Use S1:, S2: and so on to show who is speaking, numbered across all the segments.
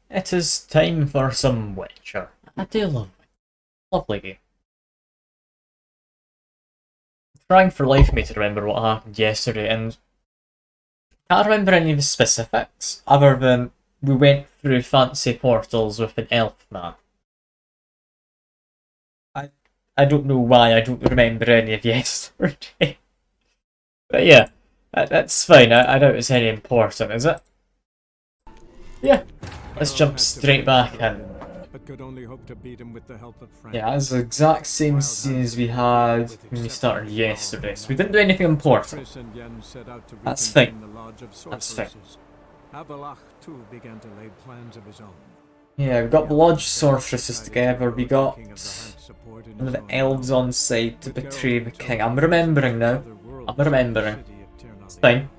S1: It is time for some Witcher. I do love it. Lovely game. I'm trying for life me to remember what happened yesterday, and I can't remember any of the specifics, other than we went through fancy portals with an elf man. I I don't know why I don't remember any of yesterday. But yeah, that's fine. I doubt it's any important, is it? Yeah, let's jump straight back in.
S2: But could only hope to beat him with the help of friends.
S1: Yeah, it's the exact same scene as we had when we started yesterday, so we didn't do anything important. That's fine. That's fine.
S2: Avalach too began to lay plans of his own.
S1: Yeah, we've got the Lodge Sorceresses together, we got one of the elves on side to betray the king. I'm remembering now. I'm remembering. It's fine.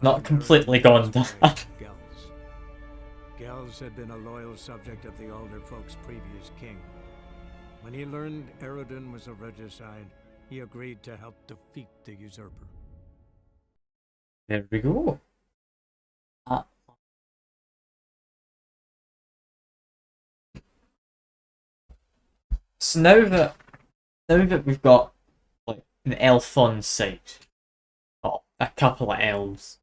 S1: Not completely gone down.
S2: Gels had been a loyal subject of the older folk's previous king. When he learned Eredin was a regicide, he agreed to help defeat the usurper.
S1: There we go. So now that we've got like an elf on side, got a couple of elves,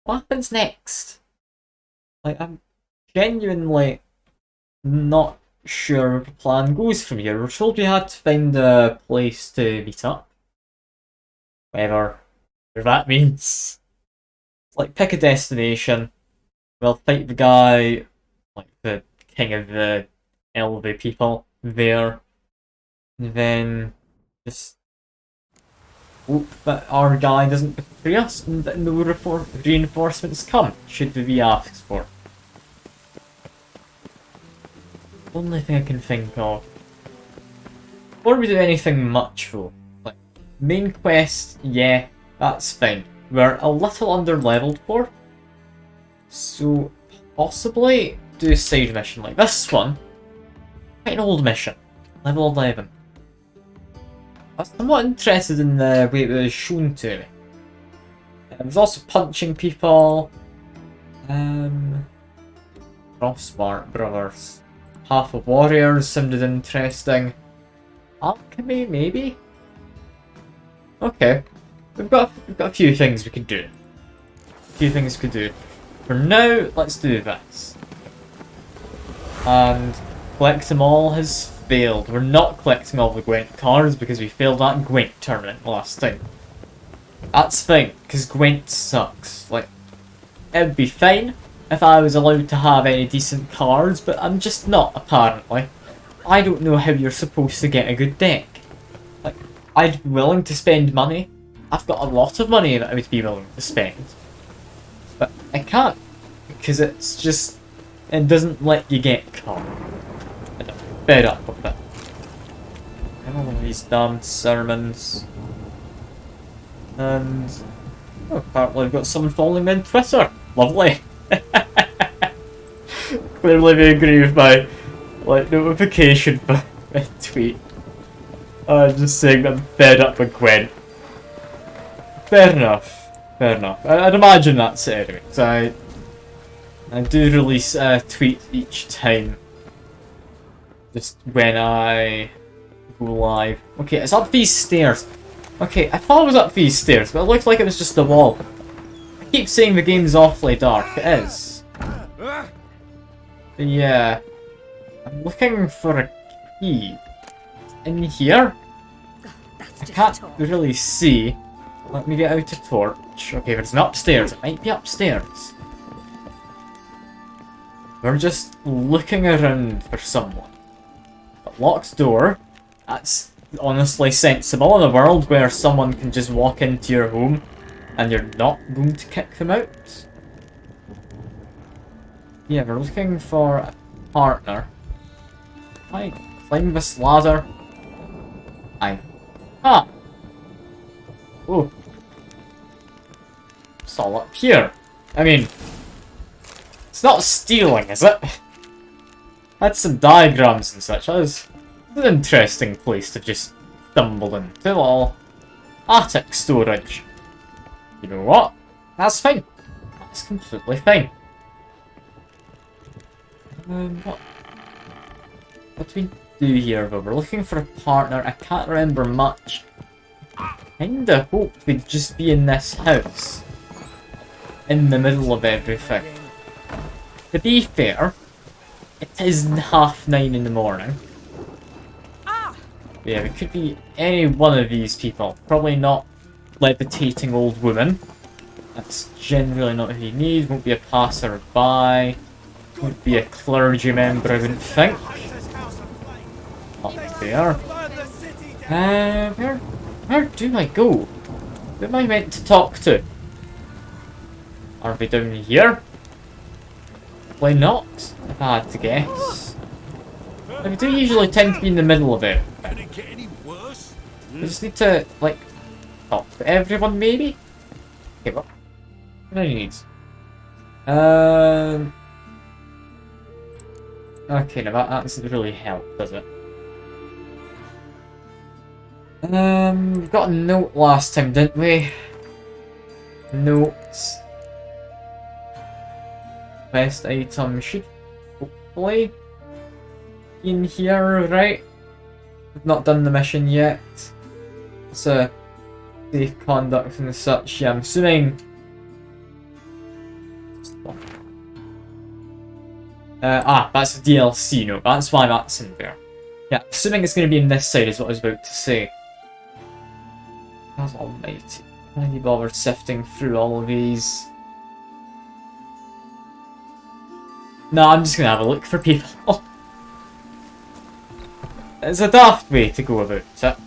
S1: what happens next? Like, I'm genuinely not sure where the plan goes from here. We're told we had to find a place to meet up. Whatever that means. Like, pick a destination. We'll fight the guy, like the king of the elven people there. And then just hope that our guy doesn't betray us and that no reinforcements come, should we be asked for. Only thing I can think of. Before we do anything much though, like, main quest, yeah, that's fine. We're a little under leveled for, so possibly do a side mission like this one. Quite an old mission, level 11. I was somewhat interested in the way it was shown to me. There was also punching people. Crossmark Brothers. Half of Warriors sounded interesting. Alchemy, maybe? Okay. We've got a few things we could do. For now, let's do this. And collect them all has failed. We're not collecting all the Gwent cards because we failed that Gwent tournament last time. That's fine, because Gwent sucks. Like, it'd be fine if I was allowed to have any decent cards, but I'm just not, apparently. I don't know how you're supposed to get a good deck. Like, I'd be willing to spend money. I've got a lot of money that I would be willing to spend. But I can't, because it's just, it doesn't let you get cards. And I'm fed up with it. All these damn sermons. And oh, apparently I've got someone following me on Twitter. Lovely. Clearly they agree with my notification for my tweet. Just saying that I'm fed up with Gwent. Fair enough. I'd imagine that's it anyway. So I do release a tweet each time. Just when I go live. Okay, it's up these stairs. Okay, I thought it was up these stairs, but it looked like it was just a wall. I keep saying the game's awfully dark. It is. But yeah. I'm looking for a key. In here? I can't really see. Let me get out a torch. Okay, if it's not upstairs, it might be upstairs. We're just looking around for someone. But locked door. That's honestly sensible in a world where someone can just walk into your home and you're not going to kick them out. Yeah, we're looking for a partner. I climb this ladder. Oh. It's all up here. I mean, it's not stealing, is it? That's some diagrams and such. That's an interesting place to just stumble into. Little attic storage. You know what? That's fine. That's completely fine. What do we do here though? We're looking for a partner. I can't remember much. Kinda hope we'd just be in this house. In the middle of everything. To be fair, it is 9:30 in the morning. Yeah, we could be any one of these people. Probably not levitating old woman. That's generally not who you need. Won't be a passer-by. Won't be a clergy member, I wouldn't think. Not there. Where do I go? Who am I meant to talk to? Are we down here? Why not? If I had to guess. We do usually tend to be in the middle of it. We just need to, like, talk to everyone, maybe? Okay, what do I need? Okay, now that doesn't really help, does it? We got a note last time, didn't we? Notes. Best item should hopefully be in here, right? We've not done the mission yet. It's a safe conduct and such. Yeah, I'm assuming. That's a DLC note. That's why that's in there. Yeah, assuming it's going to be in this side is what I was about to say. God almighty. Can't you bother sifting through all of these? No, I'm just going to have a look for people. It's a daft way to go about it.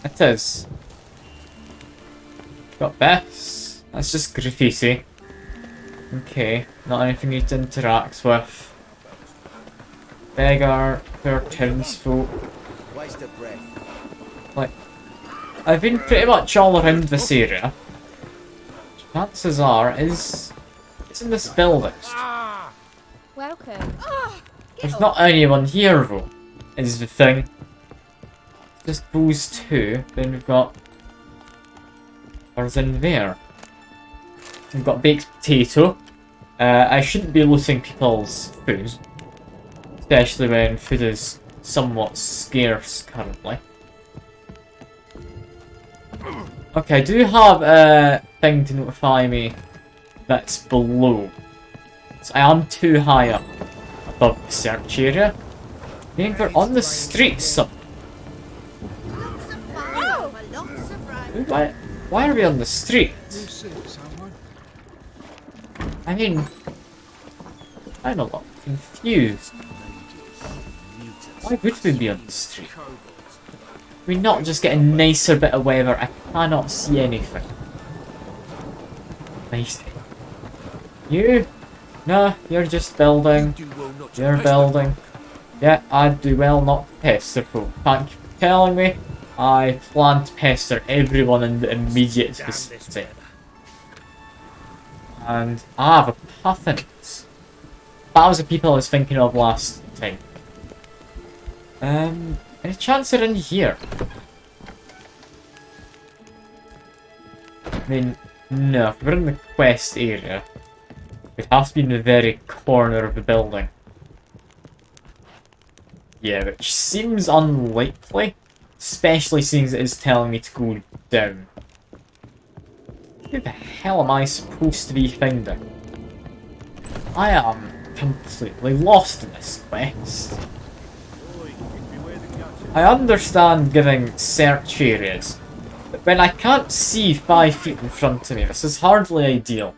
S1: It is. Got this. That's just graffiti. Okay, not anything you need to interact with. Beggar, poor townsfolk.
S3: Waste of breath.
S1: Like, I've been pretty much all around this area. Chances are, it's in this building.
S4: Welcome.
S1: There's not anyone here though, is the thing. Just those two, then we've got... What's in there? We've got baked potato. I shouldn't be looting people's food. Especially when food is somewhat scarce currently. Okay, I do have a thing to notify me that's below. So I am too high up above the search area. I think we're on the street somewhere. Why are we on the street? I mean, I'm a lot confused. Why would we be on the street? We not just get a nicer bit of weather? I cannot see anything. Nice. You? No, you're just building. You're building. Yeah, I'd do well not to pester folk. Thank you for telling me. I plan to pester everyone in the immediate vicinity. And I have a puffins. That was the people I was thinking of last time. Any chance they're in here? I mean, no, if we're in the quest area, we'd have to be in the very corner of the building. Yeah, which seems unlikely, especially seeing as it is telling me to go down. Who the hell am I supposed to be finding? I am completely lost in this quest. I understand giving search areas, but when I can't see 5 feet in front of me, this is hardly ideal.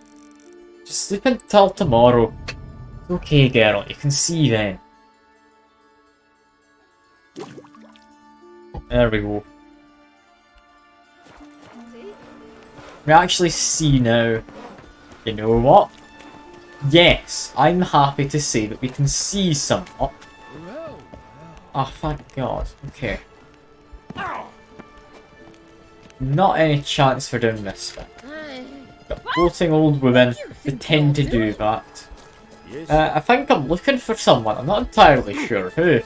S1: Just sleep until tomorrow. It's okay, girl, you can see then. There we go. We actually see now. You know what? Yes, I'm happy to say that we can see somewhat. Oh, thank God. Okay. Not any chance for doing this bit. Got floating old women who tend to do that. I think I'm looking for someone. I'm not entirely sure who.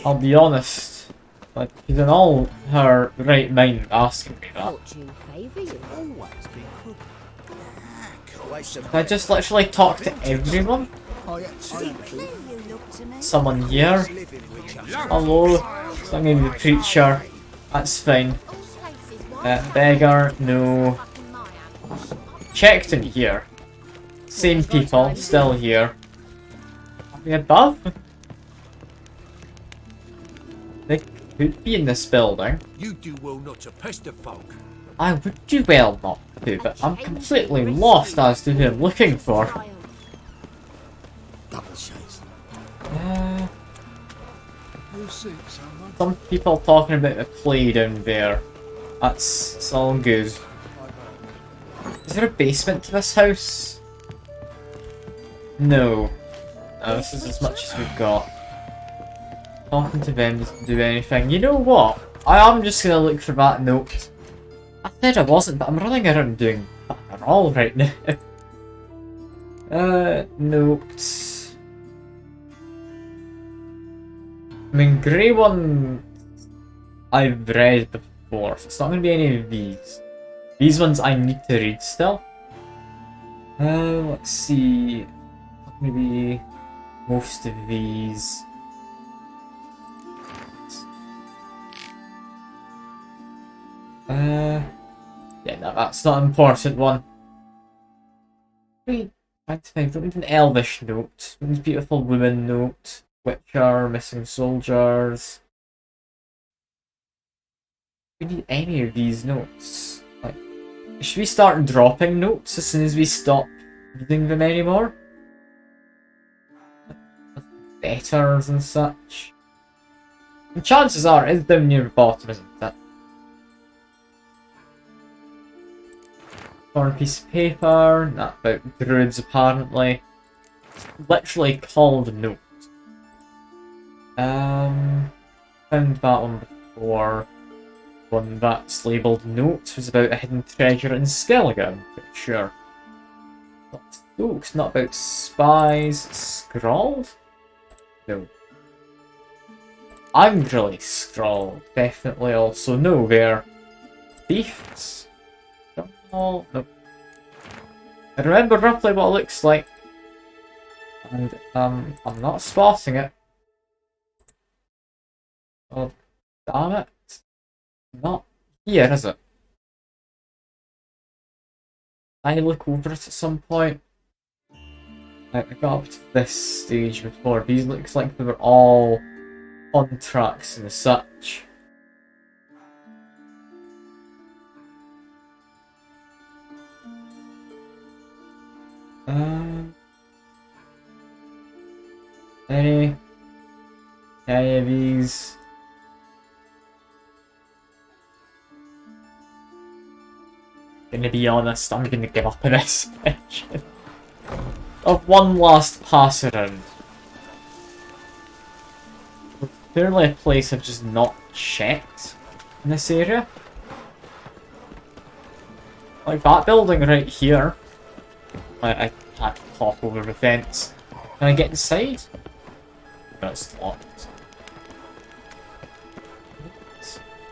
S1: I'll be honest. But she's in all her right mind asking me that. Can I just literally talk to everyone? Someone here. Hello. So I'm gonna be the preacher. That's fine. Beggar, no. Checked in here. Same people, still here. Are we above? They could be in this building.
S5: You do well not to pester folk.
S1: I would do well not to, but I'm completely lost as to who I'm looking for. Some people talking about a play down there. It's all good. Is there a basement to this house? No. No, this is as much as we've got. Talking to them doesn't do anything. You know what? I am just gonna look for that note. I said I wasn't, but I'm running around doing fucking all right now. Notes. I mean, grey one I've read before, so it's not gonna be any of these. These ones I need to read still. Let's see. Maybe most of these. Yeah, no, that's not an important one. Wait, I don't need an elvish note. Don't need beautiful woman note. Witcher, missing soldiers. We need any of these notes. Like, should we start dropping notes as soon as we stop reading them anymore? Letters and such. And chances are it's down near the bottom, isn't it? Torn piece of paper, not about druids apparently. Literally called note. Found that one before. One that's labelled note was about a hidden treasure in Skellige, I'm pretty sure. Not Stokes, not about spies. Scrawled? No. Angrily scrawled, definitely also no there. Thieves? Oh, no. I remember roughly what it looks like. And, I'm not spotting it. Oh, damn it. Not here, is it? I look over it at some point. I got up to this stage before. These looks like they were all contracts and such. Any of these? Gonna be honest, I'm gonna give up on this mission. Of one last pass around. Clearly a place I've just not checked in this area. Like that building right here. I can't hop over the fence. Can I get inside? No, it's locked.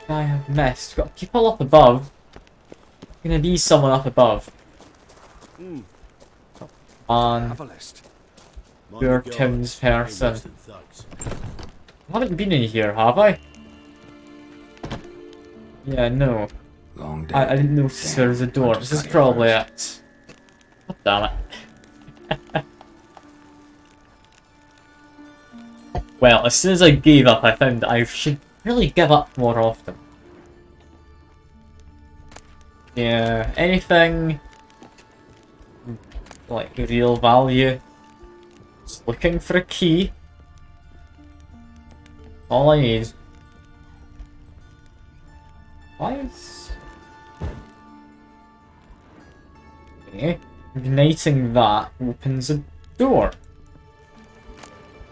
S1: What I have missed. Got people up above. Gonna be someone up above. On your Tim's person. I haven't been in here, have I? Yeah, no. I didn't notice there was a door. This is probably it. Oh, damn it. Well, as soon as I gave up, I found I should really give up more often. Yeah, anything like real value. Just looking for a key. All I need. Why is... Okay. Igniting that opens a door.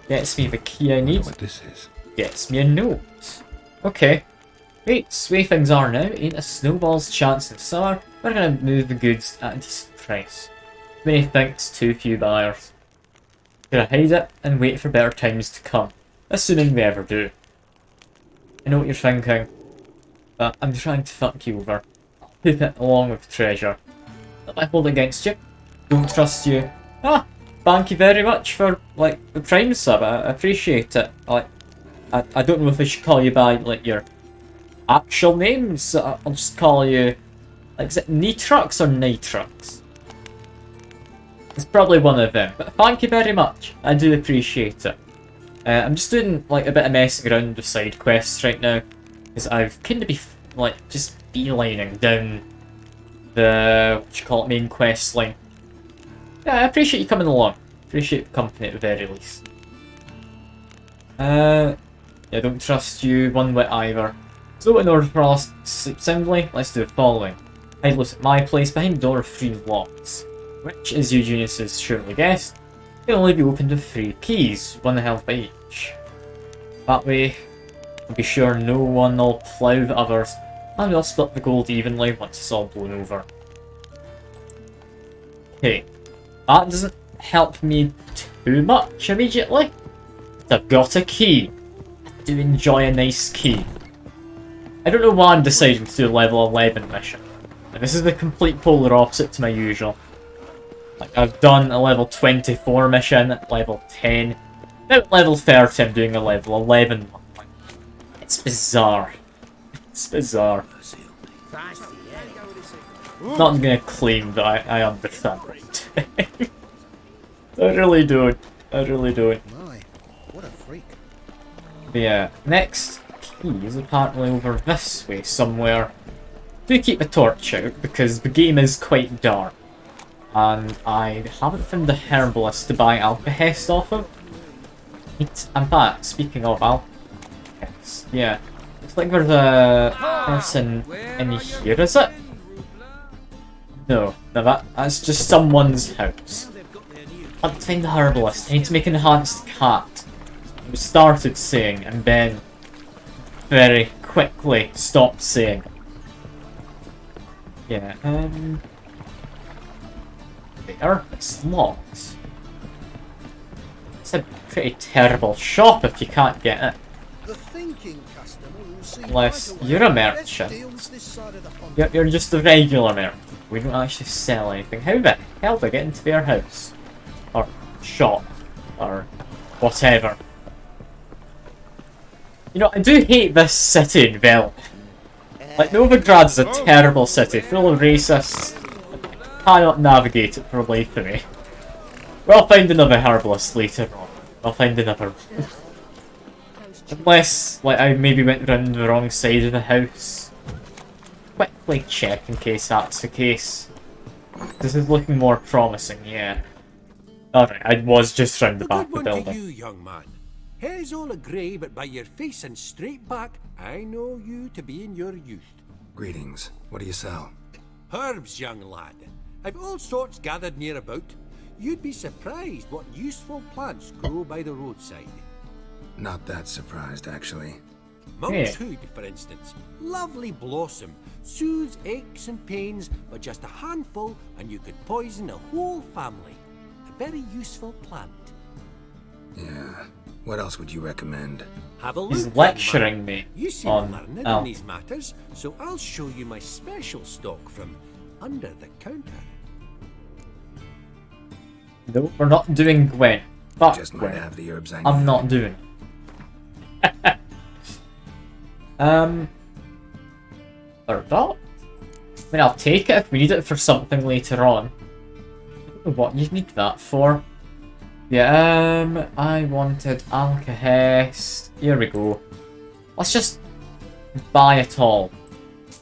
S1: Gets me the key I need.
S5: What this is? Gets
S1: me a note. Okay. Great, way things are now, ain't a snowball's chance in summer. We're gonna move the goods at a decent price. Many thanks, too few buyers. Gonna hide it and wait for better times to come, assuming they ever do. I know what you're thinking, but I'm trying to fuck you over. I'll poop it along with the treasure. Let me hold against you. Don't trust you. Ah, thank you very much for, like, the Prime sub. I appreciate it. Like, I don't know if I should call you by, like, your actual names. I'll just call you, like, is it Nitrux or Nitrux? It's probably one of them, but thank you very much. I do appreciate it. I'm just doing, like, a bit of messing around with side quests right now, because I've kind of be, like, just beelining down the, what you call it, main quest line. Yeah, I appreciate you coming along. Appreciate the company at the very least. Yeah, don't trust you one bit either. So in order for us to sleep soundly, let's do the following. Hide loose at my place behind door of 3 locks, which, as you geniuses surely guessed, can only be opened with 3 keys, 1 health by each. That way, we'll be sure no one will plough the others, and we'll split the gold evenly once it's all blown over. Okay, that doesn't help me too much immediately, but I've got a key. I do enjoy a nice key. I don't know why I'm deciding to do a level 11 mission. And this is the complete polar opposite to my usual. Like, I've done a level 24 mission at level 10. Now at level 30 I'm doing a level 11 one. Like, it's bizarre. It's bizarre. Not gonna claim that I understand it. I really don't. I really don't.
S3: My, what a freak.
S1: But yeah, next key is apparently over this way somewhere. Do keep the torch out because the game is quite dark. And I haven't found the herbalist to buy alcohest off of. In fact, speaking of alcohest, yeah. Looks like there's a person in here, is it? No, that's just someone's house. I can't find the herbalist. I need to make an enhanced cat. We started saying and then very quickly stopped saying. Yeah, there, it's locked. It's a pretty terrible shop if you can't get it.
S3: The thinking customer will see
S1: Unless
S3: right away.
S1: you're a
S3: Best
S1: merchant.
S3: deals this side of the pond.
S1: You're just a regular merchant. We don't actually sell anything. How the hell do I get into their house? Or shop? Or whatever. You know, I do hate this city in Vel. Like, Novigrad is a terrible city, full of racists. I cannot navigate it for life of me. We'll find another herbalist later on. I'll find another one. Unless, like, I maybe went round the wrong side of the house. Quickly check in case that's the case. This is looking more promising, yeah. Alright, I was just round the
S5: A
S1: back
S5: good
S1: of the
S5: one to
S1: building.
S5: you, young man. Hair's all a grey, but by your face and straight back, I know you to be in your youth.
S6: Greetings. What do you sell?
S5: Herbs, young lad. I've all sorts gathered near about. You'd be surprised what useful plants grow by the roadside.
S6: Not that surprised, actually.
S5: Monk's hood, for instance. Lovely blossom. Soothes aches and pains, but just a handful and you could poison a whole family. A very useful plant.
S6: Yeah. What else would you recommend?
S5: Have a look.
S1: He's
S5: young
S1: lecturing
S5: man.
S1: me
S5: You seem
S1: on
S5: learned
S1: Al.
S5: in these matters, so I'll show you my special stock from under the counter.
S1: No, we're not doing Gwent. Fuck
S6: Just might
S1: Gwent.
S6: have the herbs I need.
S1: I'm not doing. Or not? I mean, I'll take it if we need it for something later on. I don't know what you need that for. Yeah, I wanted alcohest. Here we go. Let's just buy it all.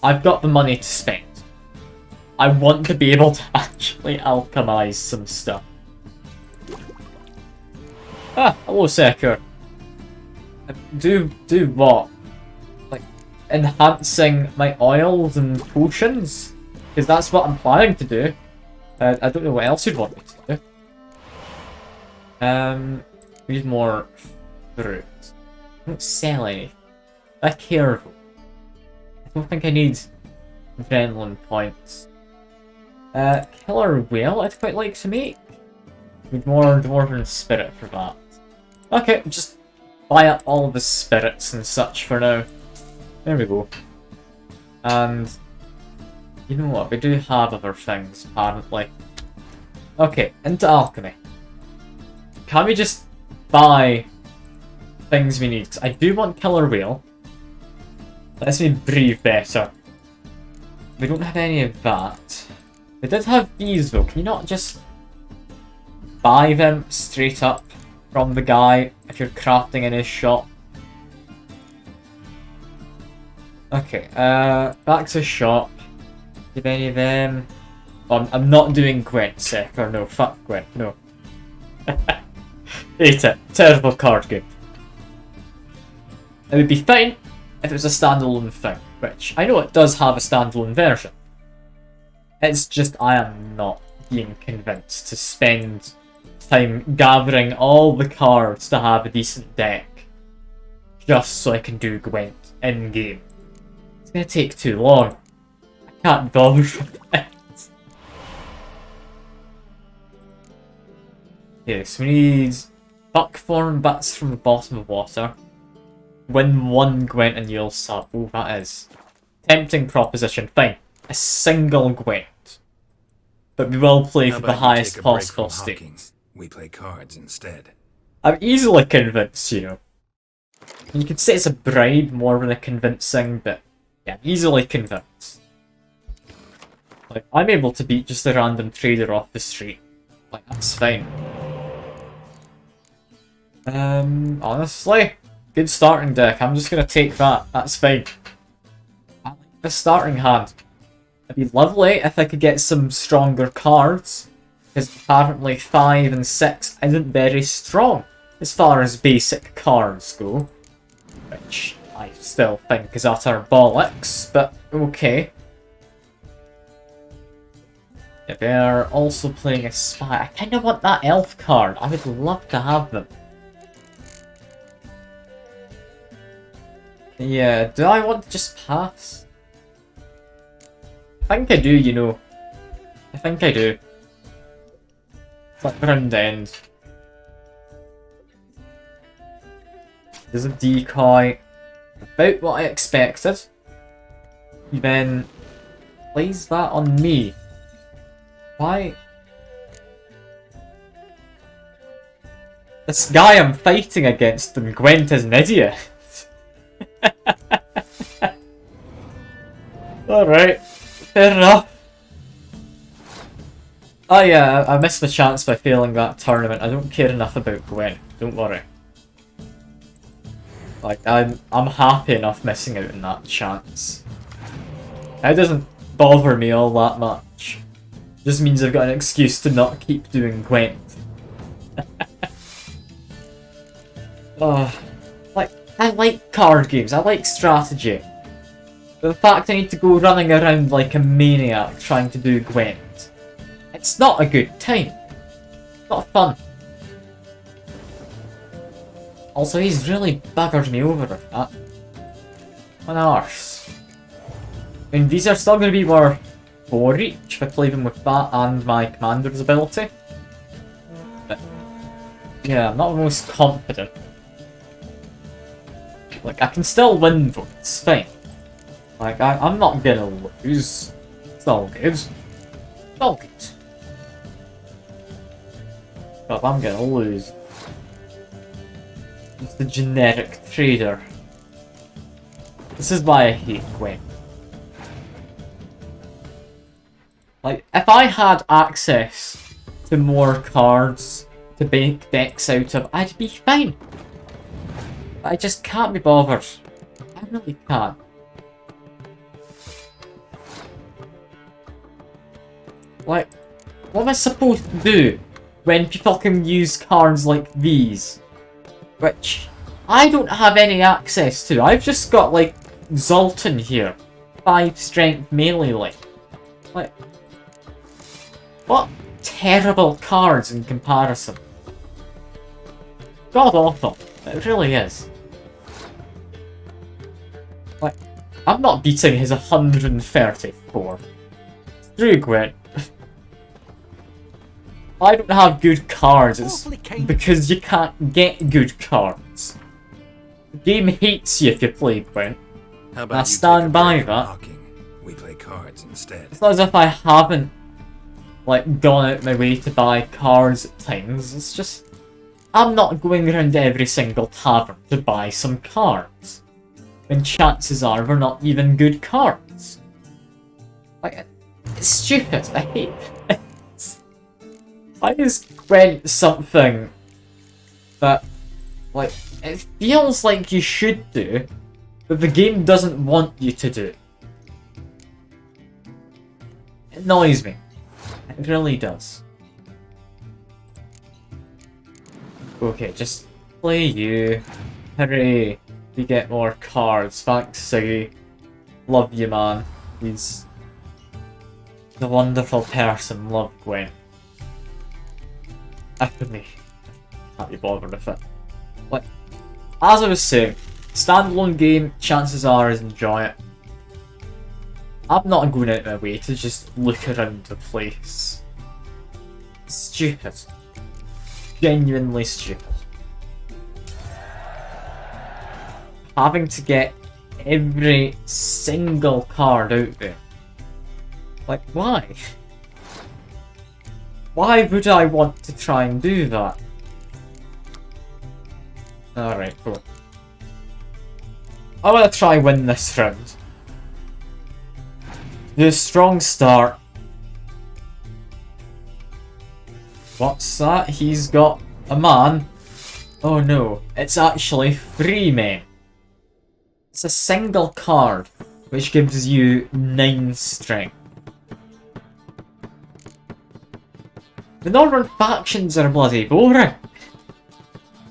S1: I've got the money to spend. I want to be able to actually alchemize some stuff. Ah, hello, Secker. Do what? Like, enhancing my oils and potions? Because that's what I'm planning to do. I don't know what else you'd want me to do. Need more fruit. I don't sell any. Be careful. I don't think I need adrenaline points. Killer whale I'd quite like to make. Need more dwarven spirit for that. Okay, just buy up all the spirits and such for now. There we go. And you know what? We do have other things, apparently. Okay, into alchemy. can we just buy things we need? 'Cause I do want Killer Whale. Let's me breathe better. We don't have any of that. We did have these though. Can you not just buy them straight up from the guy if you're crafting in his shop? Okay, back to shop. Do any of them? Oh, I'm not doing Gwent Sector, no, fuck Gwent, no. Hate it. Terrible card game. It would be fine if it was a standalone thing, which I know it does have a standalone version. It's just I am not being convinced to spend time gathering all the cards to have a decent deck just so I can do Gwent in-game. It's gonna take too long. I can't bother with it. Yes, we need Buckthorn Bats from the bottom of water. Win 1 Gwent and you'll sub. Oh, that is. Tempting proposition. Fine. A single Gwent. But we will play for the highest possible stakes.
S6: We play cards instead.
S1: I'm easily convinced, you know. You could say it's a bribe more than a convincing, but yeah, I'm easily convinced. Like, I'm able to beat just a random trader off the street. Like, that's fine. Honestly, good starting deck. I'm just gonna take that. That's fine. I like the starting hand. It'd be lovely if I could get some stronger cards, because apparently 5 and 6 isn't very strong as far as basic cards go, which I still think is utter bollocks, but okay. Yeah, they're also playing a spy. I kind of want that elf card. I would love to have them. Yeah, do I want to just pass? I think I do, you know. I think I do. Flip round end. There's a decoy. About what I expected. He then plays that on me. Why? This guy I'm fighting against in Gwent is an idiot. Alright, fair enough. Oh yeah, I missed the chance by failing that tournament. I don't care enough about Gwent, don't worry. Like, I'm happy enough missing out on that chance. It doesn't bother me all that much. It just means I've got an excuse to not keep doing Gwent. Oh, like, I like card games, I like strategy. But the fact I need to go running around like a maniac trying to do Gwent, it's not a good time. It's not fun. Also, he's really buggered me over with that. What an arse. I mean, these are still going to be worth 4 each if I play them with that and my commander's ability. But, yeah, I'm not the most confident. Like, I can still win though, it's fine. Like, I'm not gonna lose. It's all good. It's all good. But I'm gonna lose. It's the generic trader. This is why I hate Gwent. Like, if I had access to more cards to make decks out of, I'd be fine. But I just can't be bothered. I really can't. Like, what am I supposed to do when people can use cards like these? Which I don't have any access to. I've just got, like, Zoltan here. 5 strength melee. Like, what terrible cards in comparison. God awful. It really is. Like, I'm not beating his 134. Screw Gwent. I don't have good cards, it's because you can't get good cards. The game hates you if you play Gwent.
S6: How about
S1: I stand by that.
S6: We play cards instead.
S1: It's not as if I haven't, like, gone out my way to buy cards at times. It's just, I'm not going around every single tavern to buy some cards. When chances are they're not even good cards. Like, it's stupid. I hate it. Why is Gwent something that, like, it feels like you should do, but the game doesn't want you to do? It annoys me. It really does. Okay, just play you. Hooray. You get more cards. Thanks, Siggy. Love you, man. He's a wonderful person. Love Gwen. I can't be bothered with it. Like, as I was saying, standalone game, chances are is enjoy it. I'm not going out of my way to just look around the place. Stupid. Genuinely stupid. Having to get every single card out there. Like, why? Why would I want to try and do that? Alright, cool. I want to try win this round. Do a strong start. What's that? He's got a man. Oh no, it's actually 3 men. It's a single card, which gives you 9 strength. The Northern factions are bloody boring.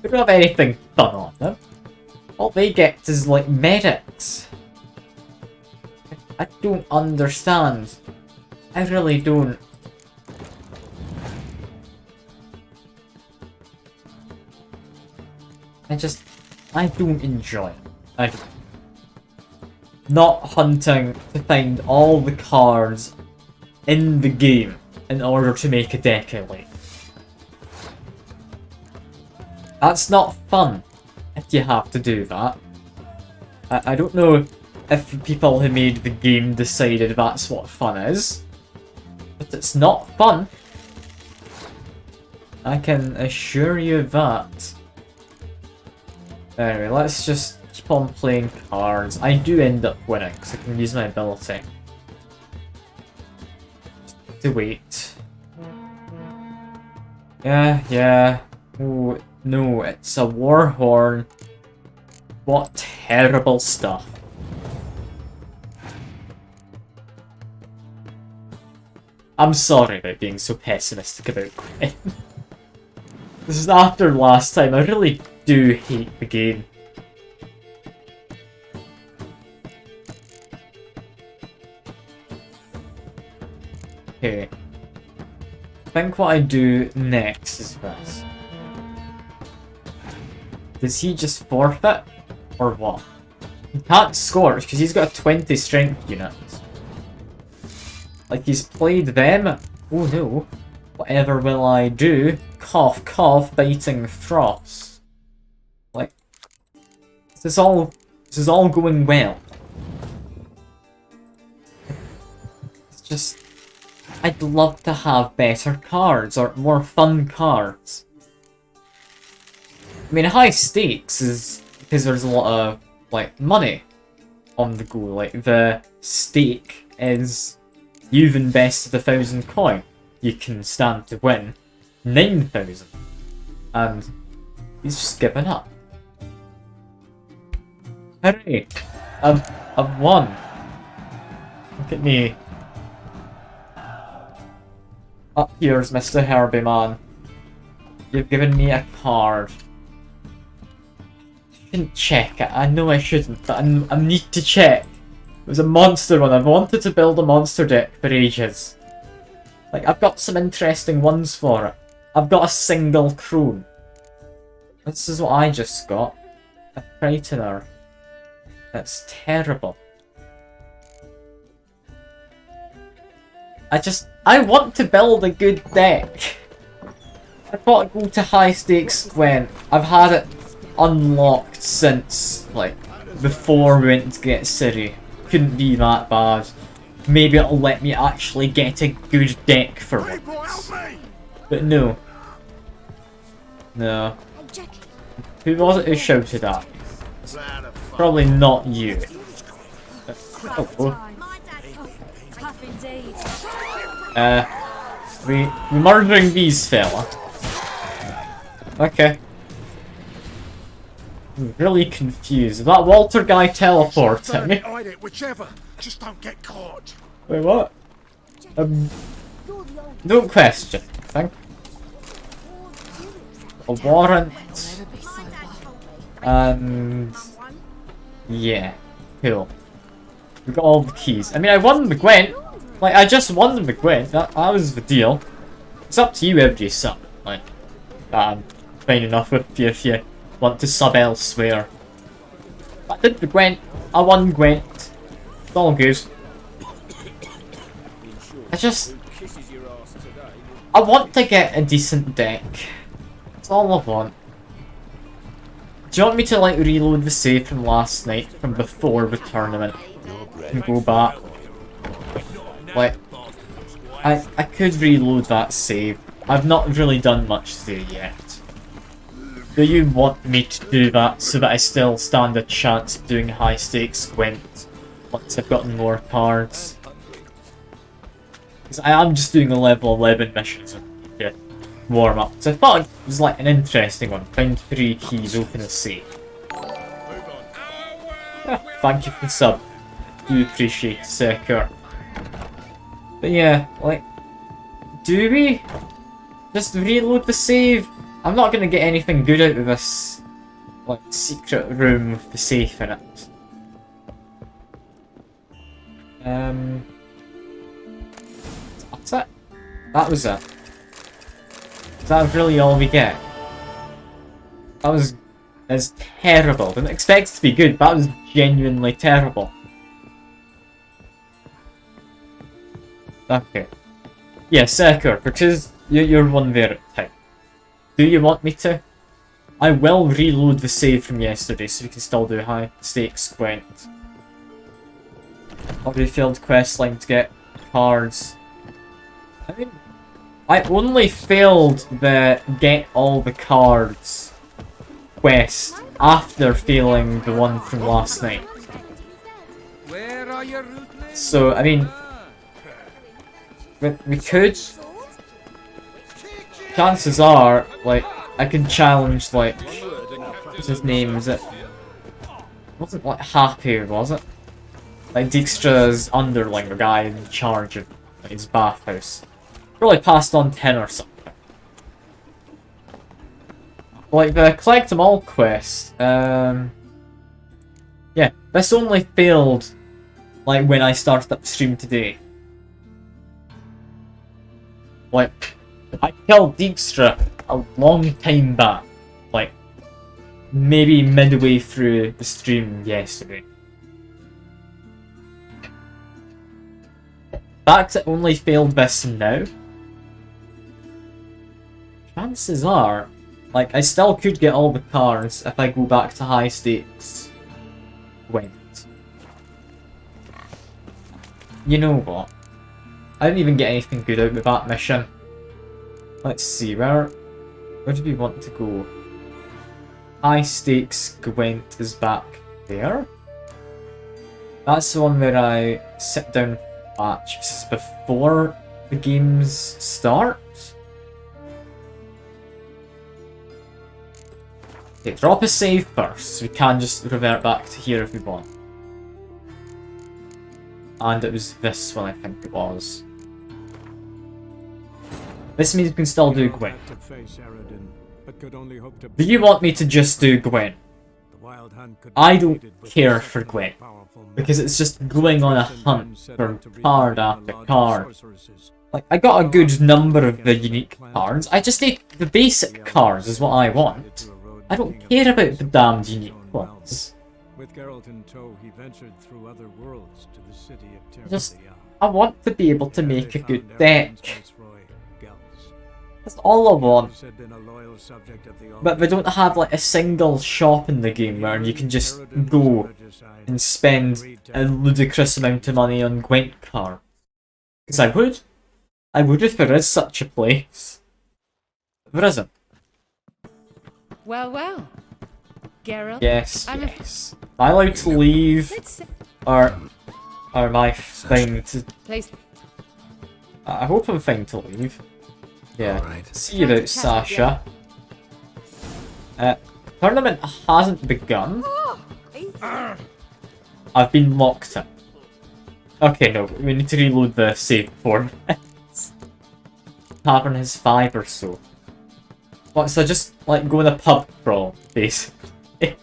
S1: They don't have anything fun on them. All they get is like medics. I don't understand. I really don't. I don't enjoy it. I don't. Not hunting to find all the cards in the game in order to make a deck elite. That's not fun if you have to do that. I don't know if the people who made the game decided that's what fun is, but it's not fun. I can assure you that. Anyway, let's just keep on playing cards. I do end up winning because I can use my ability. Just to wait. Yeah. Oh, no, it's a war horn. What terrible stuff. I'm sorry about being so pessimistic about Gwent. This is after last time. I really do hate the game. Okay. I think what I do next is this. Does he just forfeit? Or what? He can't score because he's got a 20 strength unit. Like he's played them. Oh no. Whatever will I do? Cough, cough, biting frost. Like, this is all going well. It's just, I'd love to have better cards or more fun cards. I mean, high stakes is because there's a lot of like money on the go. Like the stake is you've invested 1,000 coin. You can stand to win 9,000, and he's just given up. Hooray! I've won. Look at me. Up here's Mr. Herbie man. You've given me a card. I shouldn't check it. I know I shouldn't, but I need to check. It was a monster one. I've wanted to build a monster deck for ages. Like, I've got some interesting ones for it. I've got a single crone. This is what I just got. A frightener. That's terrible. I want to build a good deck. I've got to go to high stakes Gwent. I've had it unlocked since, like, before we went to get City. Couldn't be that bad. Maybe it'll let me actually get a good deck for once. But no. No. Who was it who shouted at me? Probably not you. Oh.
S4: Tough indeed.
S1: We murdering these fella. Okay. I'm really confused. That Walter guy teleported me.
S7: Hide it, whichever. Just don't get caught.
S1: Wait, what? No question. Thank a warrant. And yeah, cool. We got all the keys. I mean, I won the gwent. Like, I just won the gwent. That was the deal. It's up to you, every sub. Like, I'm fine enough with you if you want to sub elsewhere. I did the gwent. I won gwent. It's all good. I want to get a decent deck. That's all I want. Do you want me to like reload the save from last night, from before the tournament, and go back? Like, I could reload that save. I've not really done much there yet. Do you want me to do that so that I still stand a chance of doing high stakes gwent once I've gotten more cards? Because I am just doing a level 11 missions and yeah, warm up. So I thought it was like an interesting one. Find 3 keys, open a safe. Yeah, thank you for the sub. Do appreciate it, Secure. But yeah, like, do we just reload the save? I'm not gonna get anything good out of this, like, secret room with the safe in it. That's it. That was it. Is that really all we get? That's terrible. Didn't expect it to be good, but that was genuinely terrible. Okay. Yeah, Sekir, because you're one there at the time. Do you want me to? I will reload the save from yesterday so we can still do high stakes gwent. Already failed quest line to get cards. I mean, I only failed the get all the cards quest after failing the one from last night. So, I mean, we could. Chances are, like, I can challenge, like, what's his name, is it? Wasn't, like, Happy, was it? Like, Dijkstra's underling, the guy in charge of like, his bathhouse. Probably passed on 10 or something. Like, the collect them all quest, yeah, this only failed, like, when I started up stream today. Like, I killed Dijkstra a long time back. Like, maybe midway through the stream yesterday. Fact, it only failed this now. Chances are, like, I still could get all the cards if I go back to high stakes gwent. You know what? I didn't even get anything good out of that mission. Let's see, where do we want to go? High stakes gwent is back there. That's the one where I sit down match. This is before the games start. Okay, drop a save first, so we can just revert back to here if we want. And it was this one, I think it was. This means we can still do gwent. Do you want me to just do gwent? I don't care for gwent, because it's just going on a hunt for card after card. Like, I got a good number of the unique cards, I just need the basic cards is what I want. I don't care about the damned unique ones.
S2: With Geralt in tow, he ventured through other worlds to the city of
S1: I want to be able to make a good deck. That's all I want. But they don't have like a single shop in the game where you can just go and spend a ludicrous amount of money on gwent cards. Because I would. I would if there is such a place. There isn't.
S4: Well, well. Geralt.
S1: Yes,
S4: I'm
S1: yes. Am I allowed to leave?
S4: Let's
S1: Or am I fine to...
S4: place.
S1: I hope I'm fine to leave. Yeah.
S6: Alright.
S1: See about Sasha. Tournament hasn't begun.
S4: Oh, easy.
S1: I've been locked in. Okay, no, we need to reload the save before this. Tavern has 5 or so. What, so just, like, go in a pub crawl, basically. You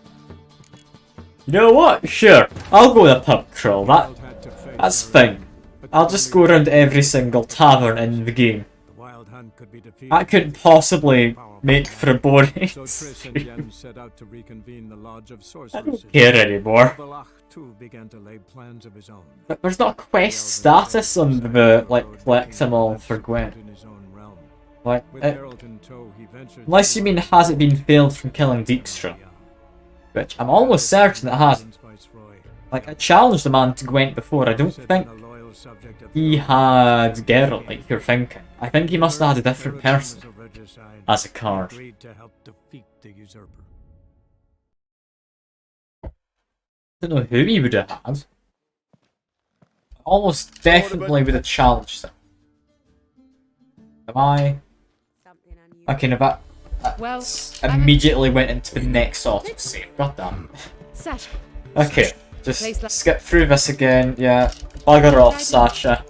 S1: know what? Sure, I'll go in a pub crawl, that's fine. I'll just go around every single tavern in the game.
S2: The Wild Hunt could be defeated.
S1: That couldn't possibly make for a boring
S2: So Triss and
S1: stream.
S2: Yen set out to reconvene the Lodge of
S1: I
S2: Sorceresses.
S1: don't care anymore.
S2: Avallac'h too began to lay plans of his own.
S1: But there's not a quest status on the, like, collect them all for Gwent.
S2: In his own realm.
S1: Like,
S2: With Geralt in tow, he ventured
S1: unless you mean has it been failed from killing Dijkstra? Which I'm almost certain it hasn't. Like, I challenged the man to Gwent before, I don't think he had Geralt like you're thinking. I think he must have had a different person as a card.
S2: Agreed to help defeat the usurper.
S1: I don't know who he would have had. Almost definitely would have challenged him. Am I? Okay, no, that
S4: Well,
S1: immediately went into the next autosave. God damn.
S4: Sasha.
S1: Okay, just skip through this again. Yeah, bugger off, Sasha.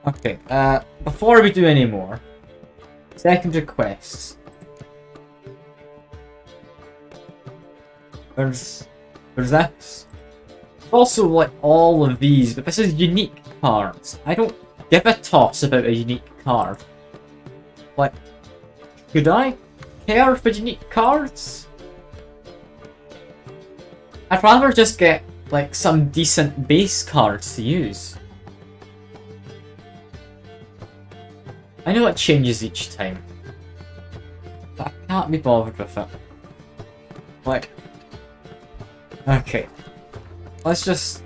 S1: Okay, before we do any more, second requests. There's this. Also, like all of these, but this is unique cards. I don't give a toss about a unique card. Like, could I care for unique cards? I'd rather just get, like, some decent base cards to use. I know it changes each time, but I can't be bothered with it. Like, okay, let's just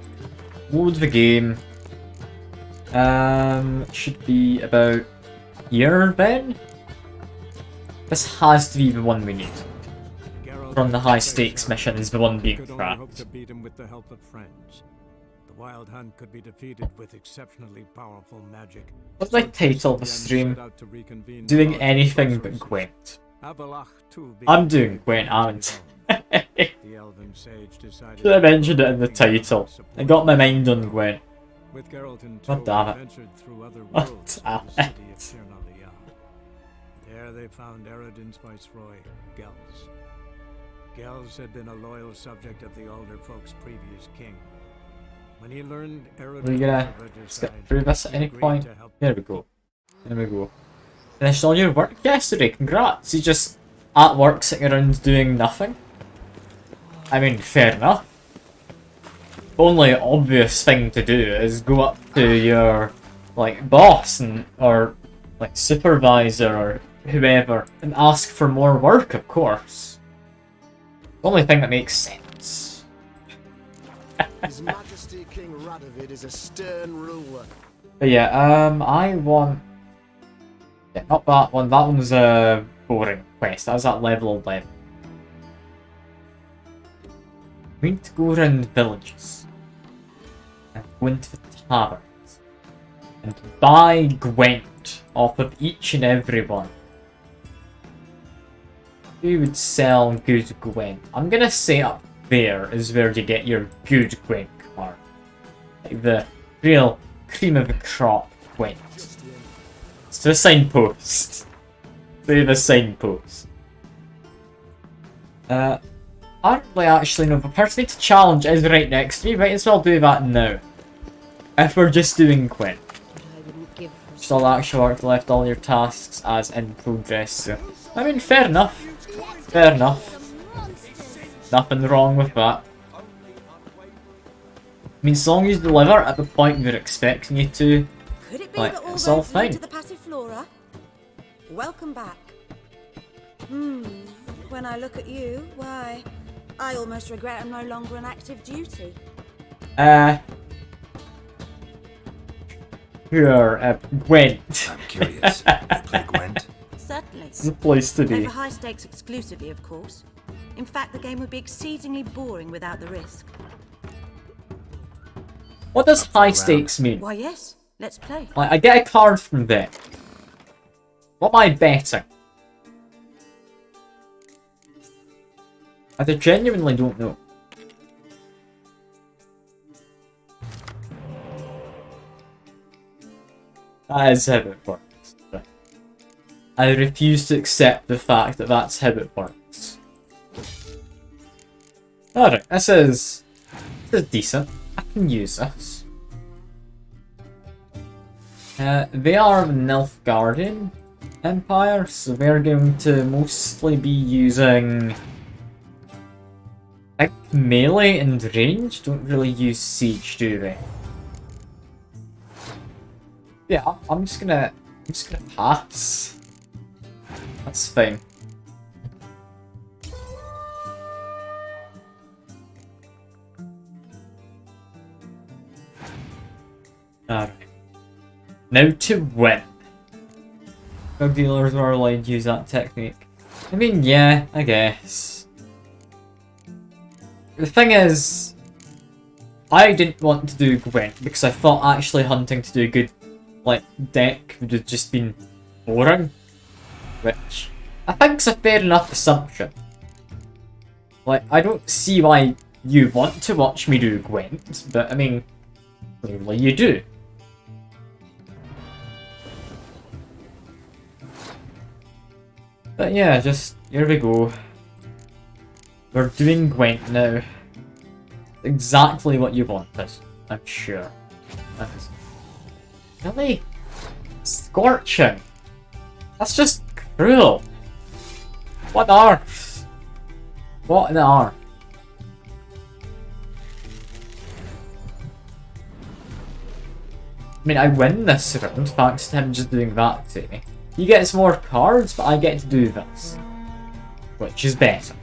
S1: load the game. Should be about here then? This has to be the one we need. From the high stakes mission is the one being
S2: Could only
S1: tracked.
S2: hope to beat him with the help of friends. The Wild Hunt could be defeated with exceptionally powerful magic.
S1: What's my title of the stream? Doing anything but Gwent. I'm doing Gwent, aren't I? Should have mentioned it in the title. I got my mind on Gwent. God damn it. God damn it.
S2: There they found Eredin's viceroy, Gels. Gels had been a loyal subject of the older folk's previous king. When he learned Eredin
S1: Are we gonna skip through this at any point? Here we go. Here we go. Finished all your work yesterday, congrats! You just at work sitting around doing nothing? I mean, fair enough. Only obvious thing to do is go up to your, like, boss and or, like, supervisor or whoever and ask for more work, of course. The only thing that makes sense.
S3: His Majesty King Radovid is a stern ruler.
S1: But yeah, I want... Yeah, not that one. That one's a boring quest. That was at level 11. We need to go around villages. And go into the taverns. And buy Gwent off of each and every one. Who would sell good Gwent? I'm gonna say up there is where you get your good Gwent card. Like the real cream of the crop Gwent. It's to a signpost. To the signpost. I don't really actually know if the person need to challenge is right next to me. Might as well do that now. If we're just doing Gwent. Just all the actual work left, all your tasks as in progress. So, I mean, fair enough. Fair enough. Nothing wrong with that. I mean, as long as you deliver at the point we're expecting you to,
S8: Could it be
S1: like,
S8: that all
S1: it's all
S8: roads lead
S1: fine.
S8: to the Passiflora? Welcome back. When I look at you, why, I almost regret I'm no longer on active duty.
S1: Here, Gwent.
S6: I'm curious. You play Gwent?
S8: Certainly.
S1: It's the place to
S8: Over
S1: be.
S8: high stakes exclusively, of course. In fact, the game would be exceedingly boring without the risk.
S1: What does high stakes mean?
S8: Why, yes. Let's play.
S1: Like, I get a card from there. What am I betting? I genuinely don't know. That is how it works. I refuse to accept the fact that that's how it works. Alright, this is decent. I can use this. They are the Nilfgaardian Empire, so they're going to mostly be using like melee and range. Don't really use siege, do they? Yeah, I'm just gonna pass. That's fine. Alright. Now to win. Drug dealers are allowed to use that technique. I mean, yeah, I guess. The thing is, I didn't want to do Gwent because I thought actually hunting to do a good, like, deck would have just been boring. Which I think's a fair enough assumption. Like, I don't see why you want to watch me do Gwent, but I mean, clearly you do. But yeah, just, here we go. We're doing Gwent now. Exactly what you wanted, I'm sure. That is... Really? Scorching? That's just cruel. What on earth? What on earth? I mean, I win this round thanks to him just doing that to me. He gets more cards, but I get to do this. Which is better.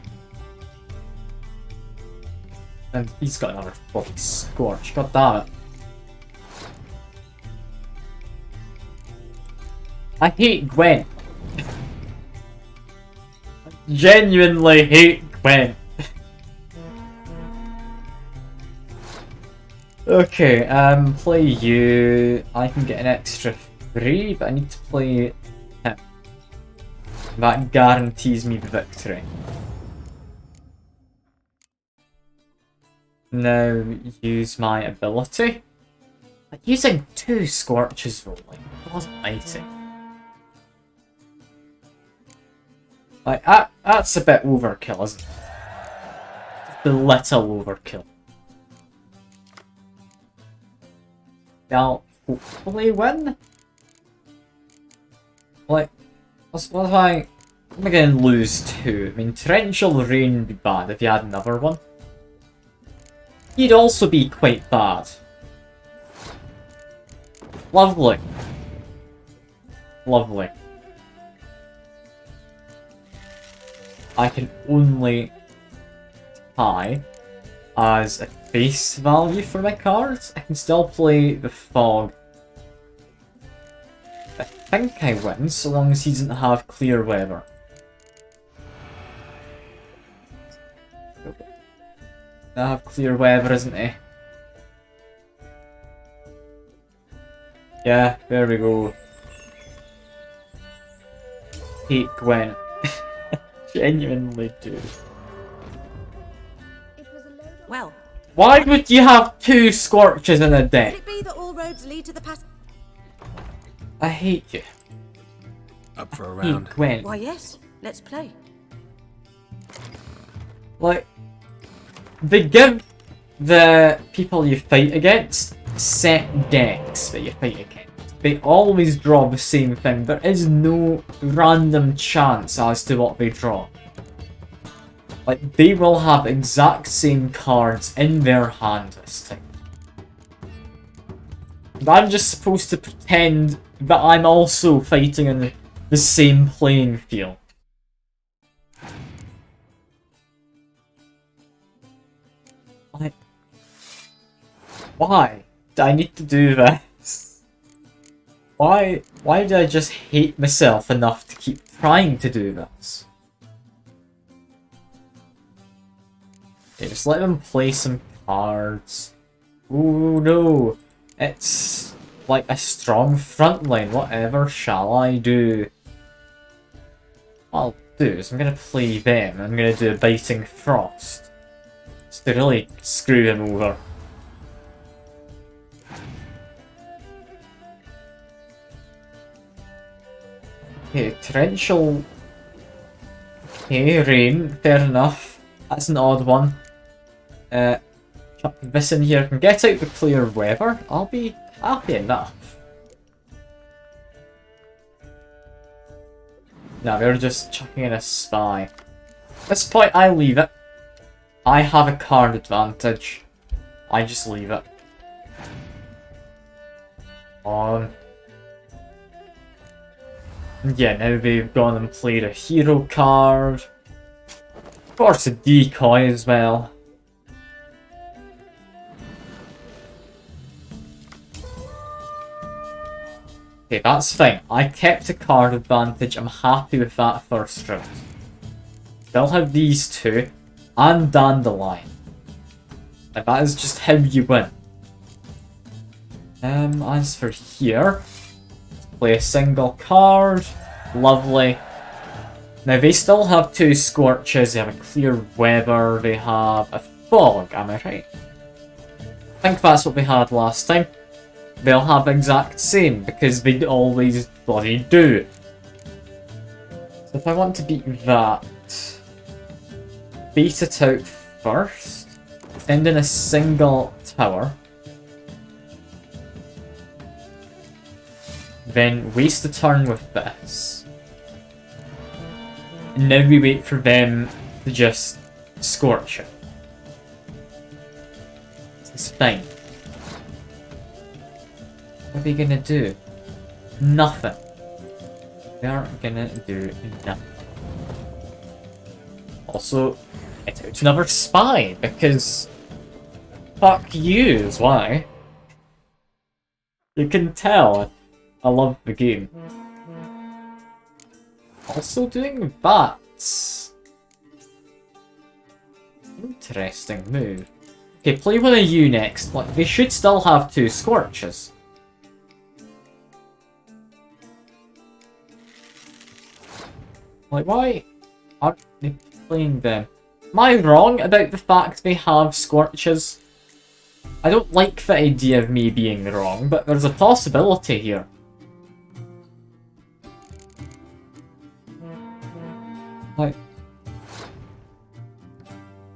S1: And he's got another fucking Scorch, god damn it. I hate Gwent. I genuinely hate Gwent. Okay, play you. I can get an extra 3, but I need to play him. That guarantees me the victory. Now use my ability. Like, using 2 Scorches rolling. It wasn't mighty. Like, that's a bit overkill, isn't it? Just a little overkill. I'll hopefully win. Like, what if I'm gonna lose 2? I mean, Torrential Rain would be bad if you had another one. He'd also be quite bad. Lovely. Lovely. I can only tie as a face value for my cards. I can still play the Fog. I think I win so long as he doesn't have Clear Weather. I have Clear Weather, isn't he? Yeah, there we go. Hate Gwent. Genuinely do.
S8: Well,
S1: Why would you have 2 Scorches in a
S8: could
S1: deck?
S8: it be that all roads lead to the pass?
S1: I hate you.
S6: Up for a
S1: I hate
S6: round.
S1: Gwent.
S8: Why, yes. Let's play.
S1: Like, they give the people you fight against set decks that you fight against. They always draw the same thing. There is no random chance as to what they draw. Like, they will have exact same cards in their hand this time. And I'm just supposed to pretend that I'm also fighting in the same playing field. Like, why do I need to do this? Why do I just hate myself enough to keep trying to do this? Okay, just let them play some cards. Oh no! It's like a strong front line. Whatever shall I do? What I'll do is I'm gonna play them. I'm gonna do a Biting Frost. Just to really screw them over. Okay, torrential. Okay, rain. Fair enough. That's an odd one. Chuck this in here. Can get out the clear weather. I'll be happy enough. No, we're just chucking in a spy. At this point, I leave it. I have a card advantage. I just leave it. On. Yeah, now they've gone and played a hero card. Of course, a decoy as well. Okay, that's fine. I kept a card advantage. I'm happy with that first round. They'll have these two and Dandelion. And that is just how you win. As for here, play a single card. Lovely. Now they still have two Scorches, they have a clear weather, they have a fog, am I right? I think that's what they had last time. They'll have exact same, because they always bloody do. So if I want to beat that, beat it out first, send in a single tower, then waste a turn with this. And now we wait for them to just scorch it. It's fine. What are they gonna do? Nothing. They aren't gonna do nothing. Also, it's out another spy, because fuck you is why. You can tell I love the game. Also doing bats. Interesting move. Okay, play one of you next. Like, they should still have two Scorches. Like, why aren't they playing them? Am I wrong about the fact they have Scorches? I don't like the idea of me being wrong, but there's a possibility here. Like,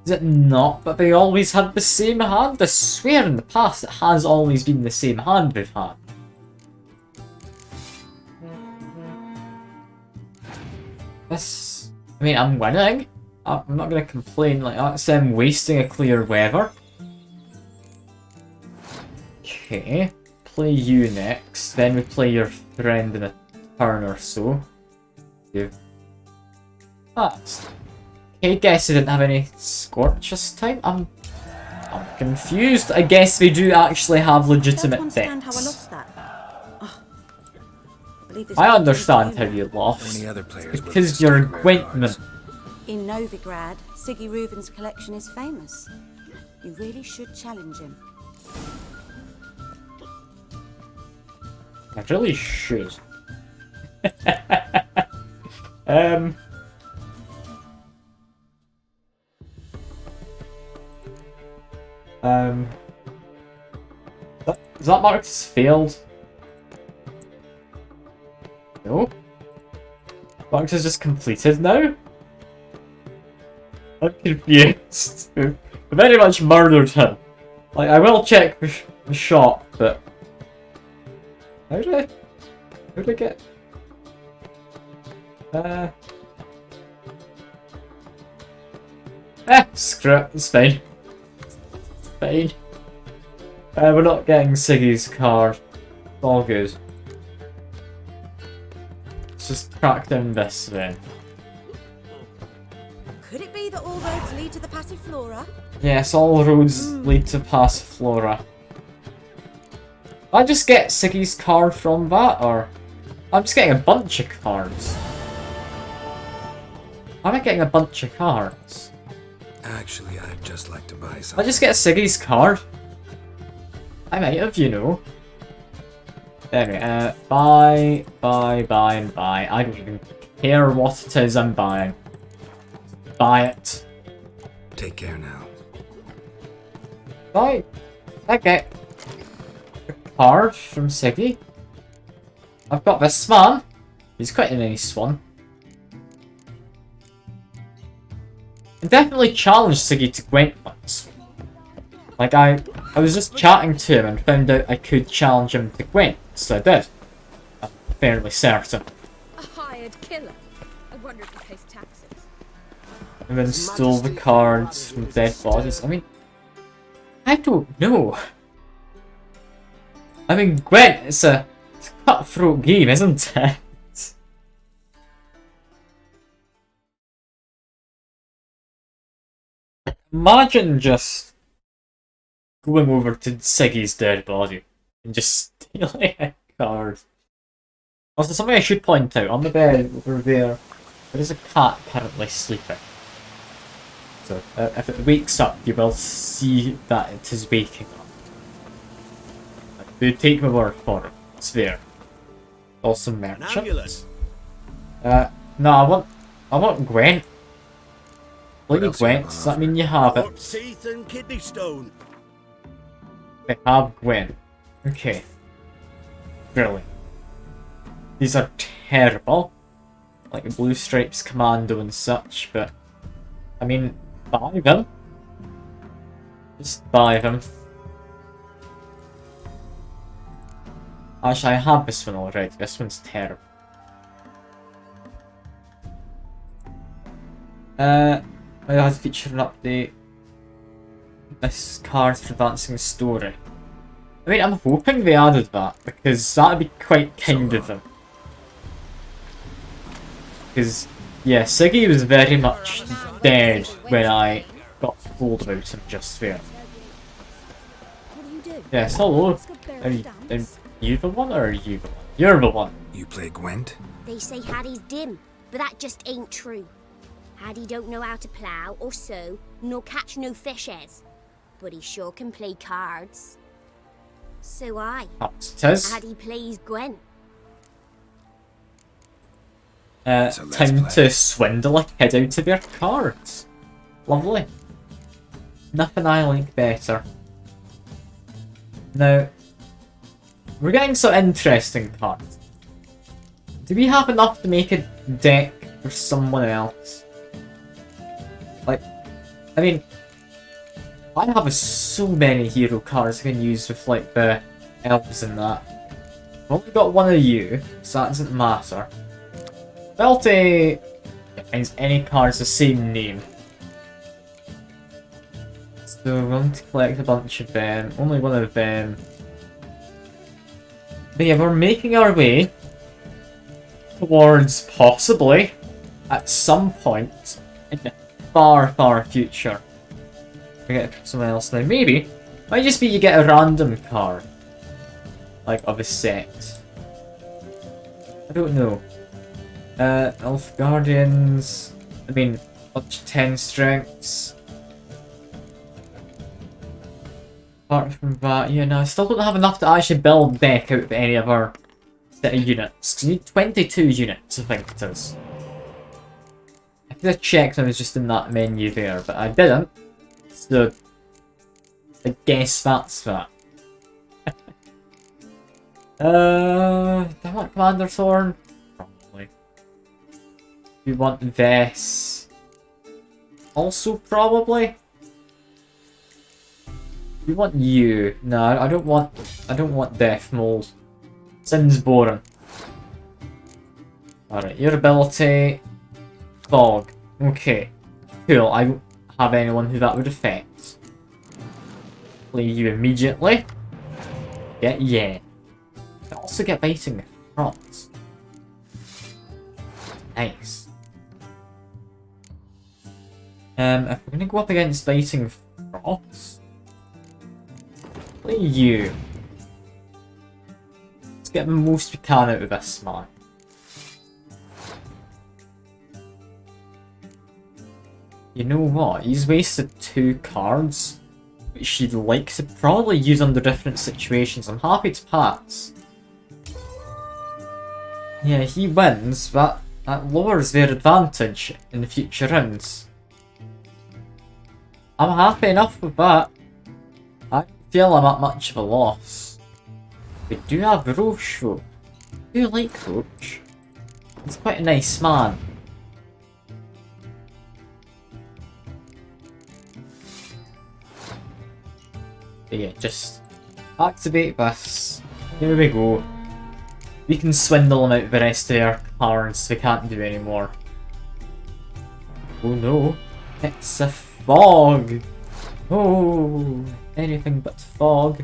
S1: is it not? But they always had the same hand? I swear in the past it has always been the same hand they've had. This... I mean, I'm winning. I'm not going to complain. Like, that's them wasting a clear weather. Okay. Play you next. Then we play your friend in a turn or so. You. Okay, guess they didn't have any Scorch this time. I'm confused. I guess they do actually have legitimate decks. I understand how you lost.
S6: Many other players
S1: Because you're a Gwentman.
S8: In Novigrad, Siggy Reuven's collection is famous. You really should challenge him.
S1: I really should. Is that marked as failed? No? Marked as just completed now? I'm confused. I very much murdered him. Like, I will check the shop, but... How did I get... Screw it, it's fine. It's fine. We're not getting Siggy's card. It's all good. Let's just crack down this then.
S8: Could it be that all roads lead to the Passiflora?
S1: Yes, all roads lead to Passiflora. I just get Siggy's card from that, or... I'm just getting a bunch of cards. Am I getting a bunch of cards?
S6: Actually, I'd just like to buy
S1: I
S6: something.
S1: just get Siggy's card. I might have, you know. Anyway, buy, and buy. I don't even care what it is I'm buying. Buy it.
S6: Take care now.
S1: Buy. I get a card from Siggy. I've got this man. He's quite a nice one. I definitely challenged Siggy to gwent once. Like, I was just chatting to him and found out I could challenge him to gwent, so I did. I'm fairly certain.
S4: A hired killer. I wonder if he pays taxes.
S1: And then stole the cards from dead bodies. I mean, I don't know. I mean, gwent, it's a cutthroat game, isn't it? Imagine just going over to Siggy's dead body and just stealing a card. Also, something I should point out, on the bed over there is a cat currently sleeping. So, if it wakes up, you will see that it is waking up. Do take my word for it. It's there. Also merchant. No, I want Gwent. Like
S6: else you have
S1: Gwent,
S6: on
S1: does that
S6: offer?
S1: mean you have it?
S7: Corpse teeth and kidney stone.
S1: I have Gwent. Okay. Brilliant. These are terrible. Like the Blue Stripes Commando and such, but I mean, buy them. Just buy them. Actually, I have this one already. This one's terrible. I had to feature an update. This card for advancing the story. I mean, I'm hoping they added that, because that'd be quite kind of them. Because, yeah, Siggy was very much dead when I got told about him just there.
S9: What do you do?
S1: Yes, hello.
S9: Let's go bear
S1: Are you,
S9: dance.
S1: you the one, or are you the one? You're the one.
S6: You play Gwent?
S9: They say Hattie's dim, but that just ain't true. Hattie don't know how to plough or sew, nor catch no fishes. But he sure can play cards. So
S1: Perhaps it is.
S9: Hattie plays Gwen.
S6: So let's
S1: Time
S6: play.
S1: to swindle a kid out of their cards. Lovely. Nothing I like better. Now, we're getting some interesting cards. Do we have enough to make a deck for someone else? Like, I mean, I have so many hero cards I can use with like the elves and that. I've only got one of you, so that doesn't matter. Belty finds any cards the same name. So we're going to collect a bunch of them, only one of them. But yeah, we're making our way towards possibly, at some point, in the far, far future. I get it from someone else now. Maybe. Might just be you get a random card. Like, of a set. I don't know. Elf Guardians. I mean, up to 10 strengths. Apart from that, yeah, no, I still don't have enough to actually build a deck out of any of our set of units. 'Cause you need 22 units, I think it is. I could have checked when I was just in that menu there, but I didn't. So, I guess that's that. Do I want Commander Thorn? Probably. Do you want this? Also, probably. Do you want you? No, I don't want Death Mold. Sounds boring. Alright, your ability. Fog. Okay. Cool. I don't have anyone who that would affect. Play you immediately. Yeah. I also get biting frogs. Nice. If we're gonna go up against biting frogs, play you. Let's get the most we can out of this man. you know what? He's wasted 2 cards, which he'd like to probably use under different situations. I'm happy to pass. Yeah, he wins, but that lowers their advantage in the future rounds. I'm happy enough with that. I don't feel I'm at much of a loss. We do have Roche though. I do like Roche. He's quite a nice man. But yeah, just activate this. Here we go. We can swindle them out of the rest of their cards they can't do anymore. Oh no, it's a fog! Oh, anything but fog.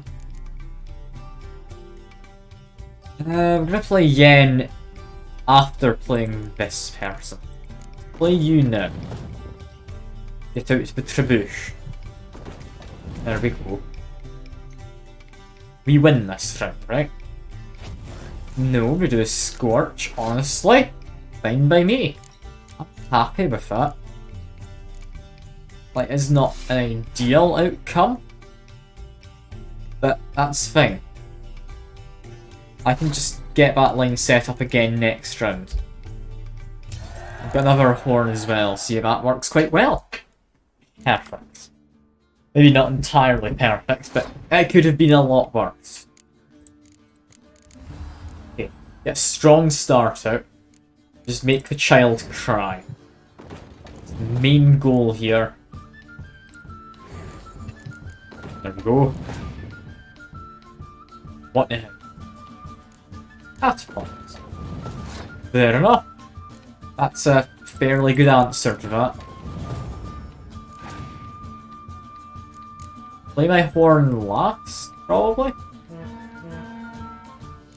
S1: I'm gonna play Yen after playing this person. Play you now. Get out the trebuche. There we go. We win this round, right? No, we do a Scorch, honestly. Fine by me. I'm happy with that. Like, it's not an ideal outcome, but that's fine. I can just get that line set up again next round. I've got another horn as well, see, that works quite well. Perfect. Maybe not entirely perfect, but it could have been a lot worse. Okay, get a strong start out. Just make the child cry. That's the main goal here. There we go. What the heck? Catapult. Fair enough. That's a fairly good answer to that. Play my horn last, probably?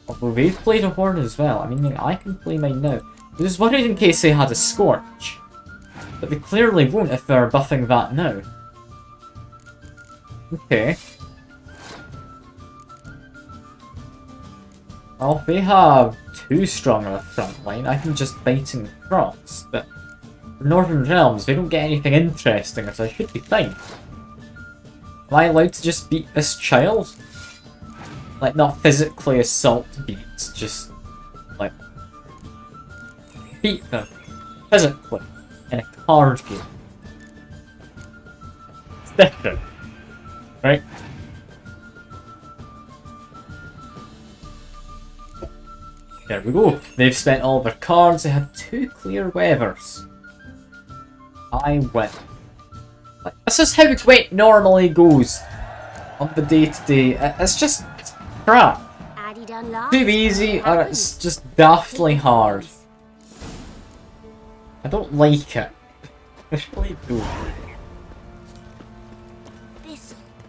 S1: Although they've played a horn as well. I mean, I can play mine now. I was worried in case they had a Scorch. But they clearly won't if they're buffing that now. Okay. Well, if they have too strong of a front line, I can just bite in cross. But for Northern Realms, they don't get anything interesting, so I should be fine. Am I allowed to just beat this child? Like, not physically assault beats, just, like, beat them physically in a card game. It's different, right? There we go. They've spent all their cards. They had 2 clear weathers. I win. Like, this is how gwent normally goes on the day-to-day. It's just crap. Too easy, or it's just daftly hard. I don't like it. I really do.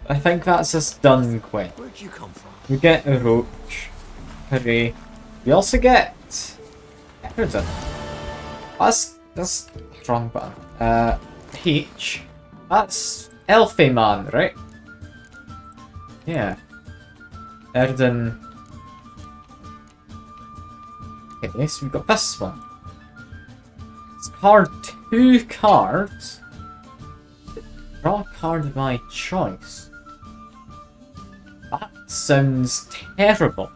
S1: I think that's us done, gwent.
S5: Where'd you come from?
S1: We get a roach. Hooray. We also get... Who's it? That's wrong button. H. That's Elfie Man, right? Yeah. Erden. Okay, so we've got this one. It's card 2 cards. Draw a card of my choice. That sounds terrible.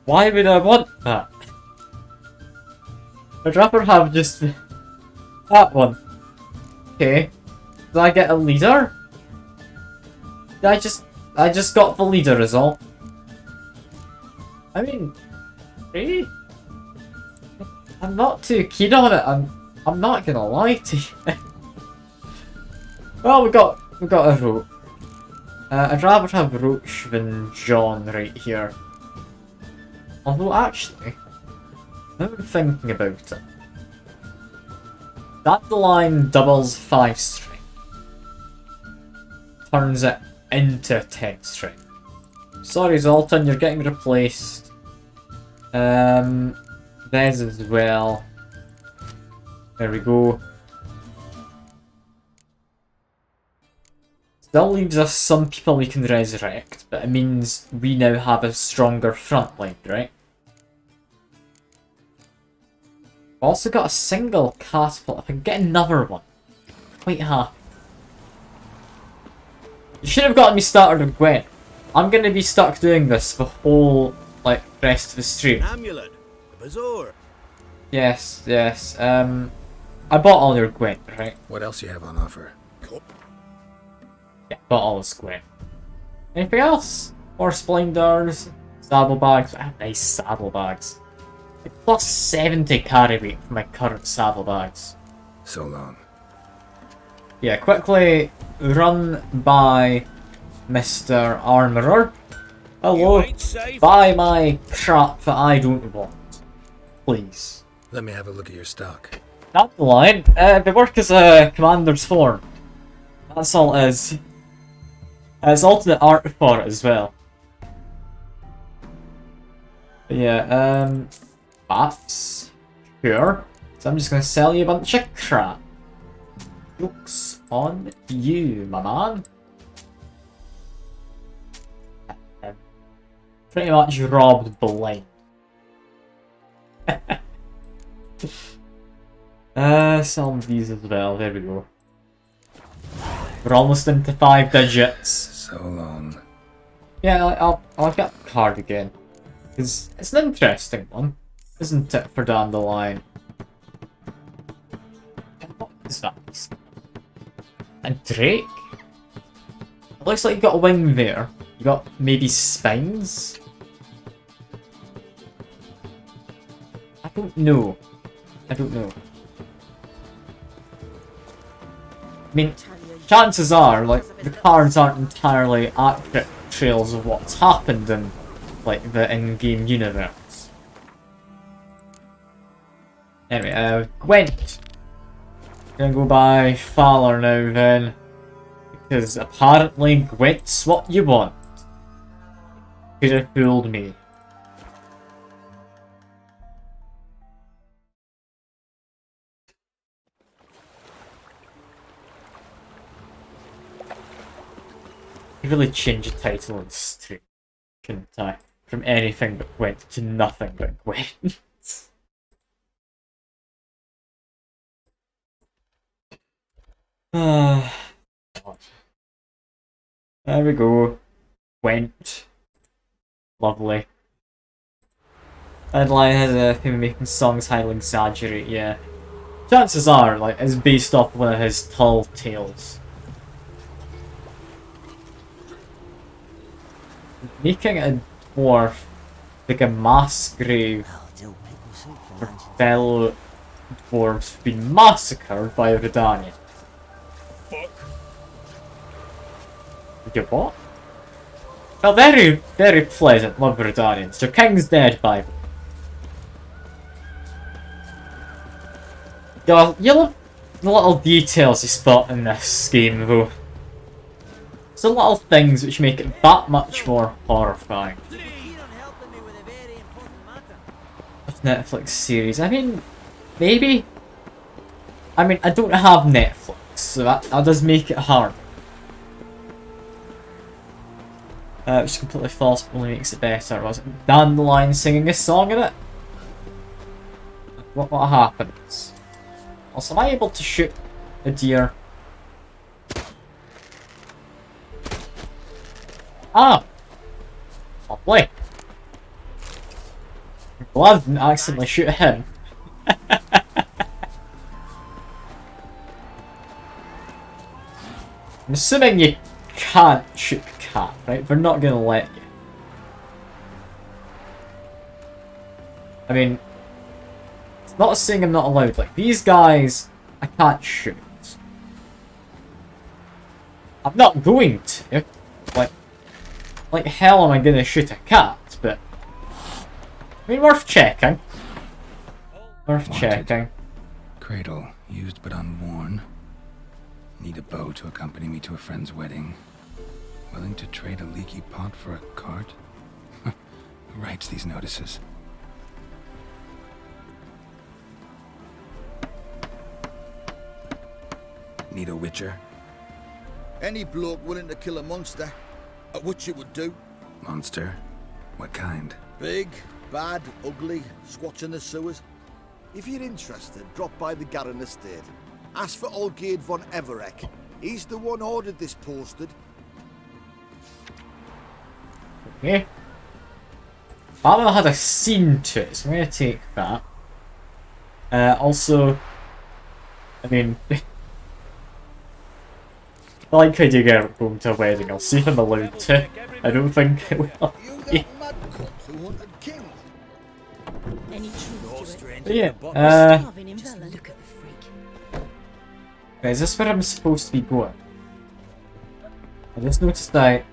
S1: Why would I want that? I'd rather have just that one. Okay. Did I get a leader? I just got the leader is all. I mean, really? I'm not too keen on it. I'm not gonna lie to you. Well, we got a roach. I'd rather have Roach than John right here. Although actually, now I'm thinking about it. Dandelion doubles 5 strength. Turns it into 10 strength. Sorry Zoltan, you're getting replaced. Bez as well. There we go. Still leaves us some people we can resurrect, but it means we now have a stronger front line, right? Also got a single catapult. If I can get another one. quite happy. You should have gotten me started with Gwent. I'm gonna be stuck doing this the whole, like, rest of the stream.
S7: Amulet. Bazaar.
S1: Yes, yes. I bought all your Gwent, right?
S6: What else you have on offer?
S1: Yeah, bought all this Gwent. Anything else? More splendors, saddlebags. I have nice saddlebags. Like plus 70 carry weight for my current saddlebags.
S6: So long.
S1: Yeah, quickly run by Mr. Armourer. Hello. Buy my crap that I don't want. Please.
S6: Let me have a look at your stock.
S1: Not the line. They work as a commander's form. That's all it is. There's alternate art for it as well. But yeah, perhaps. Sure. So I'm just gonna sell you a bunch of crap. Joke's on you, my man. Pretty much robbed blind. Sell these as well. There we go. We're almost into 5 digits.
S6: So long.
S1: Yeah, I'll get the card again. Because it's an interesting one, isn't it, for down the line? What is that? A drake? It looks like you got a wing there. You got maybe spines? I don't know. I don't know. I mean, chances are, like, the cards aren't entirely accurate trails of what's happened in, like, the in-game universe. Anyway, Gwent. Gonna go by Fowler now then. Because apparently Gwent's what you want. Could have fooled me. I really changed the title of the stream, couldn't I? From anything but Gwent to nothing but Gwent. God. There we go. Gwent. Lovely. Headline has a thing making songs highly exaggerate, yeah. Chances are, like, it's based off one of his tall tales. Making a dwarf like a mass grave for fellow dwarves who've been massacred by Redania. You what? Well, very, very pleasant, love Redanians. Your king's dead, Bible. You love the little details you spot in this game, though. It's the little things which make it that much more horrifying. Netflix series. I mean, maybe. I mean, I don't have Netflix, so that does make it hard. Which is completely false, but only makes it better. Was it Dandelion singing a song in it? What happens? Also, am I able to shoot a deer? Ah! Lovely. I'm glad I didn't accidentally shoot him. I'm assuming you can't shoot the cat, right? They're not gonna let you. I mean, it's not saying I'm not allowed. Like, these guys, I can't shoot. I'm not going to. Like hell am I gonna shoot a cat, but I mean, worth checking. Worth checking.
S6: Cradle, used but unworn. Need a bow to accompany me to a friend's wedding. Willing to trade a leaky pot for a cart? Who writes these notices? Need a witcher?
S7: Any bloke willing to kill a monster, a witcher would do.
S6: Monster? What kind?
S7: Big, bad, ugly, squatching the sewers. If you're interested, drop by the Garren estate. Ask for Olgierd von Everek. He's the one ordered this posted.
S1: Okay. Battle had a scene to it, so I'm gonna take that. Also, I mean, I like how you get going to a wedding. I'll see if I'm allowed to. I don't think it will.
S7: You that mad cunt who wanted king.
S8: Any truth to it?
S1: But yeah,
S8: Starving in Velen. Look at the freak.
S1: is this where I'm supposed to be going? I just noticed that.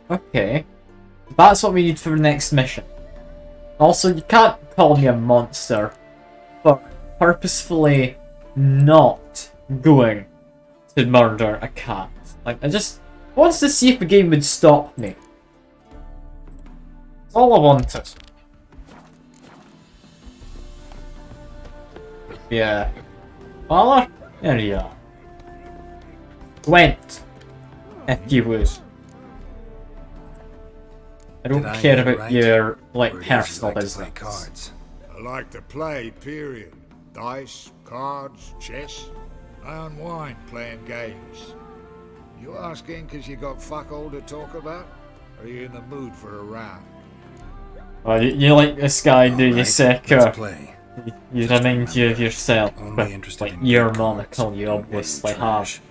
S1: Okay. That's what we need for the next mission. Also, you can't call me a monster for purposefully not going to murder a cat. Like, I just wanted to see if the game would stop me. That's all I wanted. Yeah. Father? There you are. Gwent. If you would. I don't care about your, like, personal business.
S6: Cards.
S10: I like to play, period. Dice, cards, chess. I unwind playing games. You asking because you got fuck all to talk about? Or are you in the mood for a round?
S1: Well, you like this guy, do you,
S6: Let's
S1: Seeker?
S6: play.
S1: You remind you of yourself,
S6: Only
S1: but,
S6: interested
S1: like,
S6: in
S1: your
S6: good
S1: monocle
S6: cards
S1: you
S6: and
S1: obviously
S6: white
S1: have.
S6: trash.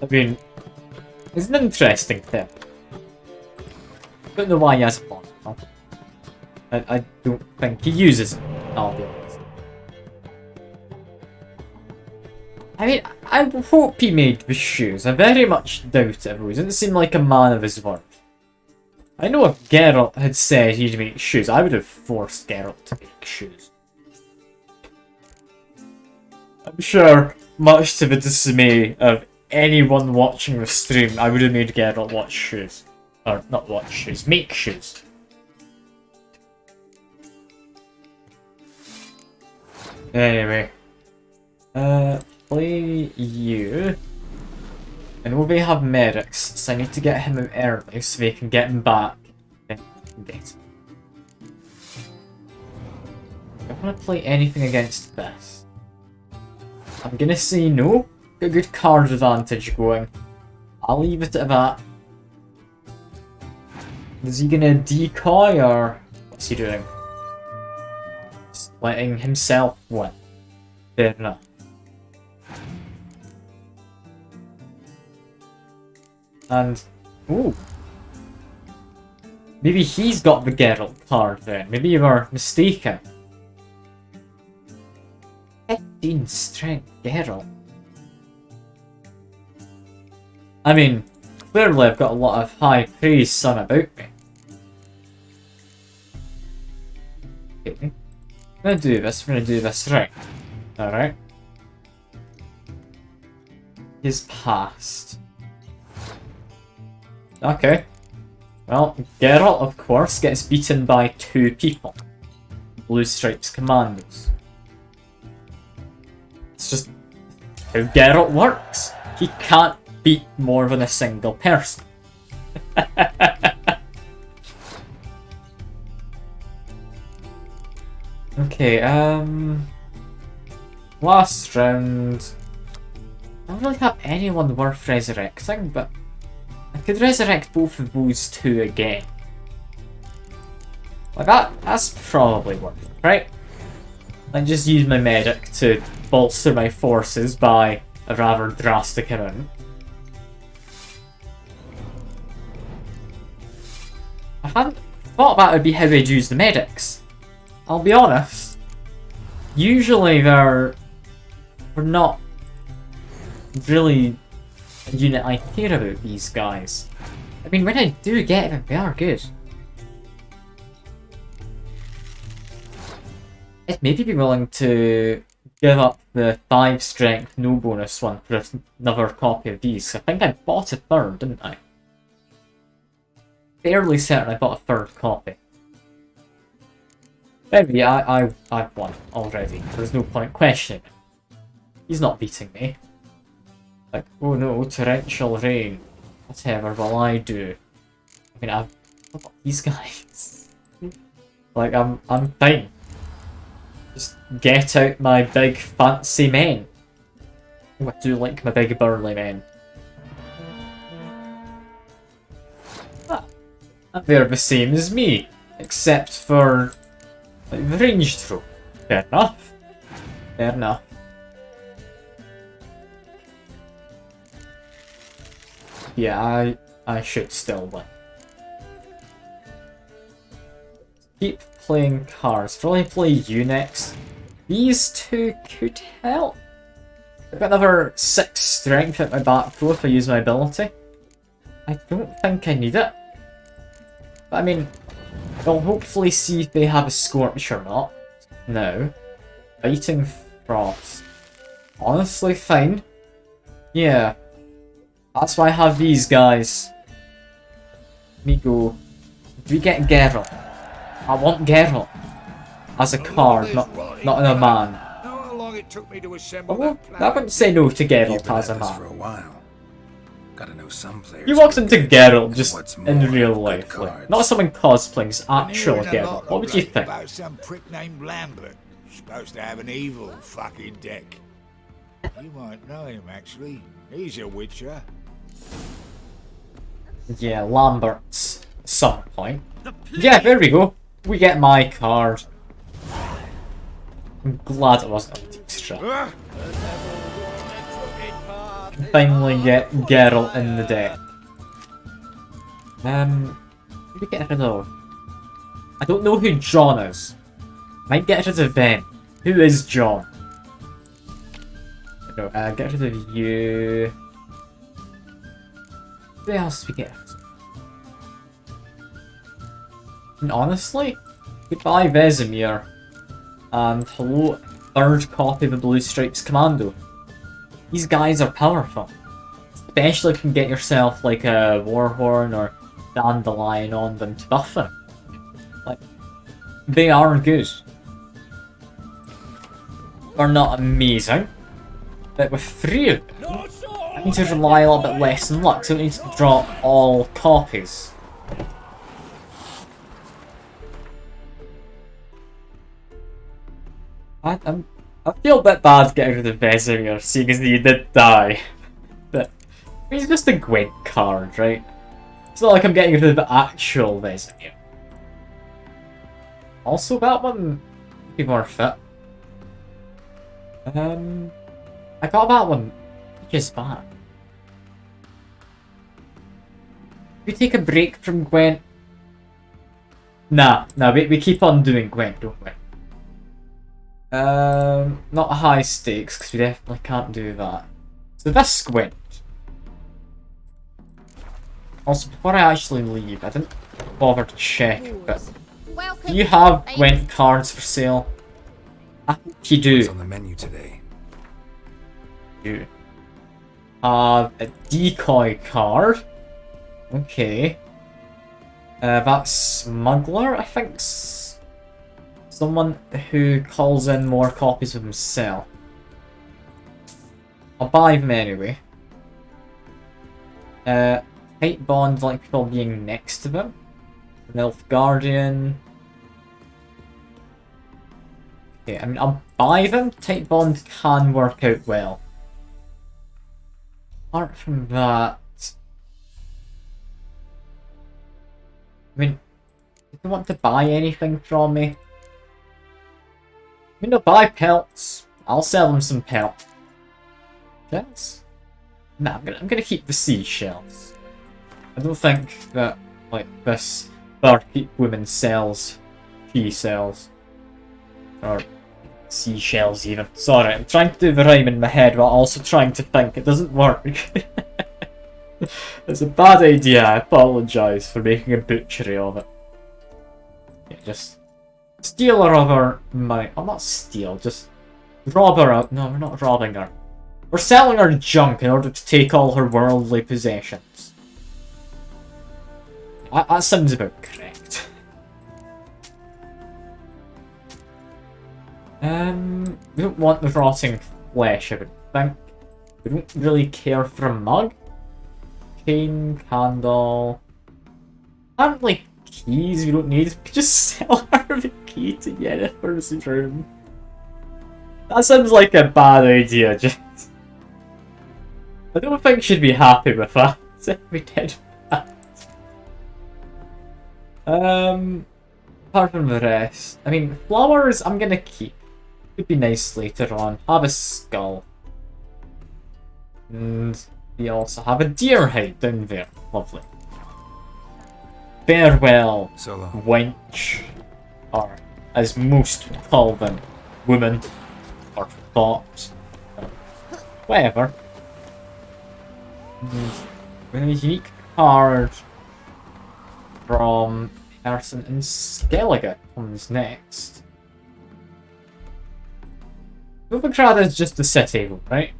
S1: I mean, it's an interesting thing. Don't know why he has a monocle. I don't think he uses it, I'll be honest. I mean, I hope he made the shoes. I very much doubt it, though. He doesn't seem like a man of his word. I know if Geralt had said he'd make shoes, I would have forced Geralt to make shoes. I'm sure, much to the dismay of anyone watching the stream, I would have made Geralt watch shoes. Or, not watch shoes, make shoes. Anyway. Play you. And we have medics, so I need to get him out early so they can get him back. Then get him. I want to play anything against this. I'm gonna say no. Got a good card advantage going. I'll leave it at that. Is he gonna decoy or what's he doing? Just letting himself win. Fair enough. And, ooh. Maybe he's got the Geralt card then. Maybe you were mistaken. 15 strength Geralt. I mean, clearly I've got a lot of high praise sung about me. Okay. We're gonna do this right. Alright. He's passed. Okay. Well, Geralt, of course, gets beaten by 2 people. Blue Stripes Commandos. It's just how Geralt works. He can't beat more than a single person. Okay, last round. I don't really have anyone worth resurrecting, but I could resurrect both of those 2 again. Like that's probably worth it, right? I just use my medic to bolster my forces by a rather drastic amount. I hadn't thought that would be how I'd use the medics. I'll be honest. Usually they're not really a unit I care about, these guys. I mean, when I do get them, they are good. I'd maybe be willing to give up the 5 strength no bonus one for another copy of these. I think I bought a 3rd, didn't I? Fairly certain I bought a 3rd copy. Maybe I've won already. There's no point questioning it. He's not beating me. Like, oh no, torrential rain. Whatever will I do? I mean, What about these guys? Like, I'm fine. Just get out my big fancy men. Oh, I do like my big burly men. Ah, they're the same as me, except for like, the ranged throw. Fair enough. Fair enough. Yeah, I should still win. Keep playing cards. Probably play you next. These two could help. I've got another 6 strength at my back row if I use my ability. I don't think I need it. But I mean, we'll hopefully see if they have a Scorch or not. No. Biting Frost. Honestly, fine. Yeah. That's why I have these guys. Let me go. Do we get Geralt? I want Geralt. As a card, not in a man.
S10: Know how long it took me to assemble
S1: Well,
S10: that
S1: I
S10: plan?
S1: wouldn't say no to
S6: You've
S1: Geralt
S6: been
S1: as a
S6: at this
S1: man.
S6: for a while. Gotta know some players.
S1: You walked into Geralt
S6: And
S1: just
S6: what's
S1: in
S6: more,
S1: real
S6: good
S1: life,
S6: cards.
S1: like, not someone cosplaying, it's
S10: Been
S1: actual
S10: hearing a
S1: Geralt.
S10: lot
S1: What would you
S10: lately
S1: think?
S10: about some prick named Lambert. Supposed to have an evil fucking deck. You might know him, actually. He's a witcher.
S1: Yeah, Lambert's at some point. Yeah, there we go. We get my card. I'm glad it wasn't a Dijkstra. Can finally get Geralt in the deck. Who do we get rid of? I don't know who John is. Might get rid of Ben. Who is John? No, get rid of you. Who else do we get rid of? And honestly, goodbye Vesemir. And hello, third copy of the Blue Stripes Commando. These guys are powerful. Especially if you can get yourself like a Warhorn or Dandelion on them to buff them. Like, they are good. They're not amazing. But with 3 of them, I need to rely a little bit less on luck, so I need to draw all copies. I feel a bit bad getting rid of Vesemir, seeing as he did die. But he's just a Gwent card, right? It's not like I'm getting rid of the actual Vesemir. Also, that one would be more fit. I got that one just back. We take a break from Gwent. Nah, we keep on doing Gwent, don't we? Not high stakes, because we definitely can't do that. So this Gwent. Also, before I actually leave, I didn't bother to check, but do you have Gwent cards for sale? I think you do.
S6: What's on the menu today?
S1: You have a decoy card. Okay. That's Smuggler, I think. Someone who calls in more copies of himself. I'll buy them anyway. Tight Bond, like people being next to them. Elf Guardian. Okay, I mean, I'll buy them. Tight Bond can work out well. Apart from that... I mean, if you want to buy anything from me... I mean, they'll buy pelts. I'll sell them some pelt. Yes? Nah, I'm gonna keep the seashells. I don't think that, like, this barkeep woman sells she sells. Or seashells even. Sorry, I'm trying to do the rhyme in my head while also trying to think. It doesn't work. It's a bad idea. I apologise for making a butchery of it. Yeah, just steal her of her money. Oh, not steal, just rob her out. No, we're not robbing her. We're selling her junk in order to take all her worldly possessions. That sounds about correct. We don't want the rotting flesh, I would think. We don't really care for a mug. Cane, candle. I don't really keys we don't need. We could just sell her the key to Yennefer's room. That sounds like a bad idea, just. I don't think she'd be happy with that if we did that. Apart from the rest, I mean, flowers I'm gonna keep. Could be nice later on. Have a skull. And we also have a deer hide down there. Lovely. Farewell, wench. Or, as most would call them, woman. Or thought. Whatever. And a unique card from person in Skellige comes next. Novigrad is just the city, right?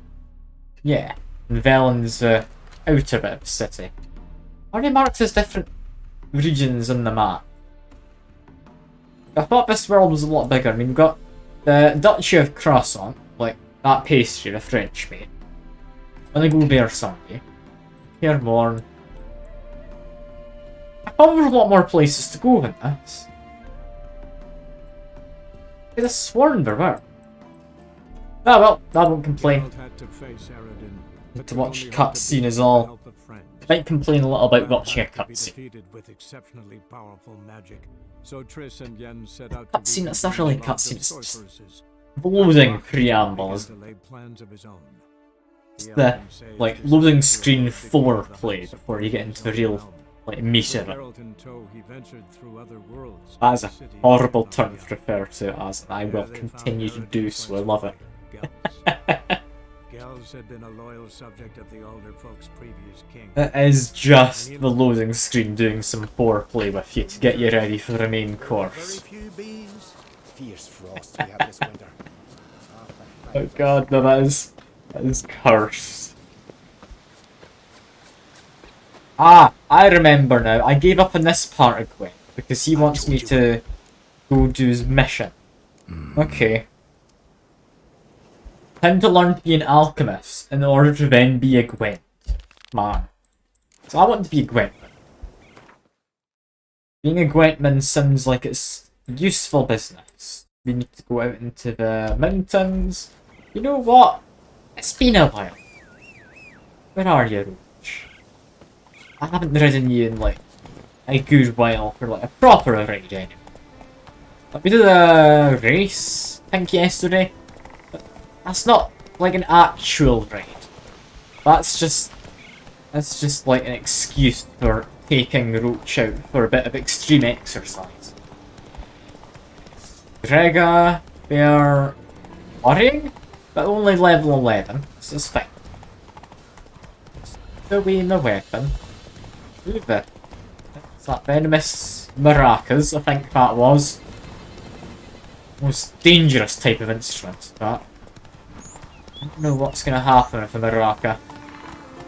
S1: Yeah. And Velen's the outer bit of the city. Are they marked as different regions on the map? I thought this world was a lot bigger. I mean, we've got the Duchy of Croissant, like that pastry the French made. I'm gonna go there someday. Here more. I thought there were a lot more places to go than this. I could have sworn there were. Oh well, I won't complain. Need to watch cutscene is all. Might complain a little about watching a cutscene. Cutscene, it's not really a cutscene, it's just loading preambles. It's the, like, loading screen foreplay before you get into the real, like, meat of it. That is a horrible term to refer to as, and I will continue to do so. I love it. It is just the loading screen doing some foreplay with you to get you ready for the main course. Oh god, no, that is cursed. Ah, I remember now. I gave up on this part of Gwent because he wants me to go do his mission. Okay. Time to learn to be an alchemist in order to then be a Gwent. Man. So I want to be a Gwentman. Being a Gwentman sounds like it's useful business. We need to go out into the mountains. You know what? It's been a while. Where are you, Roach? I haven't ridden you in like a good while for like a proper ride anyway. Like, we did a race, I think yesterday. That's not like an actual raid. That's just like an excuse for taking Roach out for a bit of extreme exercise. Grega, they're worrying, but only level 11, so it's fine. Throw away my weapon. Move it. It's that venomous maracas, I think that was. Most dangerous type of instrument, that. I don't know what's going to happen with a maraca.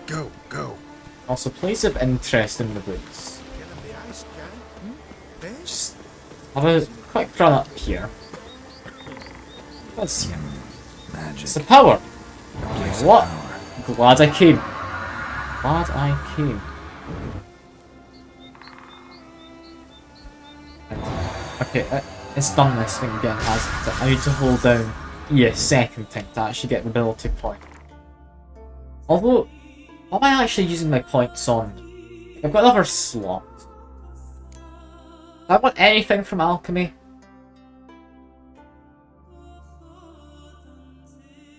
S6: Go.
S1: Also, place of interest in the woods. Just have a quick run up here. Let's see.
S6: Magic.
S1: It's the power. You know what? Glad I came. Glad I came. Okay, it's done this thing again, hasn't it? I need to hold down a second thing to actually get the ability point. Although, what am I actually using my points on? I've got another slot. Do I want anything from alchemy?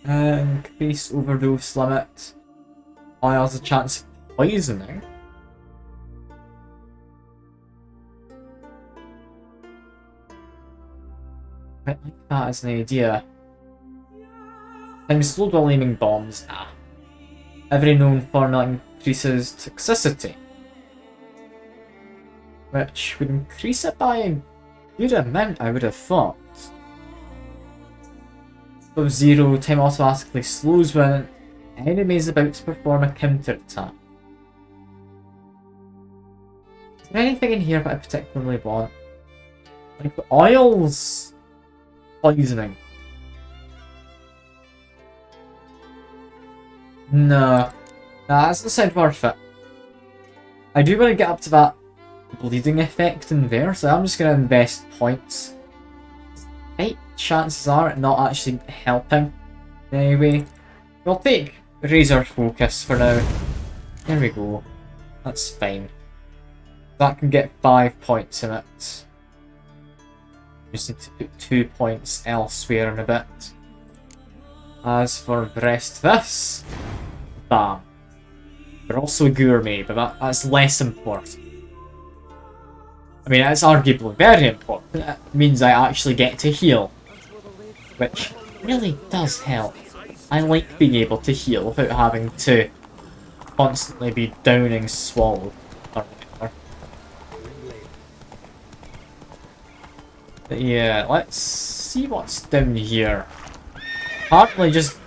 S1: Increase overdose limit. Oh, there's a chance of poisoning. I like that as an idea. Times slow while aiming bombs. Ah. Every known formula increases toxicity. Which would increase it by a good amount, I would have thought. Above 0, time automatically slows when an enemy is about to perform a counter attack. Is there anything in here that I particularly want? Like the oils? Poisoning. No. Nah, that doesn't sound worth it. I do want to get up to that bleeding effect in there, so I'm just going to invest points. Right, chances are it not actually helping in any way. We'll take Razor Focus for now. There we go. That's fine. That can get 5 points in it. Just need to put 2 points elsewhere in a bit. As for the rest of this, bam. We're also a gourmet, but that's less important. I mean, it's arguably very important. It means I actually get to heal, which really does help. I like being able to heal without having to constantly be downing swallow or whatever. But yeah, let's see what's down here. Apparently just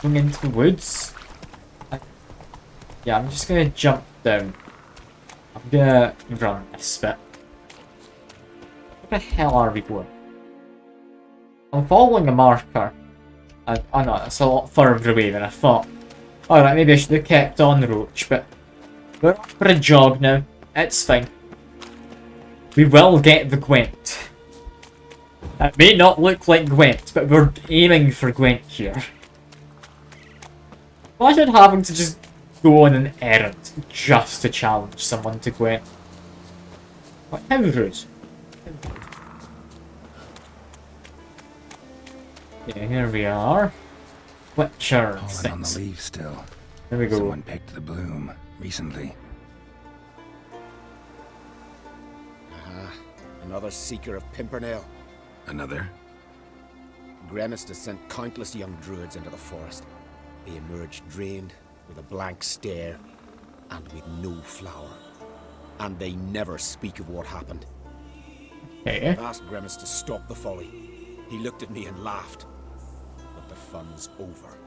S1: going into the woods. Yeah, I'm just gonna jump down. I'm gonna run this bit. Where the hell are we going? I'm following a marker. Oh no, that's a lot further away than I thought. Alright, maybe I should have kept on the roach, but we're off for a jog now. It's fine. We will get the gwent. It may not look like gwent, but we're aiming for gwent here. Imagine having to just go on an errand just to challenge someone to gwent. What? How rude. Yeah, here we are. Witcher
S6: Pollen on the leaves still.
S1: There we go.
S6: Someone picked the bloom recently.
S3: Another seeker of Pimpernel.
S6: Another?
S3: Gremist has sent countless young druids into the forest. They emerge drained, with a blank stare, and with no flower. And they never speak of what happened.
S1: Okay.
S3: I asked Gremist to stop the folly. He looked at me and laughed. But the fun's over.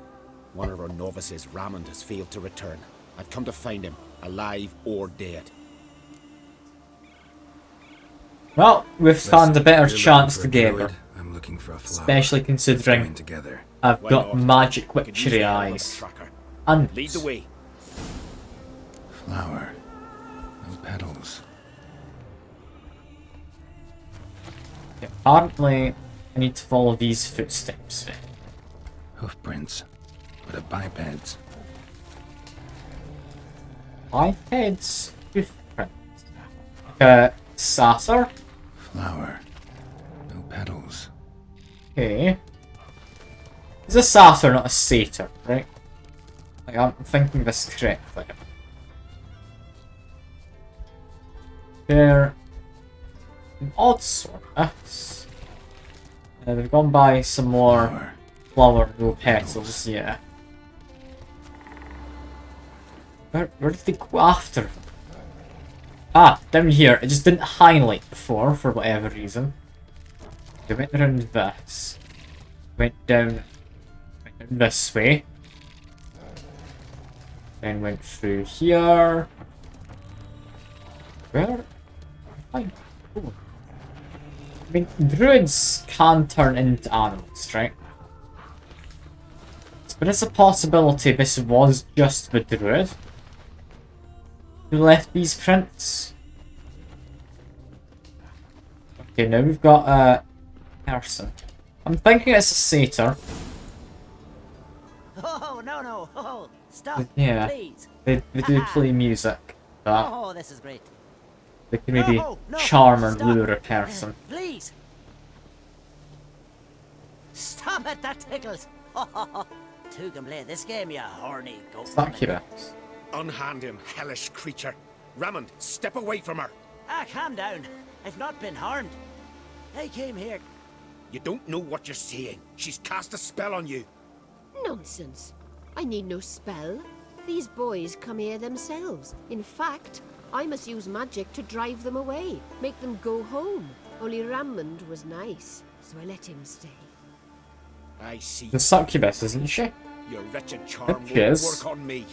S3: One of our novices, Raymond, has failed to return. I've come to find him, alive or dead.
S1: Well, we've found a better chance together.
S6: I'm looking for a flower.
S1: Especially considering
S6: together.
S1: I've got magic witchery eyes. And
S3: lead the way.
S6: Flower. No petals.
S1: Yeah, apparently, I need to follow these footsteps.
S6: Hoof prints. But of bipeds.
S1: Bipeds? Hoof prints. Like a satyr?
S6: Flower. No petals.
S1: Okay. It's a satyr, not a satyr, right? Like, I'm thinking this correctly. They're an odd sort of. They've gone by some more flower, no petals, yeah. Where did they go after them? Ah, down here. It just didn't highlight before, for whatever reason. They went around this. Went down this way. Then went through here. Where? Fine. Oh. I mean, druids can turn into animals, right? But it's a possibility this was just the druid who left these prints. Okay, now we've got a person. I'm thinking it's a satyr.
S11: Oh, no. Oh, stop,
S1: yeah,
S11: please.
S1: They do play music. But
S11: Oh, this is great.
S1: they can maybe
S11: No,
S1: charm or
S11: stop.
S1: lure a person.
S11: Please. Stop it, that tickles. Two can play this game, you horny goat.
S1: Succubus.
S3: Unhand him, hellish creature. Raymond, step away from her.
S11: Ah, calm down. I've not been harmed. I came here.
S3: You don't know what you're saying. She's cast a spell on you.
S4: Nonsense. I need no spell. These boys come here themselves. In fact, I must use magic to drive them away, make them go home. Only Raymond was nice, so I let him stay.
S3: I see.
S1: The succubus, isn't she?
S3: Your wretched charm
S1: She
S3: won't
S1: is.
S3: work on me.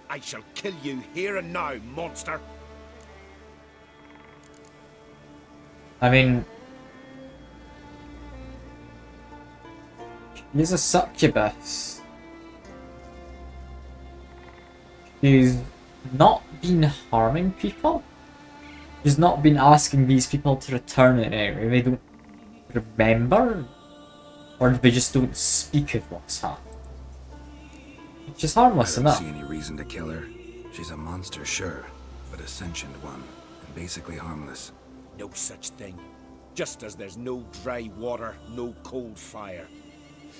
S3: I shall kill you here and now, monster.
S1: I mean, she's a succubus. She's not been harming people. She's not been asking these people to return it anyway. They don't remember? Or they just don't speak of what's happened? Which is harmless
S6: I don't
S1: enough.
S6: see any reason to kill her. She's a monster, sure, but a sentient one, and basically harmless.
S3: No such thing. Just as there's no dry water, no cold fire.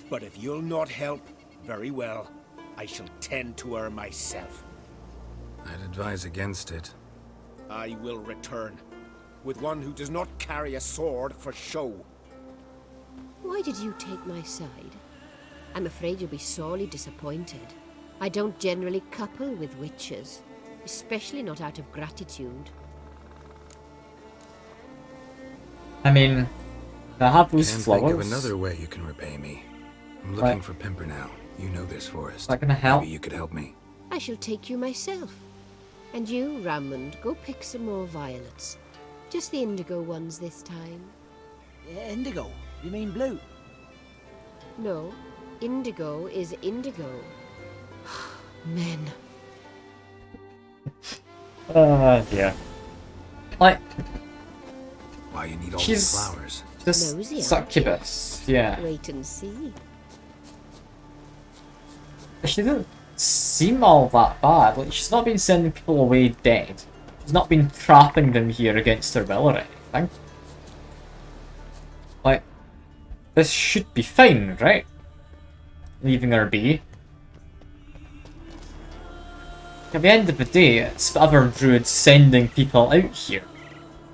S3: But if you'll not help, very well. I shall tend to her myself.
S6: I'd advise against it.
S3: I will return. With one who does not carry a sword for show.
S4: Why did you take my side? I'm afraid you'll be sorely disappointed. I don't generally couple with witches, especially not out of gratitude.
S1: I mean, I have those
S6: Can't
S1: flowers.
S6: think of another way you can repay me. I'm looking for Pimpernel. You know this forest.
S1: Is that gonna help?
S6: Maybe you could help me.
S4: I shall take you myself. And you, Rammond, go pick some more violets. Just the indigo ones this time.
S11: Indigo? You mean blue?
S4: No, indigo is indigo. Men.
S1: Yeah. Like,
S6: Why you need all
S1: she's
S6: these flowers?
S1: just
S4: Nosy, aren't
S1: succubus. Yeah.
S4: Wait and see.
S1: She doesn't seem all that bad. Like, she's not been sending people away dead. She's not been trapping them here against their will or anything. Like, this should be fine, right? Leaving her be. At the end of the day, it's other druids sending people out here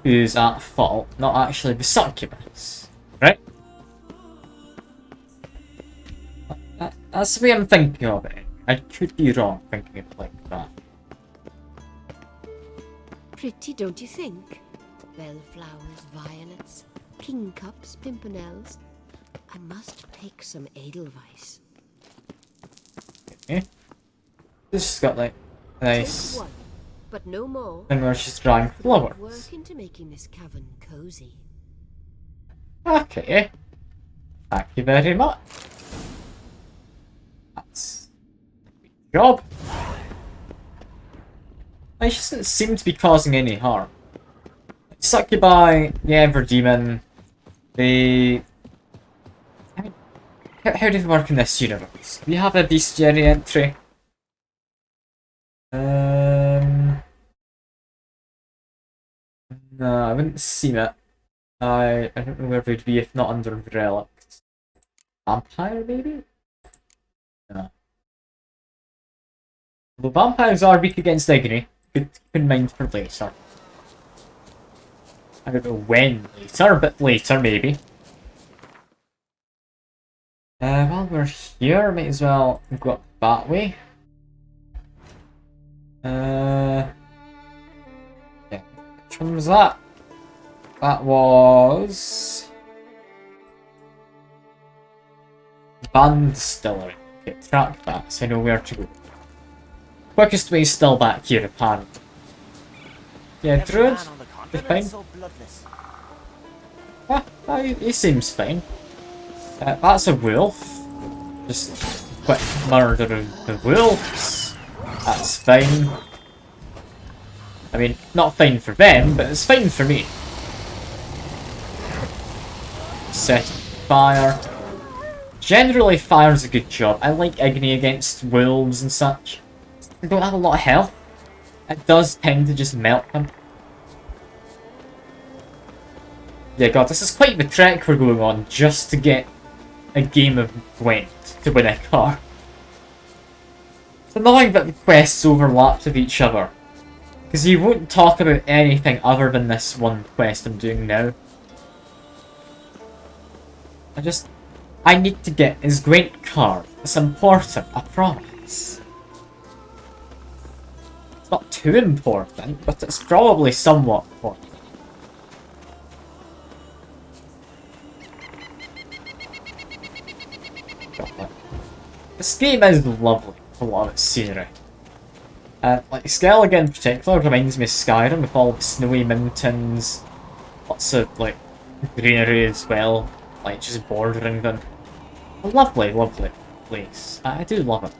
S1: who's at fault, not actually the succubus, right? That's the way I'm thinking of it. I could be wrong thinking it like that.
S4: Pretty, don't you think? Bellflowers, violets, kingcups, pimpernels. I must pick some edelweiss.
S1: Okay. She's got like a nice
S4: Take one, but no more.
S1: thing where she's drawing flowers.
S4: Work into making this cavern cozy.
S1: Okay. Thank you very much. That's a good job. Like, she doesn't seem to be causing any harm. Succubi, yeah, Verdemon, they... How do they work in this universe? We have a bestiary entry. No, I wouldn't see it. I don't know where they'd be if not under relics. Vampire, maybe? No. Although vampires are weak against agony, good to keep in mind for later. I don't know when later, but later maybe. While we're here, might as well go up that way. Yeah. Which one was that? That was... Band Distillery. Okay, track that so I know where to go. Quickest way is still back here, apparently. Yeah, Druid, you're fine. Yeah, he seems fine. That's a wolf. Just quick murder of the wolves. That's fine. I mean, not fine for them, but it's fine for me. Set fire. Generally, fire's a good job. I like agony against wolves and such. They don't have a lot of health. It does tend to just melt them. Yeah, God, this is quite the trek we're going on just to get a game of Gwent to win a car. It's annoying that the quests overlap with each other. Because you won't talk about anything other than this one quest I'm doing now. I need to get his Gwent card. It's important, I promise. It's not too important, but it's probably somewhat important. This game is lovely for a lot of its scenery. Like Skellige in particular reminds me of Skyrim with all the snowy mountains, lots of like greenery as well, like just bordering them. A lovely, lovely place. I do love it.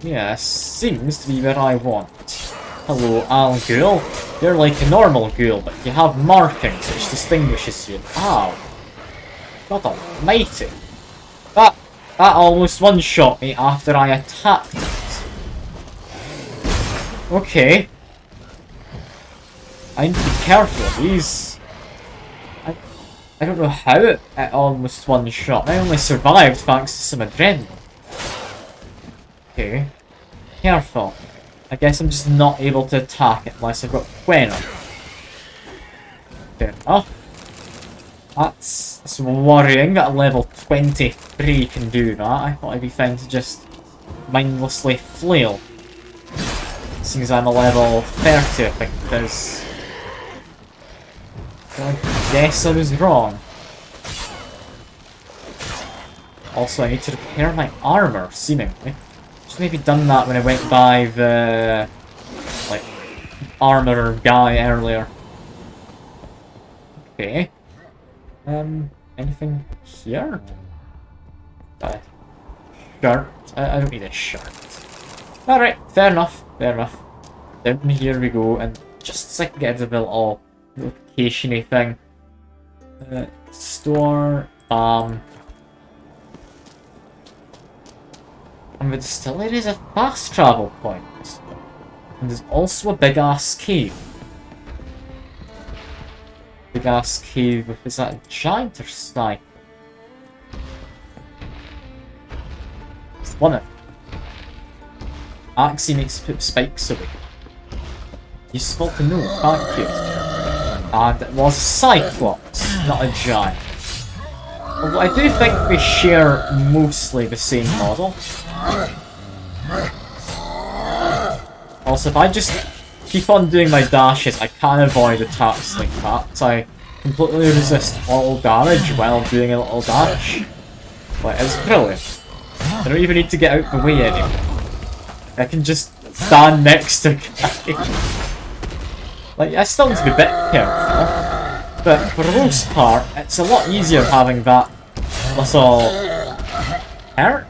S1: Yeah, seems to be where I want. Hello, Al Ghoul. You're like a normal ghoul, but you have markings which distinguishes you. Ow. God almighty. That almost one-shot me after I attacked it. Okay. I need to be careful of these. I don't know how it almost one-shot. I only survived thanks to some adrenaline. Okay. Careful. I guess I'm just not able to attack it unless I've got gwent. Fair enough. That's worrying that a level 23 can do that. I thought I'd be fine to just mindlessly flail. Seeing as I'm a level 30, I think, because... I guess I was wrong. Also, I need to repair my armor, seemingly. Just maybe done that when I went by the... like, armor guy earlier. Okay. Anything here? Shirt. I don't need a shirt. Alright, fair enough, fair enough. Down here we go, and just so I can get rid of the little notification-y thing. Store, and the distillery is a fast travel point. And there's also a big-ass cave. Big-ass cave, is that a giant or snipe? It's one of them. Axie makes put spikes away. Useful to know, thank you. And it was a Cyclops, not a giant. Although I do think we share mostly the same model. Also, if I just keep on doing my dashes, I can avoid attacks like that. So I completely resist all damage while doing a little dash. Like, it's brilliant. I don't even need to get out the way anymore. I can just stand next to a guy. Like, I still need to be a bit careful, but for the most part, it's a lot easier having that little hurt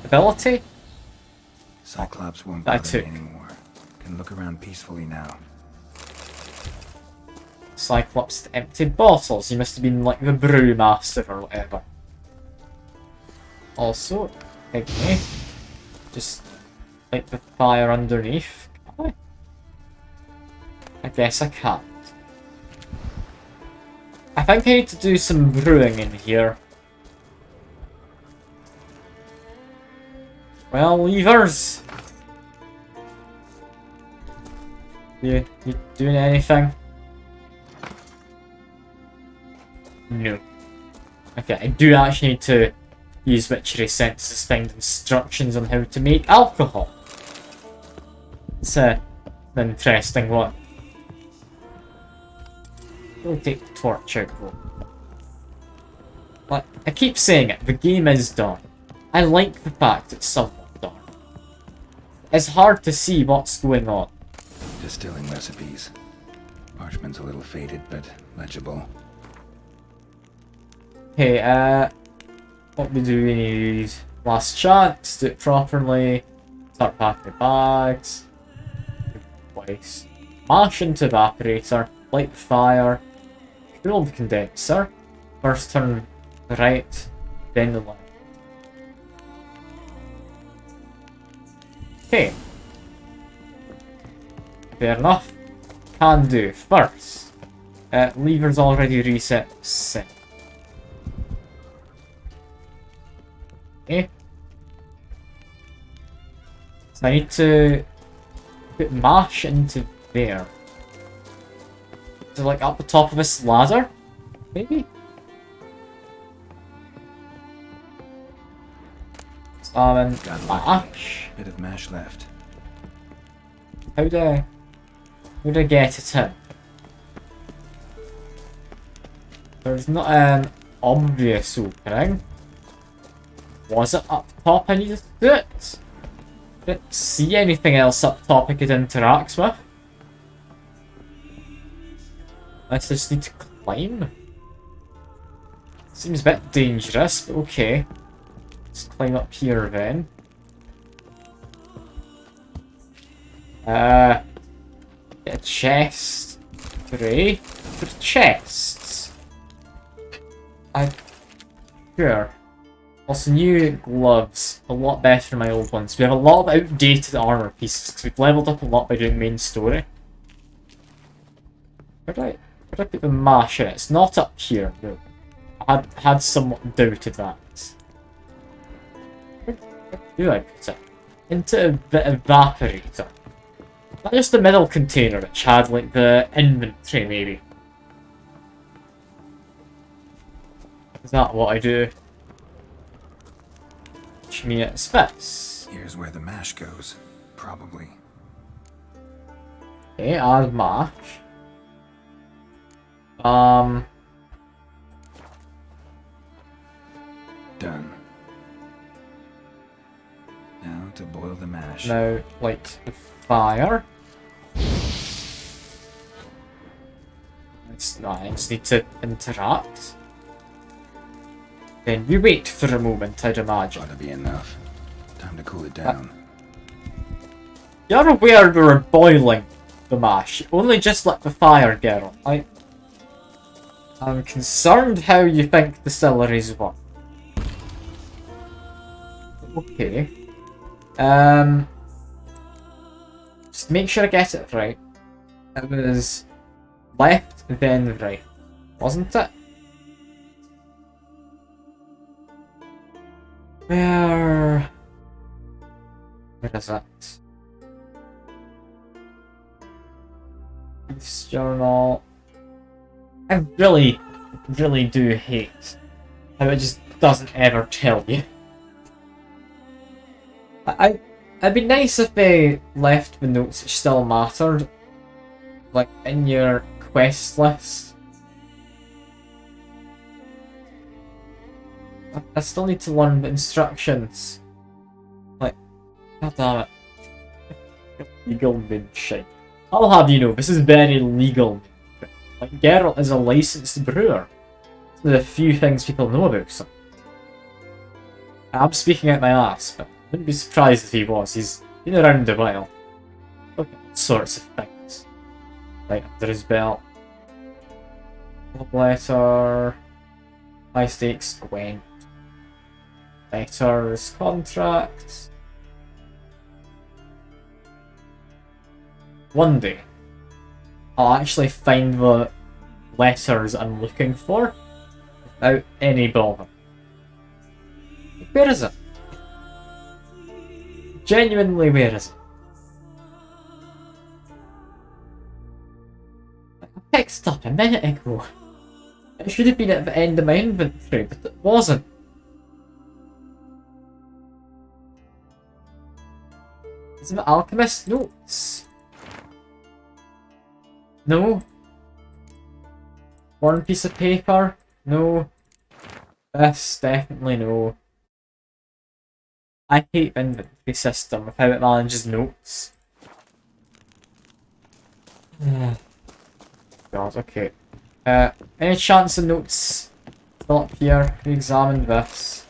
S1: ability.
S6: Cyclops won't bother me anymore. Can look around peacefully now.
S1: Cyclops empty bottles. He must have been like the brewmaster or whatever. Also, okay, just light the fire underneath. Can I? I guess I can't. I think I need to do some brewing in here. Well, levers! You doing anything? No. Okay, I do actually need to use witchery senses to find instructions on how to make alcohol. It's an interesting one. We'll take the torch out though. Like, I keep saying it, the game is done. I like the fact it's somewhat done. It's hard to see what's going on.
S6: Distilling recipes. Parchment's a little faded, but legible.
S1: Okay, what we do we need? Last chance, do it properly. Start packing the bags. Twice. Mash into evaporator. Light the fire. Cool the condenser. First turn right, then the left. Okay. Fair enough. Can do. First. Lever's already reset. Set. Okay. So I need to put mash into there. So like up the top of this ladder? Maybe? Salmon, mash.
S6: Bit of mash left.
S1: How do I get it in? There's not an obvious opening. Was it up top I needed to do it? Didn't see anything else up top I could interact with. I just need to climb. Seems a bit dangerous, but okay. Let's climb up here then. Get a chest. Hooray. For chests. Sure. Also, new gloves. A lot better than my old ones. We have a lot of outdated armor pieces because we've leveled up a lot by doing main story. Where did I put the mash in? It's not up here. No. I had somewhat doubted that. Where do I put it? Into the evaporator. Not just the middle container, which had like the inventory maybe. Is that what I do? Which means it's this.
S6: Here's where the mash goes, probably.
S1: Okay, add mash.
S6: Done. Now to boil the mash.
S1: Now light the fire. I just need to interact. Then we wait for a moment, I'd imagine.
S6: Ought to be enough. Time to cool it down.
S1: You're aware we were boiling the mash. Only just let the fire get on. I'm concerned how you think distilleries work. Okay. Just make sure I get it right. It was left, then right. Wasn't it? Where is it? This journal. I really do hate how it just doesn't ever tell you. It'd be nice if they left the notes that still mattered, like in your quest list. I still need to learn the instructions. Like, god damn it. Legal moonshine. I'll have you know, this is very legal. Like, Geralt is a licensed brewer. It's one of the few things people know about him. I'm speaking out my ass, but I wouldn't be surprised if he was. He's been around a while. Look at all sorts of things. Right under his belt. Love letter. High stakes Gwent. Letters, contracts. One day, I'll actually find the letters I'm looking for without any bother. Where is it? Genuinely, where is it? I picked it up a minute ago. It should have been at the end of my inventory, but it wasn't. Is it Alchemist Notes? No. One piece of paper? No. This, definitely no. I hate the inventory system of how it manages notes. God, okay. Any chance of notes still up here? Re-examine this.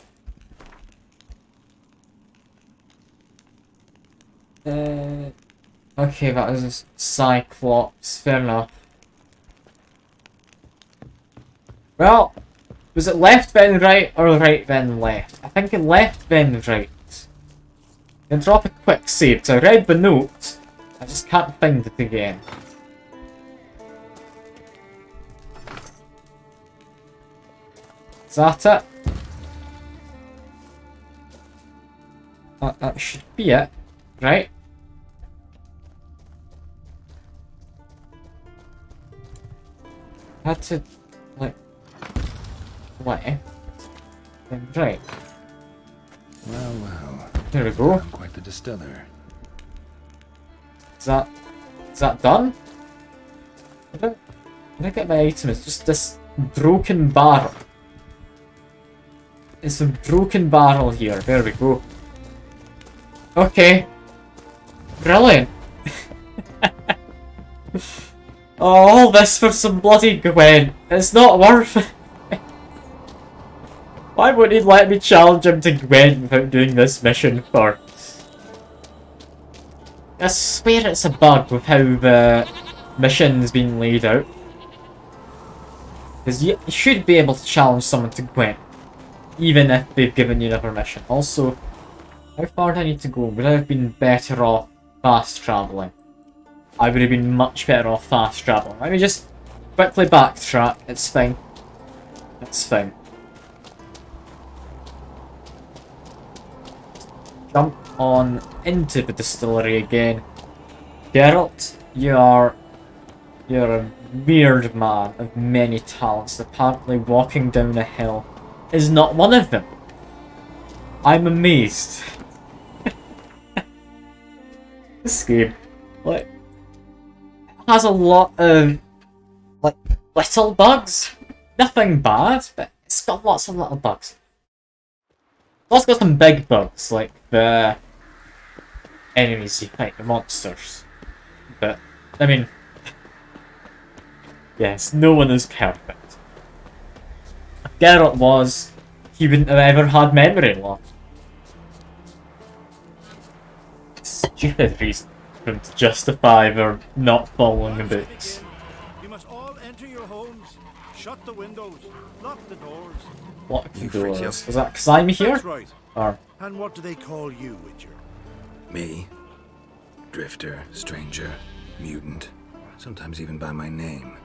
S1: Okay, that was a Cyclops. Fair enough. Well, was it left then right or right then left? I think it left then right. Then drop a quick save, because I read the note. I just can't find it again. Is that it? That should be it, right? I had to, like, play. Then right.
S6: Well, well.
S1: There we go.
S6: I'm quite the distiller.
S1: Is that done? Did I get my item? It's just this broken barrel. It's a broken barrel here. There we go. Okay. Brilliant. Oh, all this for some bloody Gwent. It's not worth it. Why would he let me challenge him to Gwent without doing this mission first? I swear it's a bug with how the mission's been laid out. Because you should be able to challenge someone to gwent, even if they've given you another mission. Also, how far do I need to go? Would I have been better off fast travelling? I would have been much better off fast travelling. Let me just quickly backtrack. It's fine. It's fine. Jump on into the distillery again. Geralt, you're a weird man of many talents. Apparently walking down a hill is not one of them. I'm amazed. This game, like, has a lot of, like, little bugs. Nothing bad, but it's got lots of little bugs. It's also got some big bugs, like the enemies you fight, the monsters. But, I mean, yes, no one is perfect. If Geralt was, he wouldn't have ever had memory loss. Stupid reason for them to justify their not following the books.
S10: You must all enter your homes, shut the windows, lock the doors.
S1: Lock the doors. Was that because I'm here?
S10: That's right.
S1: Or
S10: And what do they call you, Witcher?
S6: Me? Drifter, stranger, mutant. Sometimes even by my name.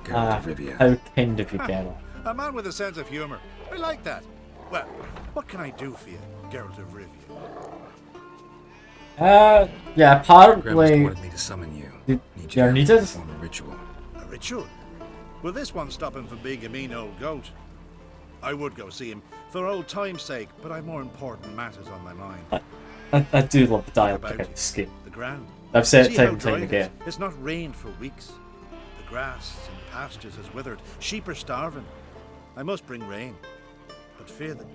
S6: Geralt of Rivia.
S1: How kind of you, Geralt.
S10: A man with a sense of humour. I like that. Well, what can I do for you, Geralt of Rivia?
S1: Yeah,
S6: Grandma's
S1: apparently
S6: wanted me to summon you.
S1: you're needed?
S6: Perform a ritual.
S10: A ritual? Will this one stop him from being a mean old goat? I would go see him for old time's sake, but I've more important matters on my mind.
S1: I do love the dialogue
S10: About
S1: in this game.
S10: The ground.
S1: I've said it
S10: See
S1: time
S10: how
S1: and time
S10: dry it
S1: again.
S10: is? It's not rained for weeks. The grass and pastures has withered. Sheep are starving. I must bring rain, but fear them.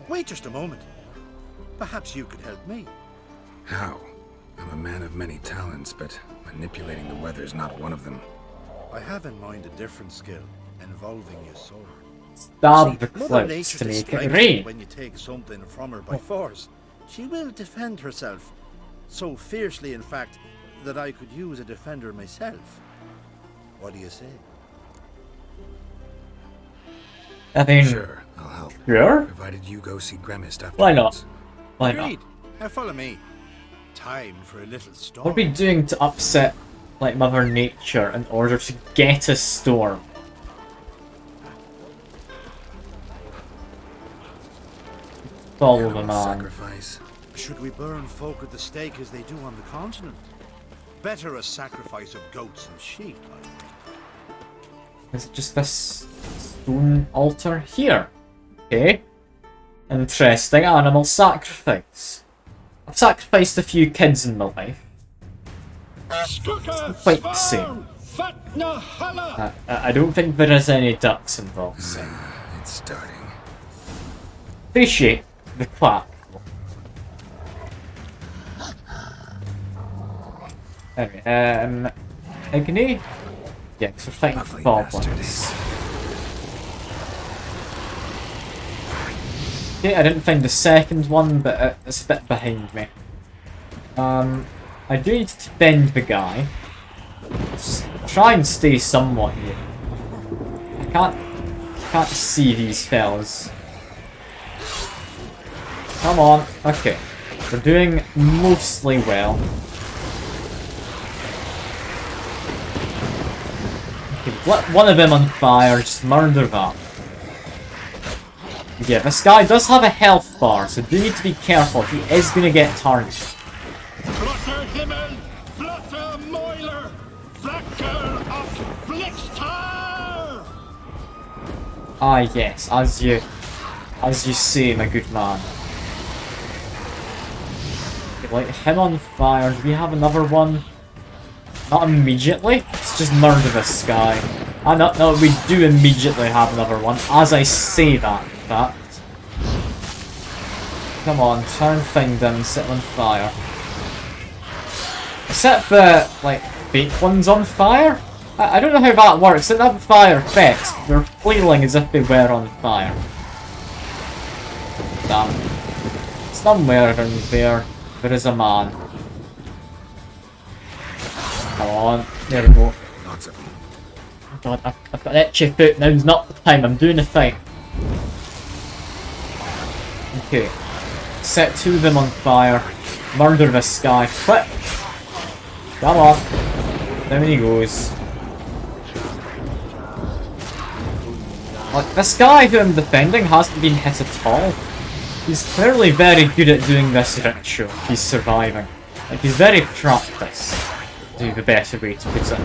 S10: Wait just a moment. Perhaps you could help me.
S6: How? I'm a man of many talents, but manipulating the weather's not one of them.
S10: I have in mind a different skill involving your sword.
S1: Stab the
S10: Mother
S1: clouds
S10: Nature
S1: to make it
S10: dislikes
S1: rain.
S10: when you take something from her by force. She will defend herself. So fiercely, in fact, that I could use a defender myself. What do you say?
S1: I mean,
S6: Sure, I'll help.
S1: sure?
S6: Provided you go see Gremist afterwards.
S1: Why not? Why not?
S10: Agreed. Now follow me. Time for a little storm.
S1: What are we doing to upset, like, Mother Nature in order to get a storm? Follow the man.
S6: Sacrifice.
S10: Should we burn folk at the stake as they do on the continent? Better a sacrifice of goats and sheep, I think.
S1: Is it just this stone altar here? Okay. Interesting animal sacrifice. I've sacrificed a few kids in my life. Quite the same. I don't think there is any ducks involved.
S6: It's starting.
S1: Appreciate the clap. Anyway, Igni? Yeah, because we're fighting
S6: Lovely
S1: goblins. Okay, I didn't find the second one, but it's a bit behind me. I do need to defend the guy. Just try and stay somewhat here. I can't see these fellas. Come on. Okay. We're doing mostly well. Okay, let one of them on fire, just murder that. Yeah, this guy does have a health bar, so do need to be careful. He is going to get targeted.
S10: Blotter Himmel, Blotter Moiler, Blacker of Blitztar!
S1: Ah yes, as you say, my good man. Okay, light him on fire. Do we have another one? Not immediately. Let's just murder this guy. Ah no, we do immediately have another one. As I say that, in fact. Come on, try and find them and set them on fire. Set the, like, fake ones on fire? I don't know how that works. They don't have fire effects, but they're flailing as if they were on fire. Damn. Somewhere around there is a man. on. There we go.
S6: Lots of them.
S1: Oh god, I've got an itchy foot. Now's not the time. I'm doing a thing. Okay. Set 2 of them on fire. Murder this guy. Quick! Come on. Down he goes. Like, this guy who I'm defending hasn't been hit at all. He's clearly very good at doing this ritual. He's surviving. Like, he's very practiced. Is the better way to put it.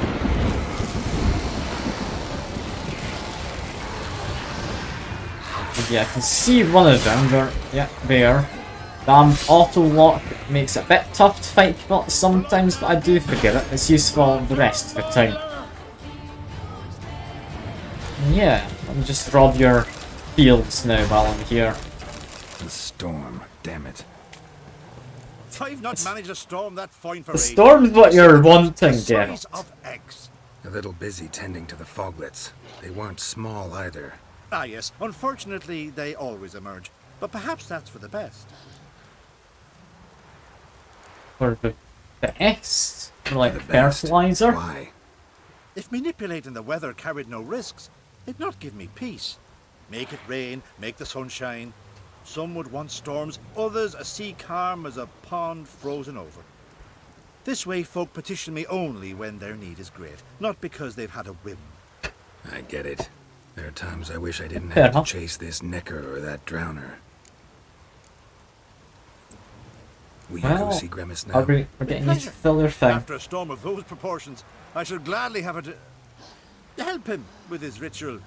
S1: Yeah, I can see one of them. They're, yeah, there. Damn auto lock makes it a bit tough to fight people sometimes, but I do forgive it. It's useful the rest of the time. Yeah, let me just rob your fields now while I'm here.
S6: The storm, damn it.
S10: I've not managed to storm that fine for
S1: The storm's what you're wanting, Geralt.
S6: A little busy tending to the foglets. They weren't small either.
S10: Ah, yes. Unfortunately, they always emerge. But perhaps that's for the best.
S1: For the best? For like
S6: The best.
S1: fertilizer?
S6: Why?
S10: If manipulating the weather carried no risks, it'd not give me peace. Make it rain, make the sun shine. Some would want storms, others a sea calm as a pond frozen over. This way folk petition me only when their need is great, not because they've had a whim.
S6: I get it. There are times I wish I didn't
S1: Fair
S6: have to
S1: enough.
S6: chase this necker or that drowner. Will you go
S1: Well,
S6: see Grimace now?
S1: we're getting you to fill your thing.
S10: After a storm of those proportions, I should gladly have it to help him with his ritual.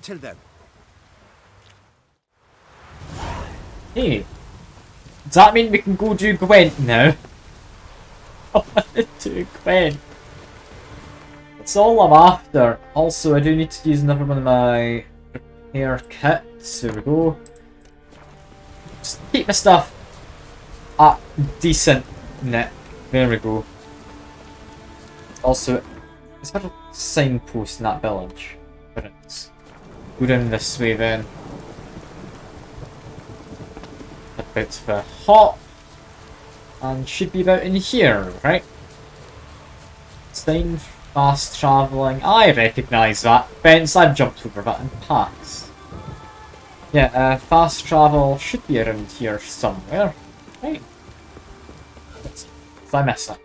S10: Till then.
S1: Hey, does that mean we can go do Gwent now? I want to do Gwent. That's all I'm after. Also, I do need to use another one of my repair kits. Here we go. Just keep my stuff at decent nick. There we go. Also, is there a signpost in that village? Go down this way then. A bit of a hop. And should be about in here, right? Stein, fast travelling. I recognise that. Fence, I've jumped over that and passed. Yeah, fast travel should be around here somewhere. Right. Did I miss it?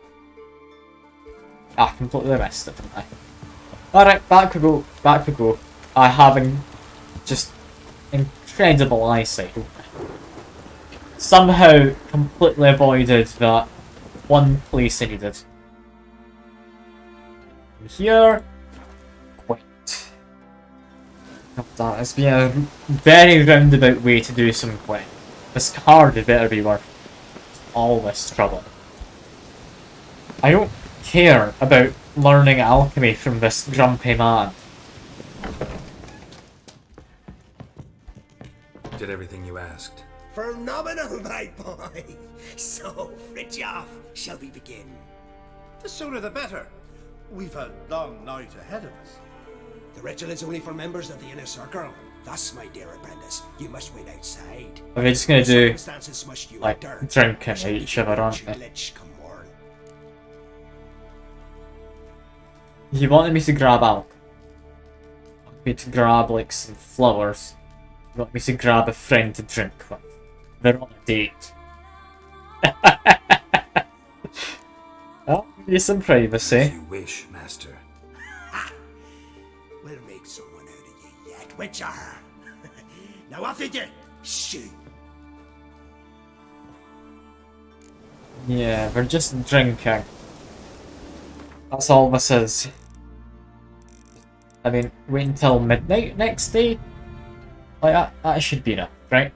S1: Ah, completely missed it, didn't I? Alright, back we go. Back we go. I have just incredible eyesight. Somehow completely avoided that one place I needed. Here. Gwent. That has been a very roundabout way to do some Gwent. This card had better be worth all this trouble. I don't care about learning alchemy from this grumpy man.
S6: Did everything you asked.
S11: Phenomenal, my boy. So, Fridtjof, shall we begin?
S10: The sooner the better. We've a long night ahead of us.
S11: The ritual is only for members of the inner circle. Thus, my dear apprentice, you must wait outside.
S1: Are they just gonna do
S11: Circumstances must you
S1: like
S11: endure.
S1: drinking
S11: Shall
S1: at
S11: be
S1: each other, aren't
S11: Fridtjof
S1: they?
S11: Lich come morn.
S1: He wanted me to grab alcohol. He wanted me to grab like some flowers. He wanted me to grab a friend to drink with. They're on a date. Oh, give you some privacy.
S6: As you wish, master.
S11: We'll make someone out of you yet, Witcher. Now off with you. Shoot.
S1: Yeah, we're just drinking. That's all this is. I mean, wait until midnight next day? Like, that should be enough, right?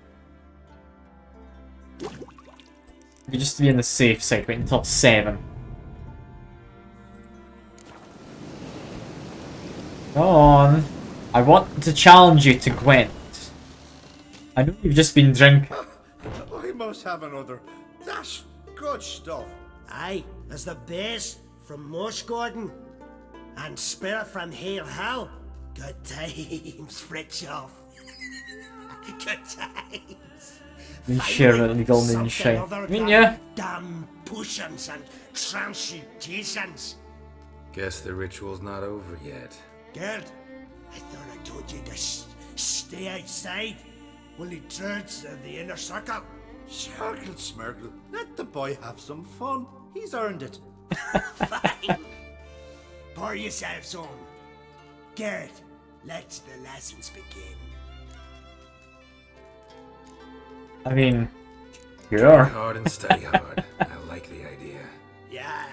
S1: You just to be on the safe side, wait until 7. Go on. I want to challenge you to Gwent. I know you've just been drinking.
S10: I must have another. That's good stuff.
S11: Aye, as the base from Mosh Gordon and Spirit from Hail Hell. Good times, Fridtjof. Good times.
S1: We share a legal
S11: Something
S1: moonshine.
S11: other
S1: I mean,
S11: than
S1: yeah.
S11: Damn potions and transmutations.
S6: Guess the ritual's not over yet.
S11: Gerd, I thought I told you to stay outside. Only Druids are the inner circle.
S12: Smirkle, Smirkle. Let the boy have some fun. He's earned it.
S11: Fine. Pour yourselves on. Gerd, let the lessons begin.
S1: I mean,
S6: Work
S1: sure.
S6: hard and study hard. I like the idea.
S11: Yeah.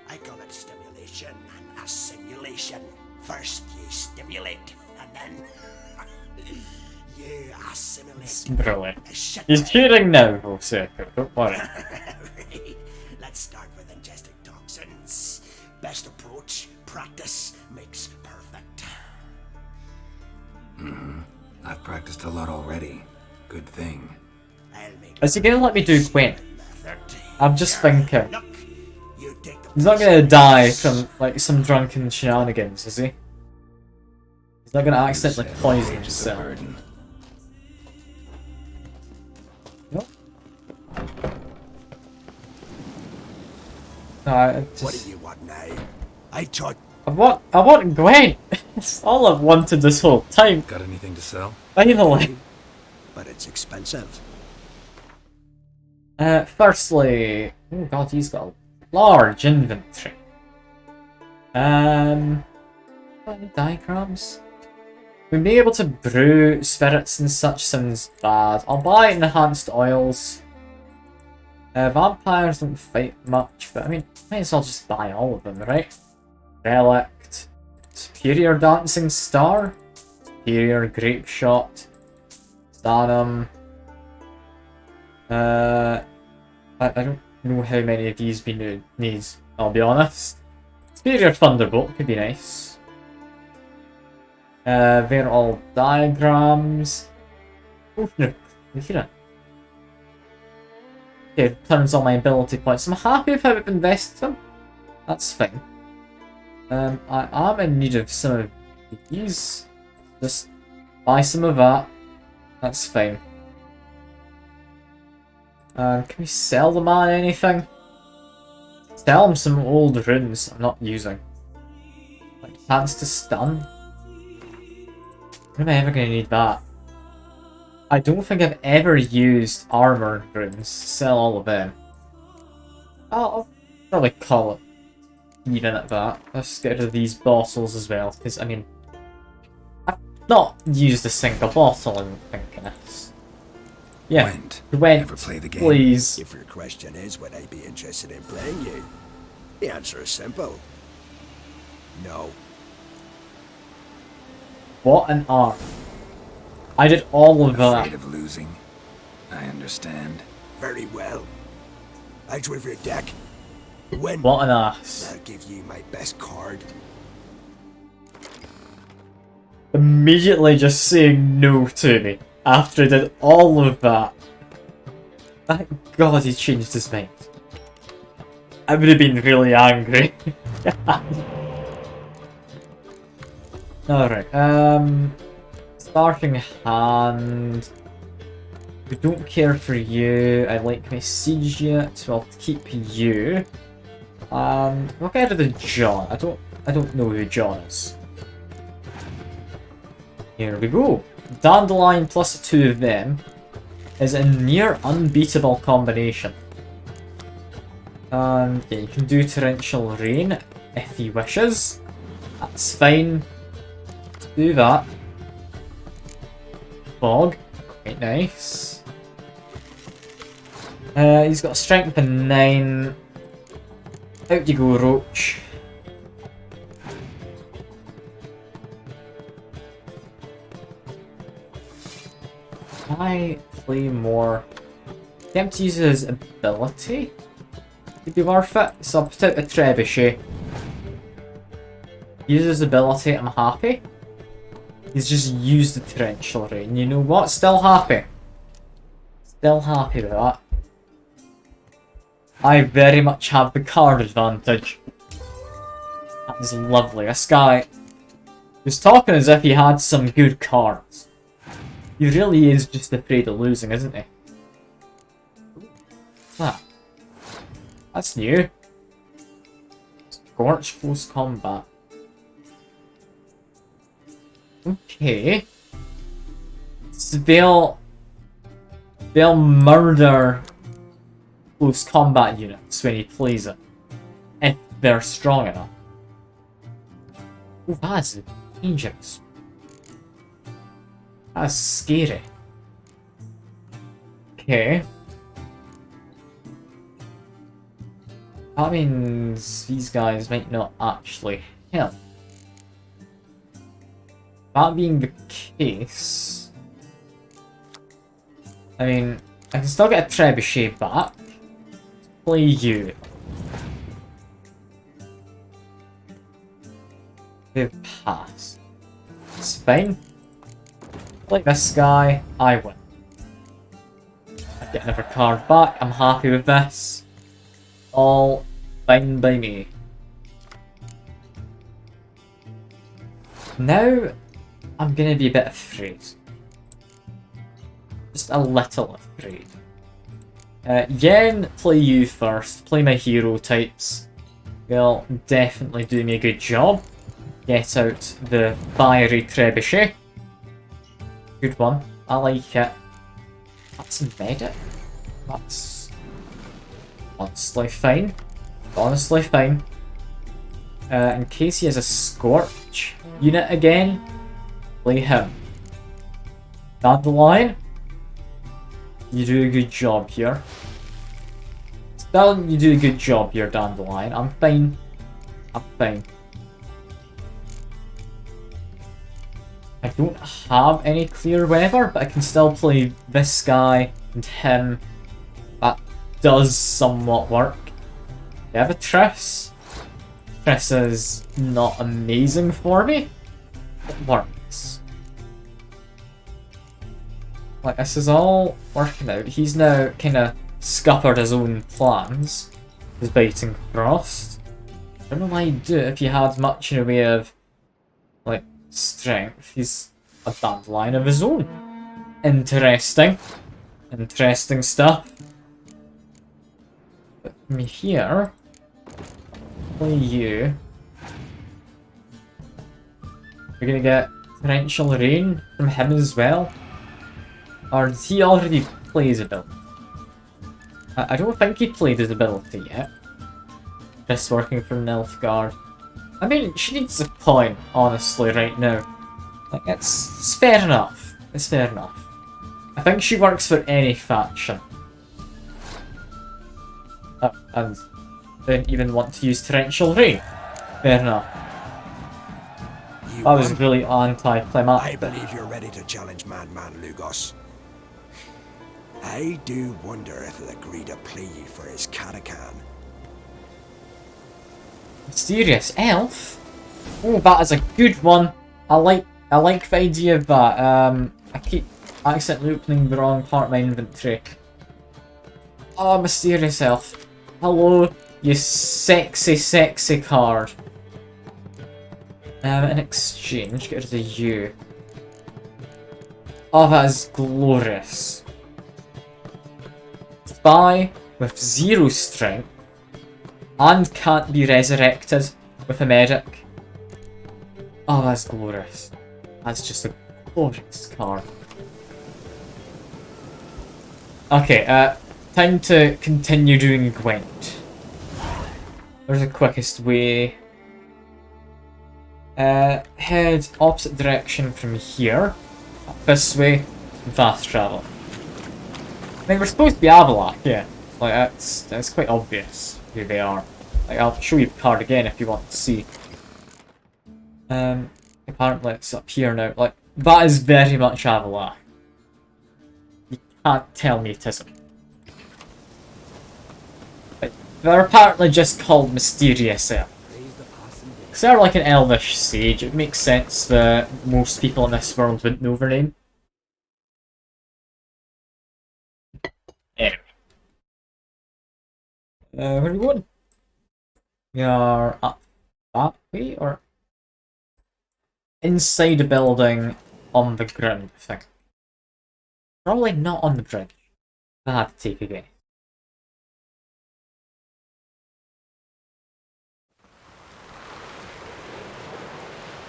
S11: I call it stimulation and assimilation. First you stimulate, and then you assimilate.
S1: It's brilliant.
S11: Shut
S1: He's
S11: the-
S1: cheering now, for a second, don't worry.
S11: Let's start with ingesting toxins. Best approach, practice makes perfect.
S6: I've practiced a lot already. Good thing.
S11: I'll make
S1: Is he gonna let me do Gwent?
S11: method.
S1: I'm just thinking.
S11: Look, you take the
S1: He's not gonna die from, like, some drunken shenanigans, is he? He's not gonna accidentally poison
S6: Age is a
S1: himself.
S6: burden.
S1: Nope. No, I
S11: What
S1: just...
S11: do you want now? I thought
S1: I want Gwent! It's all I've wanted this whole time.
S6: Got anything to sell?
S1: Finally.
S11: but it's expensive.
S1: Firstly... Oh god, he's got a large inventory. Got any diagrams? We'd be able to brew spirits and such sounds bad. I'll buy enhanced oils. Vampires don't fight much, but I mean, might as well just buy all of them, right? Relict. Superior Dancing Star. Superior Grape Shot. Sanum. I don't know how many of these needs, I'll be honest. Superior Thunderbolt could be nice. They're all diagrams. Oh, no. Here. Okay, turns all my ability points. I'm happy with how I've invested them. That's fine. I am in need of some of these. Just buy some of that. That's fine. Can we sell the man anything? Sell him some old runes I'm not using. Like chance to stun. When am I ever going to need that? I don't think I've ever used armor runes. Sell all of them. I'll probably call it even at that. Let's get rid of these bottles as well, because I mean, I've not used a single bottle in thinking this. Yeah, Gwent,
S6: Ever play the game?
S1: please.
S11: If your question is, would I be interested in playing you? The answer is simple. No.
S1: What an art. I did all of that.
S6: Afraid of losing. I understand.
S11: Very well. Out with your deck. Win.
S1: What an ass.
S11: I'll give you my best card.
S1: Immediately just saying no to me after I did all of that. Thank God he changed his mind. I would have been really angry. Alright, starting hand. We don't care for you. I like my siege yet, so I'll keep you. We'll get rid of John. I don't know who John is. Here we go. Dandelion plus 2 of them is a near unbeatable combination. Yeah, you can do Torrential Rain if he wishes. That's fine. Let's do that. Fog. Quite nice. He's got a strength of 9. Out you go, Roach. Can I play more? Attempt to use his ability? Could be worth it. So I'll put out a trebuchet. Use his ability, I'm happy. He's just used the torrential rain. You know what? Still happy. Still happy with that. I very much have the card advantage. That is lovely. This guy was talking as if he had some good cards. He really is just afraid of losing, isn't he? What's that? That's new. Scorch close combat. Okay. So they'll murder close combat units when he plays it. If they're strong enough. Oh, that's dangerous. That's scary. Okay. That means these guys might not actually help. That being the case... I mean, I can still get a trebuchet back. Play you. They pass. It's fine. Like this guy, I win. I get another card back, I'm happy with this. All fine by me. Now, I'm gonna be a bit afraid. Just a little afraid. Yen, play you first. Play my hero types. They'll definitely do me a good job. Get out the fiery trebuchet. Good one. I like it. That's a medic. That's honestly fine. Honestly fine. In case he has a Scorch unit again, play him. Dandelion, you do a good job here. Still, you do a good job here, Dandelion. I'm fine. I'm fine. I don't have any clear weather, but I can still play this guy and him. That does somewhat work. I have a Triss. Triss is not amazing for me. It works. Like, this is all working out. He's now kind of scuppered his own plans. He's biting Frost. I don't know why he'd do it if he had much in the way of, like, strength. He's a dandelion of his own. Interesting. Interesting stuff. But from here, play you. We're gonna get torrential rain from him as well. Or does he already play his ability? I don't think he played his ability yet. Just working for Nilfgaard. I mean, she needs a point, honestly, right now. Like, it's fair enough. It's fair enough. I think she works for any faction. And don't even want to use torrential rain. Fair enough. That was really anticlimactic.
S13: I believe you're ready to challenge Madman Lugos. I do wonder if he'll agree to play you for his Catacan.
S1: Mysterious Elf? Oh, that is a good one. I like the idea of that. I keep accidentally opening the wrong part of my inventory. Oh, Mysterious Elf. Hello, you sexy, sexy card. In exchange, get rid of you. Oh, that is glorious. Spy with 0 strength and can't be resurrected with a medic. Oh, that's glorious. That's just a glorious card. Okay, time to continue doing Gwent. Where's the quickest way? Head opposite direction from here. This way, fast travel. I mean, we're supposed to be Avalak, yeah. Like, that's quite obvious who they are. Like, I'll show you the card again if you want to see. Apparently it's up here now. Like, that is very much Avalak. You can't tell me it isn't. Like, they're apparently just called Mysterious Elf. Because they're like an elvish sage, it makes sense that most people in this world wouldn't know their name. Anyway. Where are we going? We are up that way, or inside a building on the ground, I think. Probably not on the bridge. I had to take a guess.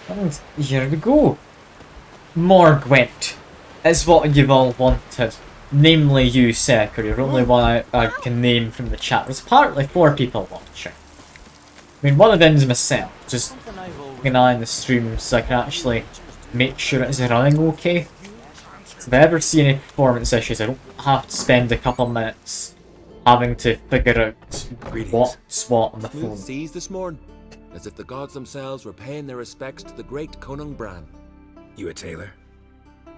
S1: And here we go. More Gwent. It's what you've all wanted. Namely you, Secker. You're the only one I can name from the chat. There's apparently 4 people watching. I mean, one of them's myself. Just keep an eye on the stream so I can actually make sure it's running okay. So if I ever see any performance issues, I don't have to spend a couple minutes having to figure out what's what on the phone.
S14: Seas this morning, as if the gods themselves were paying their respects to the great Conung Bran.
S6: You a tailor?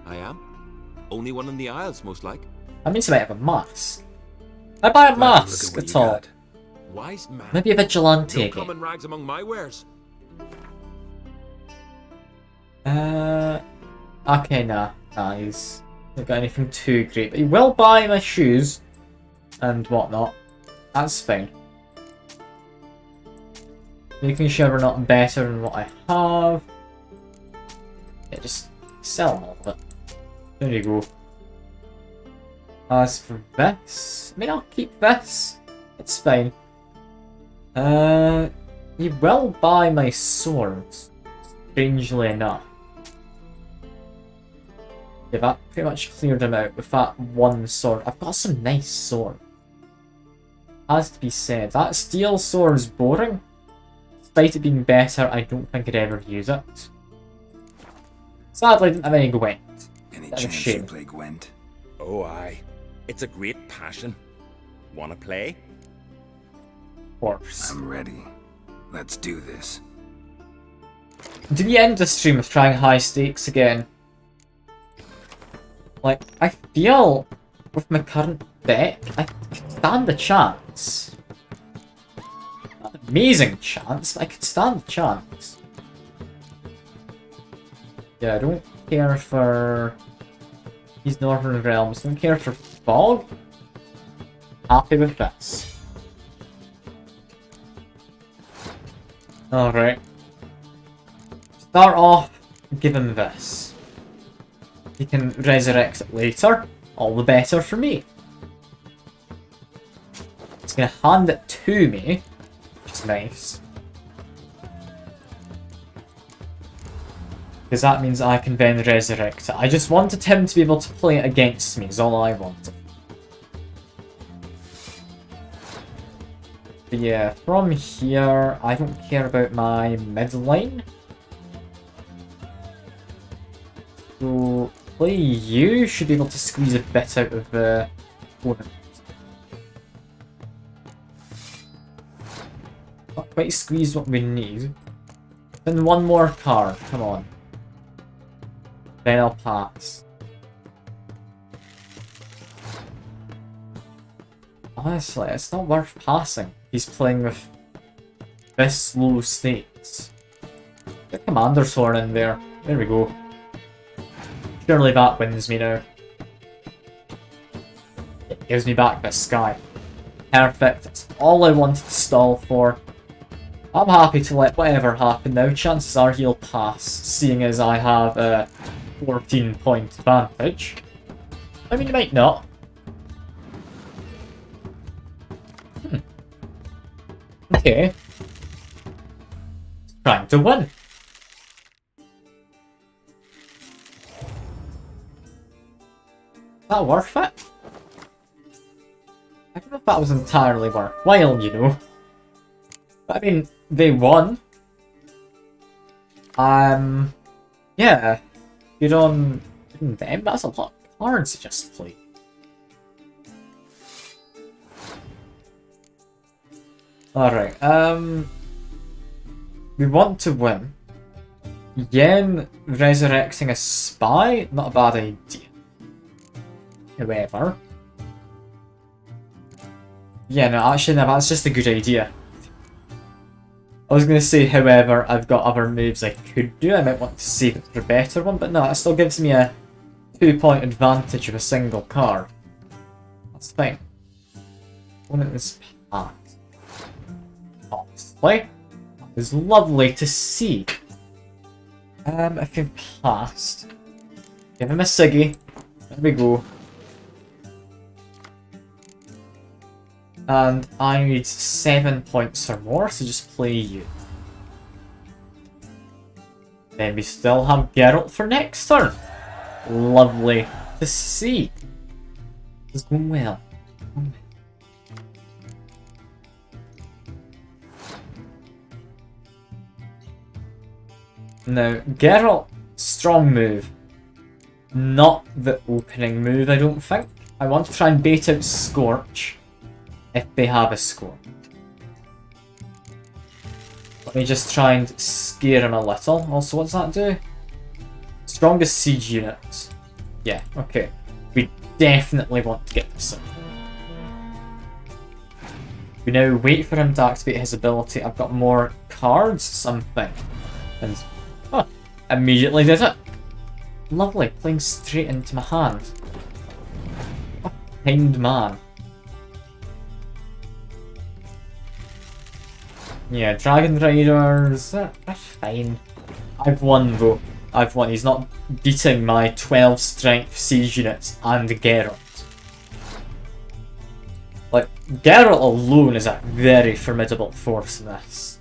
S14: I am. Only one in the Isles, most like.
S1: That means I might have a mask. I buy a mask at all.
S14: Wise man.
S1: Maybe a vigilante
S14: No
S1: again.
S14: common rags among my wares.
S1: Okay, nah. He's not got anything too great. But he will buy my shoes and whatnot. That's fine. Making sure we're not better than what I have. Yeah, just sell all of it. There you go. As for this, I mean, I'll keep this. It's fine. You will buy my swords, strangely enough. Yeah, that pretty much cleared him out with that one sword. I've got some nice sword. Has to be said, that steel sword is boring. Despite it being better, I don't think I'd ever use it. Sadly, I didn't have any Gwent.
S6: Any
S1: That's a
S6: chance
S1: shame.
S6: you play Gwent?
S15: Oh, aye. It's a great passion. Wanna play?
S1: Of course.
S6: I'm ready. Let's do this.
S1: Do we end the stream of trying high stakes again? Like, I feel with my current deck, I could stand a chance. Not an amazing chance, but I could stand a chance. Yeah, I don't care for these Northern Realms. Don't care for Fog. Happy with this. Alright. Start off, give him this. He can resurrect it later. All the better for me. He's gonna hand it to me, which is nice. Because that means I can then resurrect it. I just wanted him to be able to play it against me, is all I wanted. But yeah, from here, I don't care about my midline. So, play you should be able to squeeze a bit out of the opponent. Not quite squeeze what we need. Then one more card, come on. Then I'll pass. Honestly, it's not worth passing. He's playing with this low stakes. Get Commander's Horn in there. There we go. Surely that wins me now. It gives me back this sky. Perfect. That's all I wanted to stall for. I'm happy to let whatever happen now. Chances are he'll pass, seeing as I have a 14-point advantage. I mean, he might not. Okay. Trying to win. Is that worth it? I don't know if that was entirely worthwhile, you know. But I mean, they won. Yeah. Good on them. That's a lot of cards to just play. Alright, we want to win. Yen resurrecting a spy? Not a bad idea. However... Yeah, no, actually, no, that's just a good idea. I was going to say, however, I've got other moves I could do. I might want to save it for a better one, but no, it still gives me a 2-point advantage of a single card. That's fine. Opponent is passed. Honestly, that is lovely to see. If you've passed, give him a Siggy. There we go. And I need 7 points or more, so just play you. Then we still have Geralt for next turn. Lovely to see. It's going well. Now, Geralt, strong move. Not the opening move, I don't think. I want to try and bait out Scorch, if they have a Scorch. Let me just try and scare him a little. Also, what's that do? Strongest siege units. Yeah, okay. We definitely want to get this in. We now wait for him to activate his ability. I've got more cards, something. And, oh, immediately did it. Lovely, playing straight into my hand. What a kind man. Yeah, Dragon Riders, they're fine. I've won though. I've won. He's not beating my 12 strength siege units and Geralt. Like, Geralt alone is a very formidable force in this.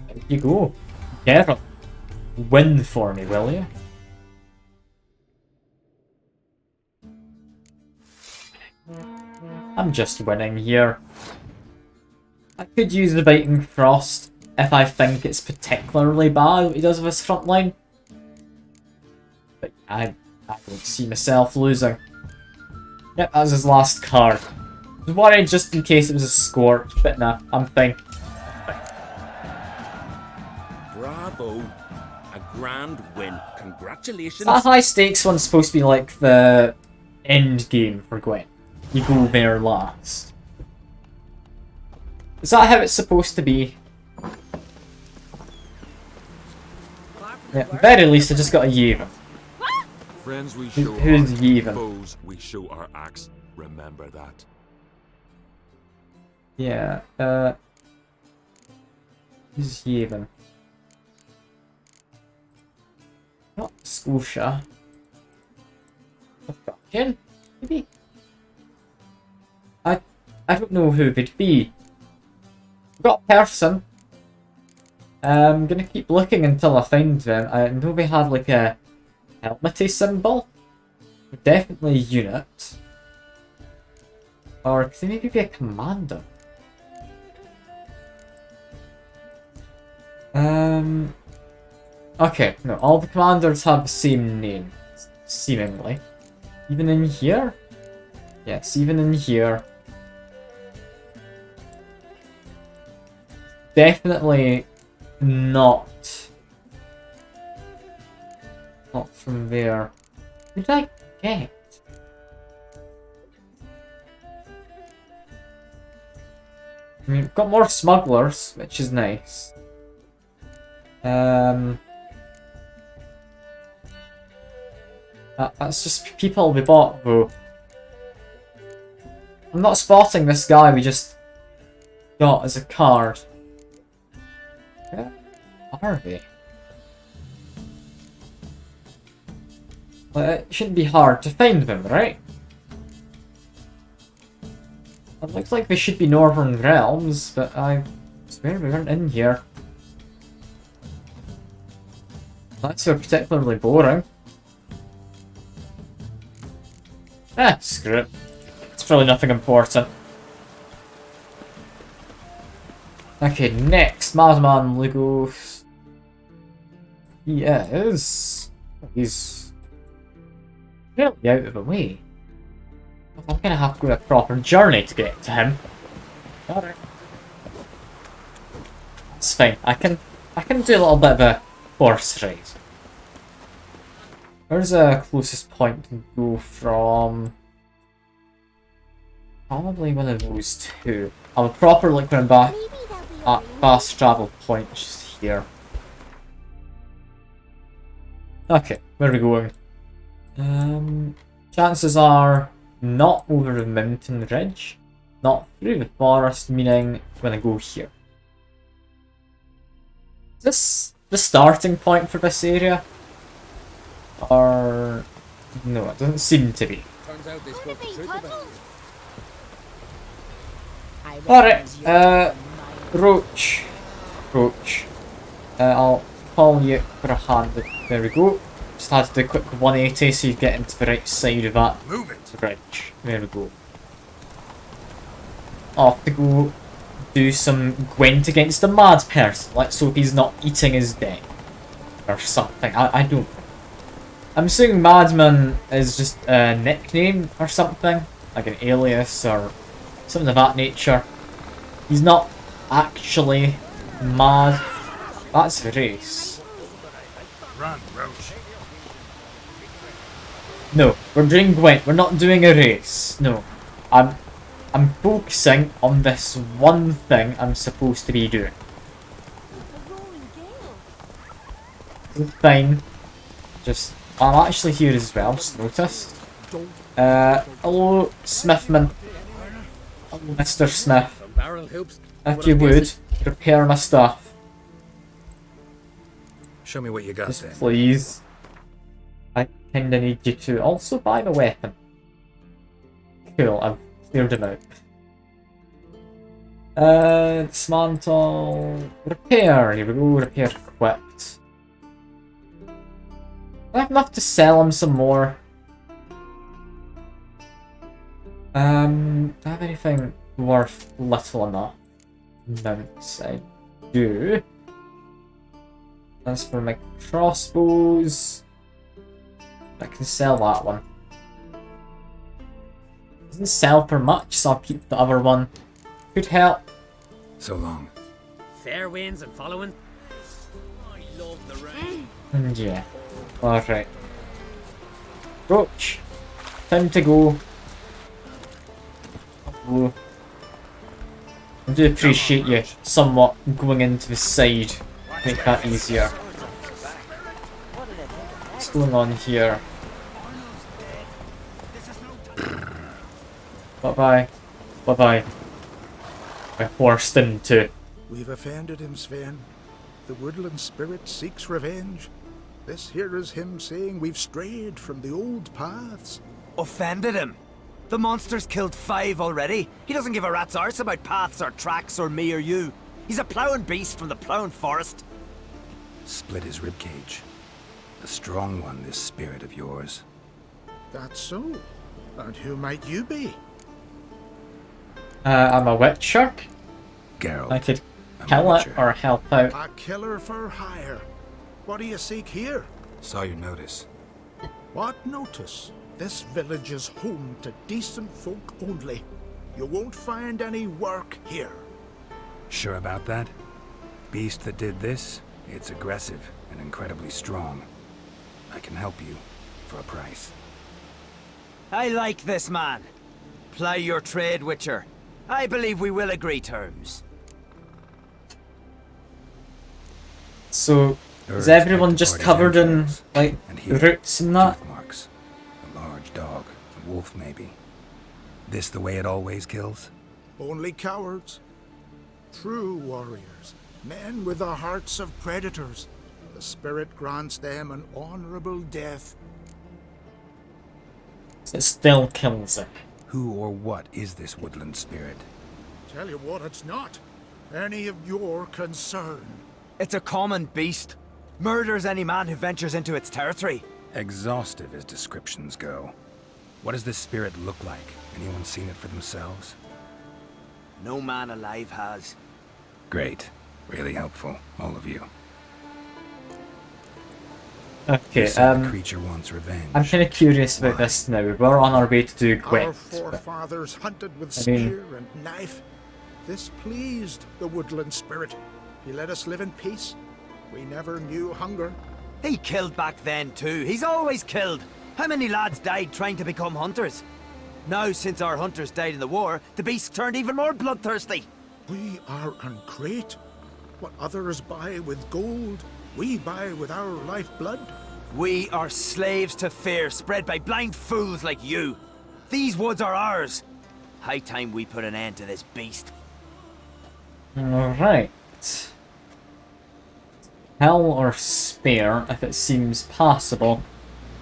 S1: There you go. Geralt, win for me, will you? I'm just winning here. I could use the Biting Frost if I think it's particularly bad what he does with his front line. But I don't see myself losing. Yep, that was his last card. I was worried just in case it was a Scorch, but nah, I'm fine.
S15: Bravo! A grand win. Congratulations!
S1: That high stakes one's supposed to be like the end game for Gwent. You go there last. Is that how it's supposed to be? Yeah, at the very least I just got a Yevon.
S14: Friends we show
S1: Who's
S14: our
S1: Yevon?
S14: foes, we show our axe. Remember that.
S1: Yeah, who's Yevon? Not Scotia. I've got him, maybe? I don't know who it'd be. We've got a person. I'm gonna keep looking until I find them. I know we had like a helmety symbol. Definitely a unit. Or could they maybe be a commander? Okay, no, all the commanders have the same name, seemingly. Even in here? Yes, even in here. Definitely not from there. What did I get? I mean, we've got more smugglers, which is nice. That's just people we bought, though. I'm not spotting this guy we just got as a card. Where are they? Well, it shouldn't be hard to find them, right? It looks like they should be Northern Realms, but I swear we weren't in here. That's so particularly boring. Ah, screw it. It's probably nothing important. Okay, next, Madman Lugos. He's really out of the way. I'm gonna have to go on a proper journey to get to him. Alright. It's fine. I can do a little bit of a horse ride. Where's the closest point to go from? Probably one of those two. I'll properly go back at fast travel point, which is here. Okay, where are we going? Chances are not over the mountain ridge, not through the forest, meaning when I go here. Is this the starting point for this area? Or no, it doesn't seem to be.
S15: Turns out they spoke the truth about you.
S1: Alright, Roach. Roach. I'll call you for a hand. There we go. Just had to do a quick 180 so you get into the right side of that bridge. There we go. I'll have to go do some gwent against a mad person. Let's hope he's not eating his dead. Or something. I don't know. I'm assuming Madman is just a nickname or something. Like an alias or something of that nature. He's not actually mad. That's a race.
S12: Run, Roach.
S1: No, we're doing gwent. We're not doing a race. No. I'm focusing on this one thing I'm supposed to be doing. It's fine. Just, I'm actually here as well, just noticed. Hello, Smithman. Hello, Mr. Smith. If you would, repair my stuff.
S6: Show me what you got
S1: Just
S6: then.
S1: please. I kinda need you to also buy the weapon. Cool, I've cleared him out. Dismantle. Repair. Here we go, repair equipped. I have enough to sell him some more. Do I have anything worth little enough? Mounts, I do. As for my crossbows, I can sell that one. Doesn't sell for much, so I'll keep the other one. Could help.
S6: So long.
S16: Fair winds and following. I love the rain.
S1: And yeah. Alright. Roach. Time to go. Oh. I do appreciate you somewhat going into the side. Make that easier. What's going on here? Bye-bye. Bye-bye. I forced him to.
S10: We've offended him, Sven. The woodland spirit seeks revenge. This here is him saying we've strayed from the old paths.
S17: Offended him? The monster's killed 5 already. He doesn't give a rat's arse about paths or tracks or me or you. He's a ploughing beast from the ploughing forest.
S6: Split his ribcage. A strong one, this spirit of yours.
S10: That's so. And who might you be?
S1: I'm a witcher.
S6: Geralt.
S1: I could kill it or help out.
S10: A killer for hire. What do you seek here?
S6: Saw your notice.
S10: What notice? This village is home to decent folk only. You won't find any work here.
S6: Sure about that? Beast that did this, it's aggressive and incredibly strong. I can help you for a price.
S17: I like this man. Ply your trade, Witcher. I believe we will agree terms.
S1: So, is everyone just covered in, like, roots and that?
S6: Marks. A large dog. A wolf, maybe. This the way it always kills?
S10: Only cowards. True warriors. Men with the hearts of predators. The spirit grants them an honorable death.
S1: It still kills it.
S6: Who or what is this woodland spirit?
S10: Tell you what, it's not any of your concern.
S17: It's a common beast. Murders any man who ventures into its territory.
S6: Exhaustive as descriptions go. What does this spirit look like? Anyone seen it for themselves?
S17: No man alive has.
S6: Great. Really helpful, all of you.
S1: Okay,
S6: the creature wants revenge.
S1: I'm kind of curious about this now. We're on our way to do gwent.
S10: Our forefathers hunted with
S1: I mean-
S10: spear and knife. This pleased the woodland spirit. He let us live in peace. We never knew hunger.
S17: He killed back then too. He's always killed. How many lads died trying to become hunters? Now, since our hunters died in the war, the beast turned even more bloodthirsty.
S10: We are ungreat. What others buy with gold, we buy with our lifeblood.
S17: We are slaves to fear spread by blind fools like you. These woods are ours. High time we put an end to this beast.
S1: Alright. Hell or spare if it seems possible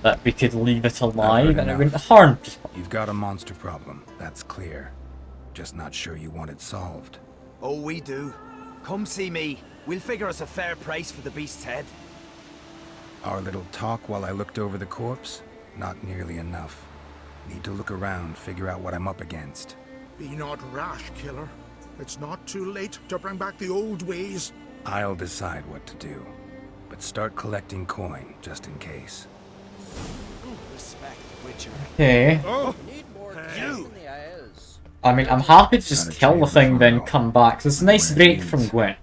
S1: that we could leave it alive and it wouldn't harm people.
S6: You've got a monster problem, that's clear. Just not sure you want it solved.
S17: Oh, we do. Come see me. We'll figure us a fair price for the beast's head.
S6: Our little talk while I looked over the corpse? Not nearly enough. Need to look around, figure out what I'm up against.
S10: Be not rash, killer. It's not too late to bring back the old ways.
S6: I'll decide what to do. But start collecting coin, just in case.
S1: Okay.
S10: Oh.
S1: I mean, I'm happy to just kill the thing, then come back. 'Cause it's a nice break from Gwent.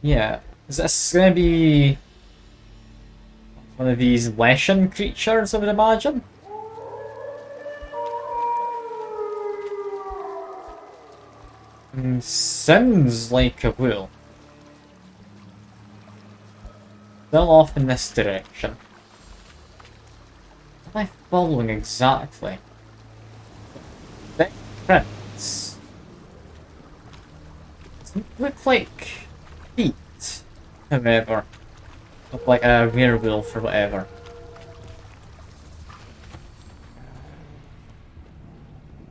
S1: Yeah. Is this gonna be one of these Leshen creatures, I would imagine? Sounds like a will. Still off in this direction. What am I following exactly? Big prints. Doesn't look like feet, however. Look like a werewolf or whatever.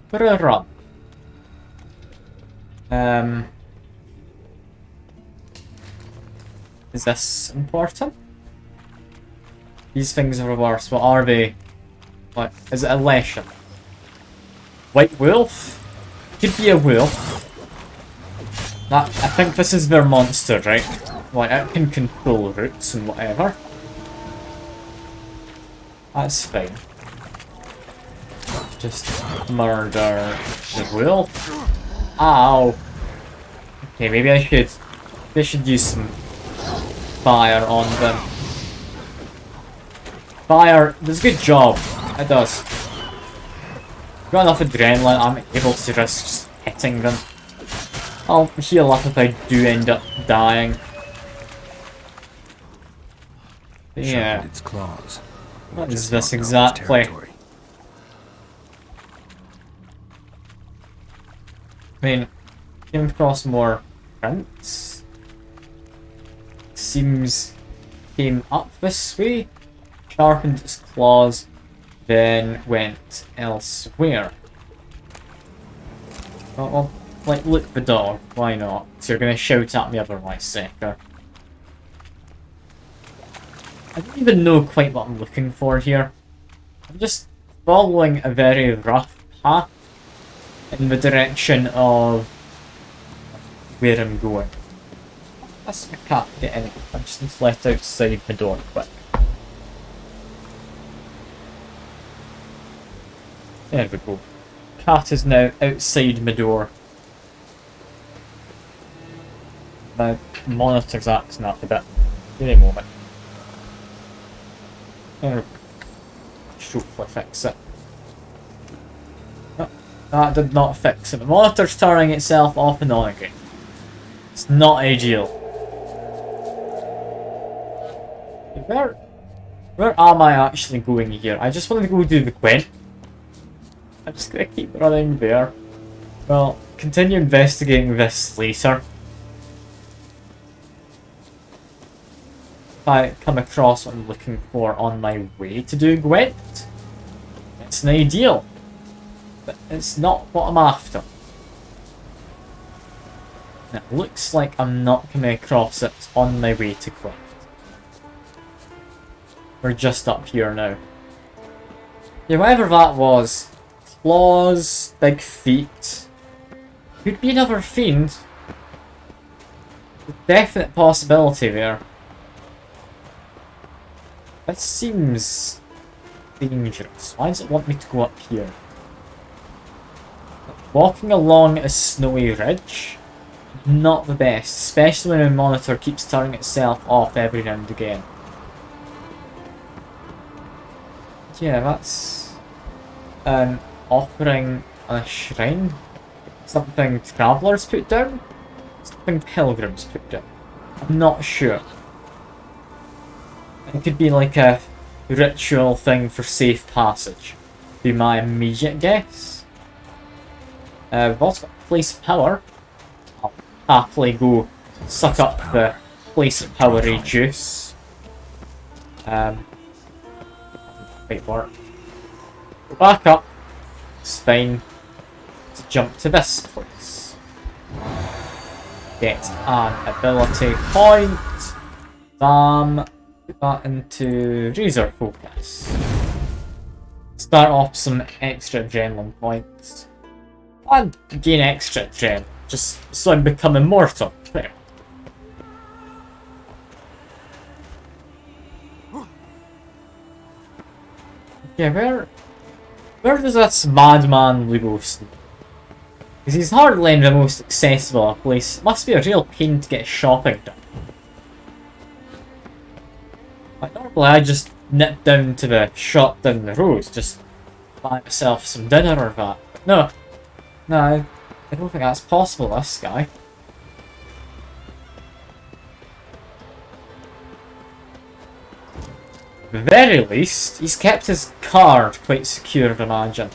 S1: For a run. Is this important? These things are worse. What are they? What is it? A Leshen? White wolf? Could be a wolf. That, I think this is their monster, right? Like, it can control roots and whatever. That's fine. Just murder the wolf. Ow! Okay, maybe I should use some fire on them. Fire does a good job. It does. Got enough adrenaline, I'm able to just hitting them. I'll heal up if I do end up dying. But yeah.
S6: Its claws.
S1: What is this exactly? I mean, came across more prints. Seems came up this way, sharpened its claws, then went elsewhere. Well, like, look the dog, why not? So you're gonna shout at me otherwise, Secker. I don't even know quite what I'm looking for here. I'm just following a very rough path in the direction of where I'm going. That's my cat getting it. I just need to let outside my door quick. There we go. Cat is now outside my door. My monitor's acting up a bit. Give me a moment. There. Should hopefully fix it. No, that did not fix it. The monitor's turning itself off and on again. It's not ideal. Where am I actually going here? I just want to go do the Gwent. I'm just gonna keep running there. Well, continue investigating this later. If I come across what I'm looking for on my way to do Gwent, it's an ideal. But it's not what I'm after. It looks like I'm not coming across it on my way to Gwent. We're just up here now. Yeah, whatever that was. Claws, big feet. Could be another fiend. Definite possibility there. That seems dangerous. Why does it want me to go up here? Walking along a snowy ridge, not the best, especially when a monitor keeps turning itself off every now and again. Yeah, that's an offering on a shrine. Something travellers put down? Something pilgrims put down. I'm not sure. It could be like a ritual thing for safe passage. Be my immediate guess. We've also got Place of Power. I'll happily go suck up the Place of Powery juice. Wait for it. Go back up. It's fine. Let's jump to this place. get an ability point. Put that into Razor Focus. Start off some extra adrenaline points. And gain extra adrenaline, just so I become immortal. There. Yeah, where does this madman Lugos? Because he's hardly in the most accessible place. It must be a real pain to get shopping done. Like, normally I just nip down to the shop down the road, just buy myself some dinner or that. But no, I don't think that's possible, this guy. At the very least, he's kept his card quite secure, I'd imagine.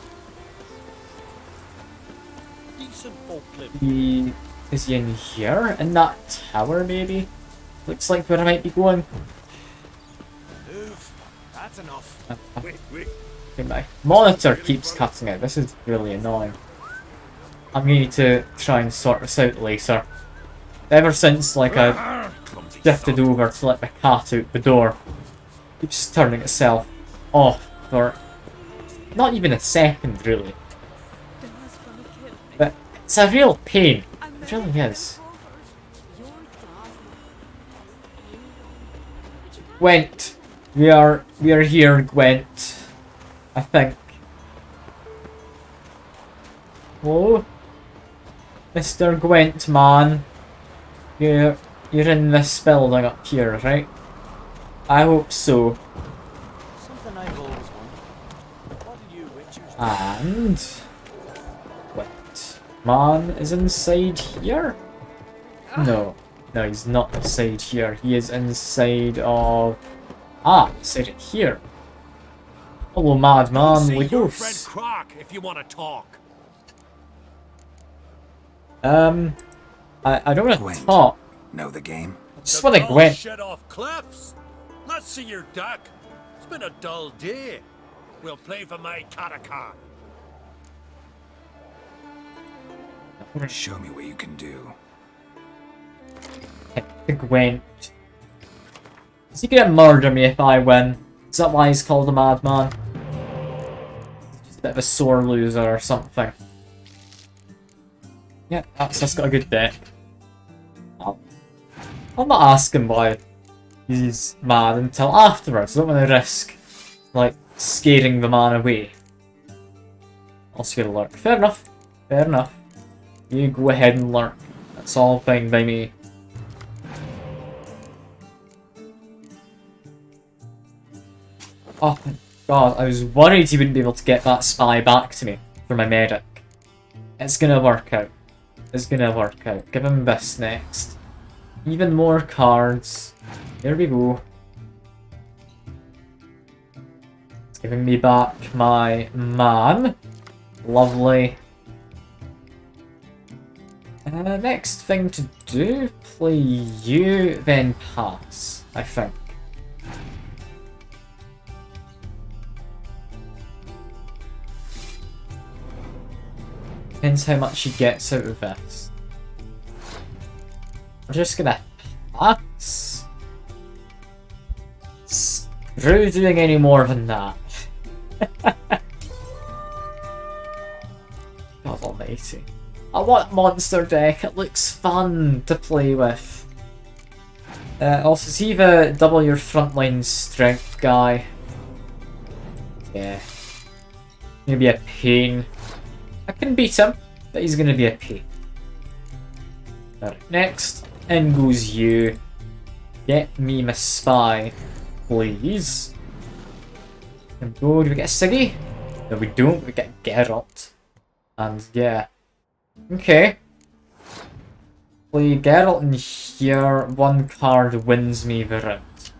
S1: Is he in here? In that tower, maybe? Looks like where I might be going.
S12: Move. That's enough.
S1: Okay, my monitor keeps cutting out. This is really annoying. I'm going to need to try and sort this out later. Ever since, like, I drifted over to let my cat out the door, it keeps turning itself off for not even a second, really. But it's a real pain. It really is. Gwent. We are here, Gwent. I think. Hello? Mr. Gwent, man. You're in this building up here, right? I hope so.
S17: Something I've always wondered. What do you witchers do?
S1: And Gwent. Man is inside here? No. No, he's not inside here. He is inside of... Ah, inside it here. Hello, madman.
S5: See your
S1: Lugos.
S5: friend Croc if you want to talk.
S1: I don't want to talk.
S6: Know the game?
S1: I just want to Gwent.
S5: Shut off cliffs. Let's see your duck. It's been a dull day. We'll play for my catacomb.
S6: Show me what you can do.
S1: The Gwent. Is he gonna murder me if I win? Is that why he's called a madman? Just a bit of a sore loser or something. Yeah, that's got a good deck. I'm not asking why he's mad until afterwards. I don't want to risk, like, scaring the man away. Also gonna lurk. Fair enough. Fair enough. You go ahead and lurk. That's all fine by me. Oh my god, I was worried he wouldn't be able to get that spy back to me for my medic. It's gonna work out. It's gonna work out. Give him this next. Even more cards. Here we go. It's giving me back my man. Lovely. Next thing to do, play you, then pass, I think. Depends how much he gets out of this. I'm just gonna pass. Screw doing any more than that. God almighty. I want monster deck, it looks fun to play with. Also, see the double your frontline strength guy. Yeah. Gonna be a pain. I can beat him, but he's gonna be a pain. Alright, next, in goes you. Get me my spy, please. There we go, do we get a Siggy? No, we don't, we get Geralt. And yeah. Okay. Play Geralt in here, one card wins me the round.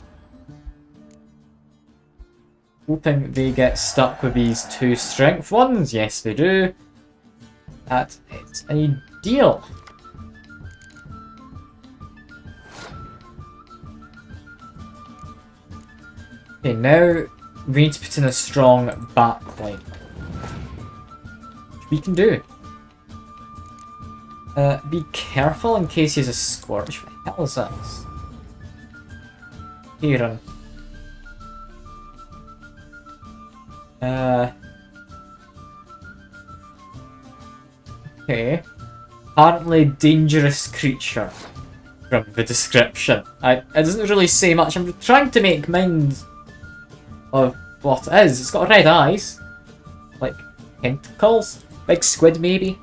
S1: Hoping they get stuck with these two strength ones. Yes, they do. That is ideal. Okay, now we need to put in a strong backline. Which we can do. Be careful in case he's a scorch. What the hell is this? Kieran. Okay. Apparently dangerous creature from the description. It doesn't really say much. I'm trying to make mind of what it is. It's got red eyes. Like tentacles. Big squid maybe.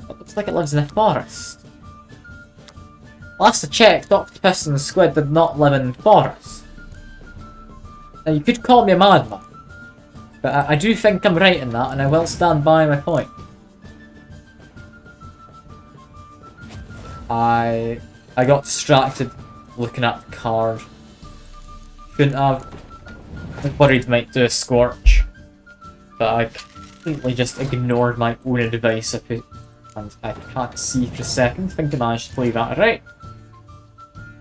S1: It looks like it lives in the forest. Last I checked, octopus and squid did not live in forests. Now you could call me a madman. But I do think I'm right in that, and I will stand by my point. I got distracted looking at the card. Shouldn't have. I was worried I might do a scorch. But I completely just ignored my own advice and I can't see for a second. I think I managed to play that right.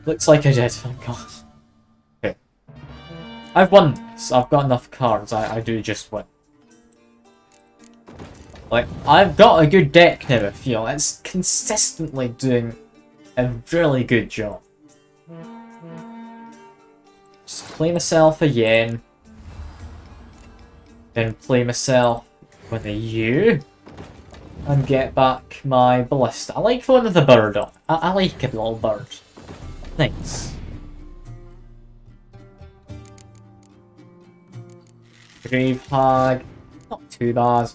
S1: Looks like I did, thank God. Okay. I've won this. I've got enough cards. I do just win. Like, I've got a good deck now, I feel. It's consistently doing a really good job. Just play myself again. Then play myself with a U. And get back my ballista. I like the one with the bird on. I like a little bird. Nice. Grave Hag. Not too bad.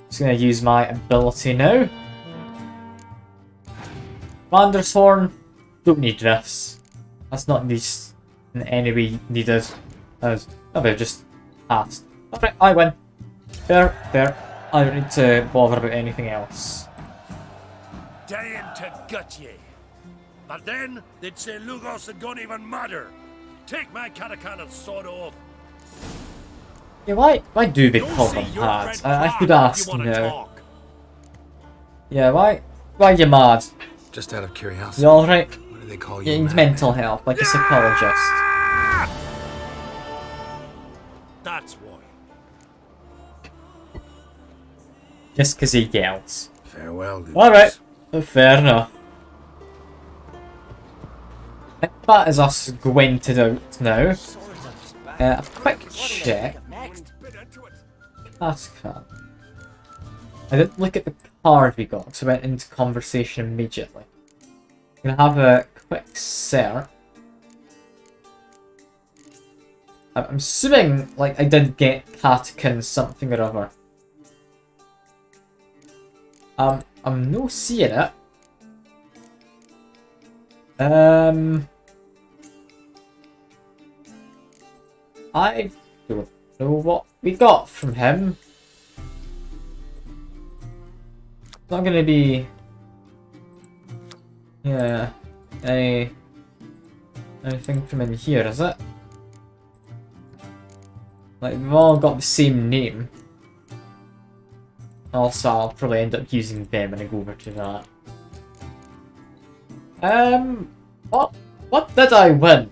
S1: Just gonna use my ability now. Commander's Horn. Don't need this. That's not in any way needed. I've just passed. Alright, I win. Fair, fair. I don't need to bother about anything else.
S18: Dying to gut ye. But then they'd say Lugos had gone even madder. Take my Katakana's sword off.
S1: Yeah, why do they call them hads? I could ask now. Yeah, why are you mad?
S6: Just out of curiosity.
S1: You alright?
S6: What do they call you?
S1: You need mental health, like a psychologist.
S18: That's why.
S1: Just because he yells.
S6: Farewell, Lucas.
S1: Alright, fair enough. I think that is us gwented out now. A quick check. Task card. I didn't look at the card we got, so I went into conversation immediately. I'm gonna have a quick search. I'm assuming, like, I did get Katakin something or other. I'm no seeing it. I don't know what we got from him. It's not gonna be... Yeah, anything from in here, is it? Like, we've all got the same name. Also, I'll probably end up using them when I go over to that. What did I win?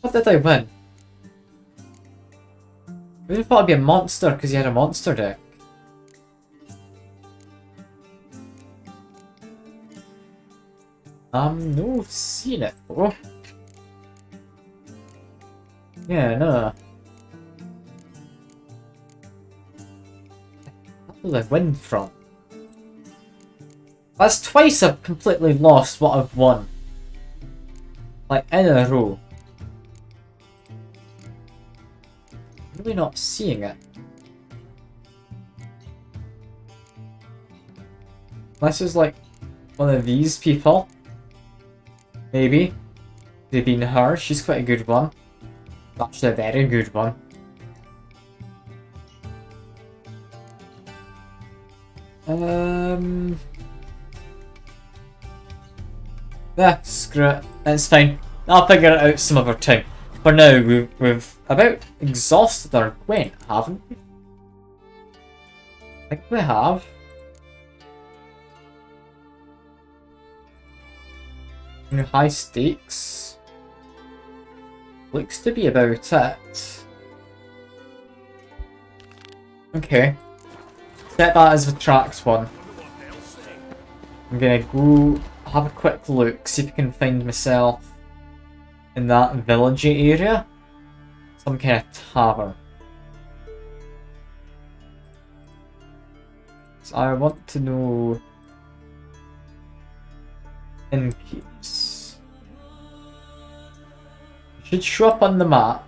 S1: What did I win? I just thought it'd be a monster because you had a monster deck. No seeing it though. Yeah, no. Where did I win from? That's twice I've completely lost what I've won. Like, in a row. I'm really not seeing it. Unless it's like one of these people. Maybe. They've been her. She's quite a good one. Actually a very good one. Yeah, screw it. It's fine. I'll figure it out some other time. For now, we've about exhausted our gwent, haven't we? I think we have. High stakes. Looks to be about it. Okay. Set that as the tracks one. I'm gonna go have a quick look, see if I can find myself in that villagey area. Some kind of tavern. So I want to know innkeeps. Should show up on the map.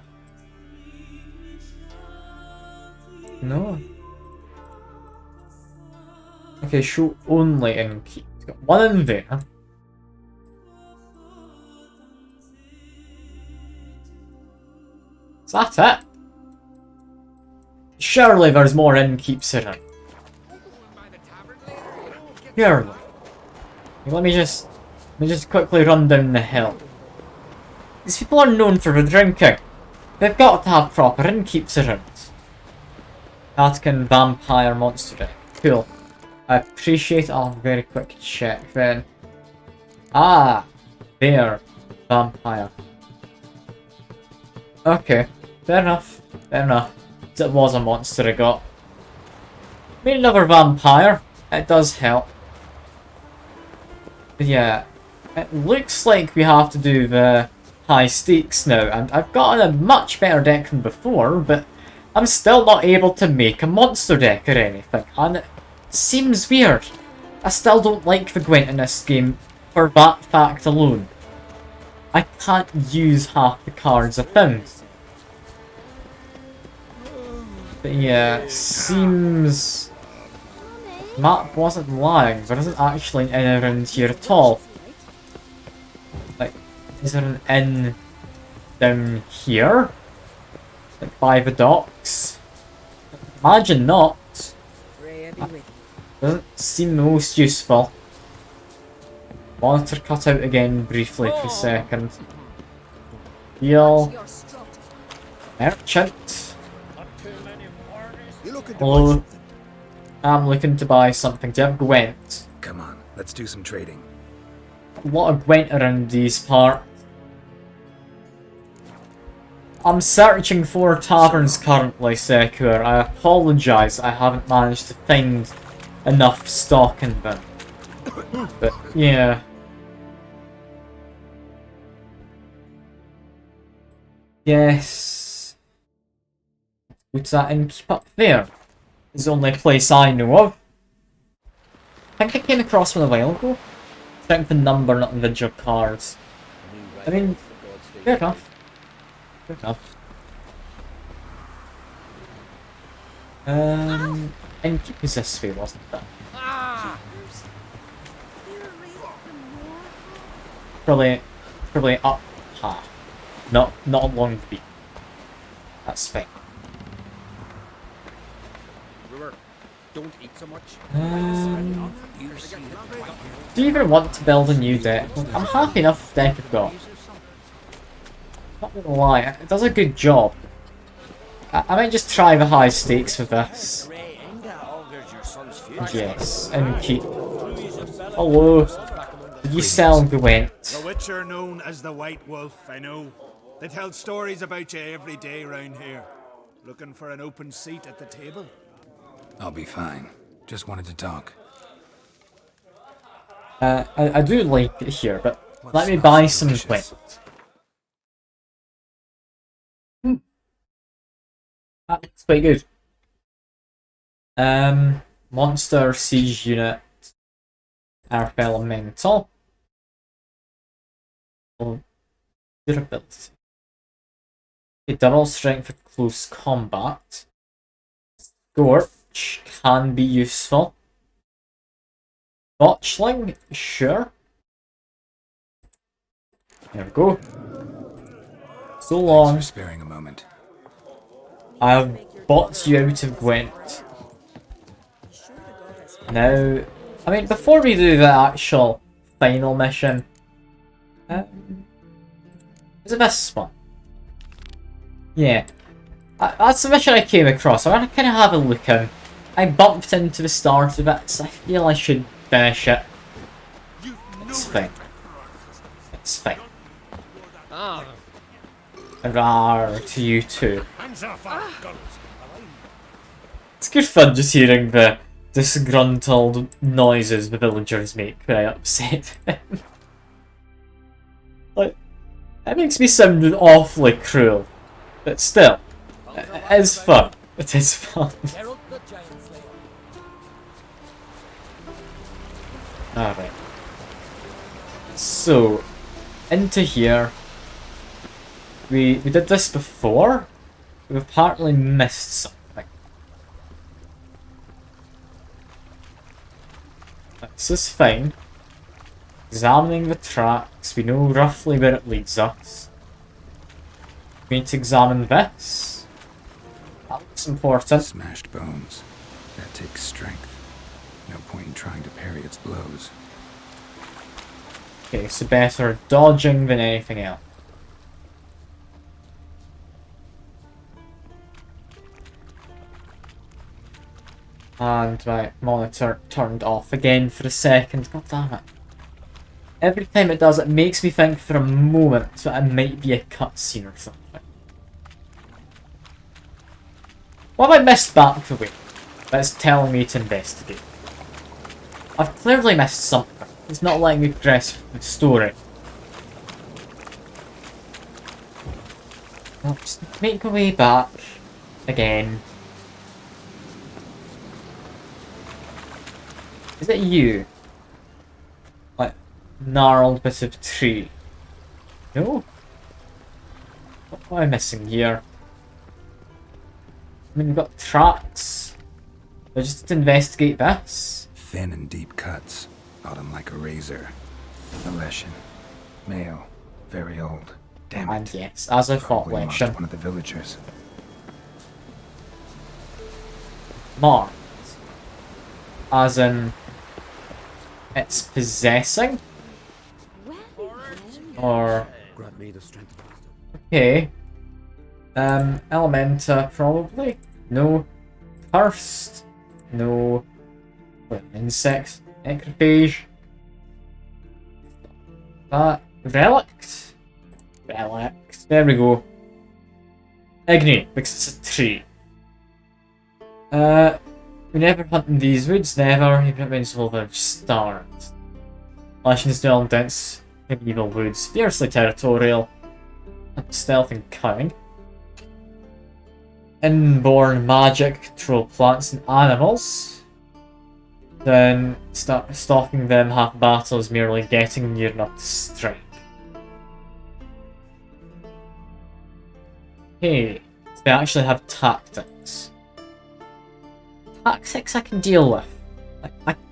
S1: No. Okay, show only innkeeps. Got one in there. Is that it? Surely there's more innkeeps around. Surely. Let me just quickly run down the hill. These people are known for the drinking. They've got to have proper innkeeps around. Vatican vampire monster deck. Cool. I appreciate it. I'll have a very quick check then. Ah! There. Vampire. Okay. Fair enough. Fair enough. It was a monster I got. Made another vampire. It does help. But yeah. It looks like we have to do the high stakes now. And I've got a much better deck than before, but I'm still not able to make a monster deck or anything. And it seems weird. I still don't like the gwent in this game for that fact alone. I can't use half the cards I found. But yeah, seems map wasn't lying. There isn't actually an inn around here at all. Like, is there an inn down here? Like by the docks? Imagine not. Doesn't seem the most useful. Monitor cut out again briefly for a second. Heal. Merchant. Hello. I'm looking to buy something. Do you have gwent?
S6: Come on, let's do some trading.
S1: A lot of gwent around these parts. I'm searching for taverns currently, Secular. I apologise, I haven't managed to find enough stock in them. But, yeah. Yes. What's that innkeep up there? It's the only place I know of. I think I came across one a while ago. Check the number, not individual cards. I mean, fair enough. Fair enough. Innkeep is this way, wasn't that? Probably up half. Not along the beat. That's fine.
S5: Don't eat so much.
S1: Do you even want to build a new deck? I'm happy enough with the deck I've got. Not gonna lie, it does a good job. I might just try the high stakes with this. Yes, and keep. Hello. Did you sell gwent?
S19: The Witcher known as the White Wolf, I know. They tell stories about you every day round here. Looking for an open seat at the table?
S6: I'll be fine. Just wanted to talk.
S1: I do like it here, but let me buy some gwent. That's quite good. Monster siege unit. Earth elemental. Durability. Okay, double strength for close combat. Scorch can be useful. Botchling, sure. There we go. So long.
S6: Thanks for sparing a moment.
S1: I have bought you out of gwent. Now, I mean, before we do the actual final mission, is it this one? Yeah. That's the mission I came across. I want to kind of have a look in. I bumped into the start of it, so I feel I should finish it. It's fine. It's fine. Rawr to you too. It's good fun just hearing the disgruntled noises the villagers make when I upset them. Like, it makes me sound awfully cruel, but still, it is fun. It is fun. Alright. So, into here. We did this before. We've apparently missed something. This is fine. Examining the tracks, we know roughly where it leads us. We need to examine this. That looks important.
S6: Smashed bones. That takes strength. No point in trying to parry its blows.
S1: Okay, so better dodging than anything else. And my monitor turned off again for a second. God damn it. Every time it does, it makes me think for a moment that it might be a cutscene or something. What have I missed back the way that's telling me to investigate? I've clearly missed something. It's not letting me progress with the story. I'll just make my way back again. Is it you? Like, gnarled bit of tree? No? What am I missing here? I mean, we've got tracks. I just to investigate this.
S6: Thin and deep cuts. Bottom like a razor. Aleshin. Male. Very old. Damn it.
S1: And yes, as I thought,
S6: Probably lost
S1: Leshin.
S6: one of the villagers.
S1: Marked. As in... it's possessing? Or... okay. Elementa, probably? No. Cursed? No. What, insect? Necrophage? That. Relict? Relict. There we go. Igni, because it's a tree. We never hunt in these woods, never. Even invincible village stars. Lashin's dwell in dense medieval woods, fiercely territorial, and stealth and cunning. Inborn magic, control plants and animals. Then start stalking them half battle is merely getting near enough to strike. Hey, so they actually have tactics. Tactics I can deal with.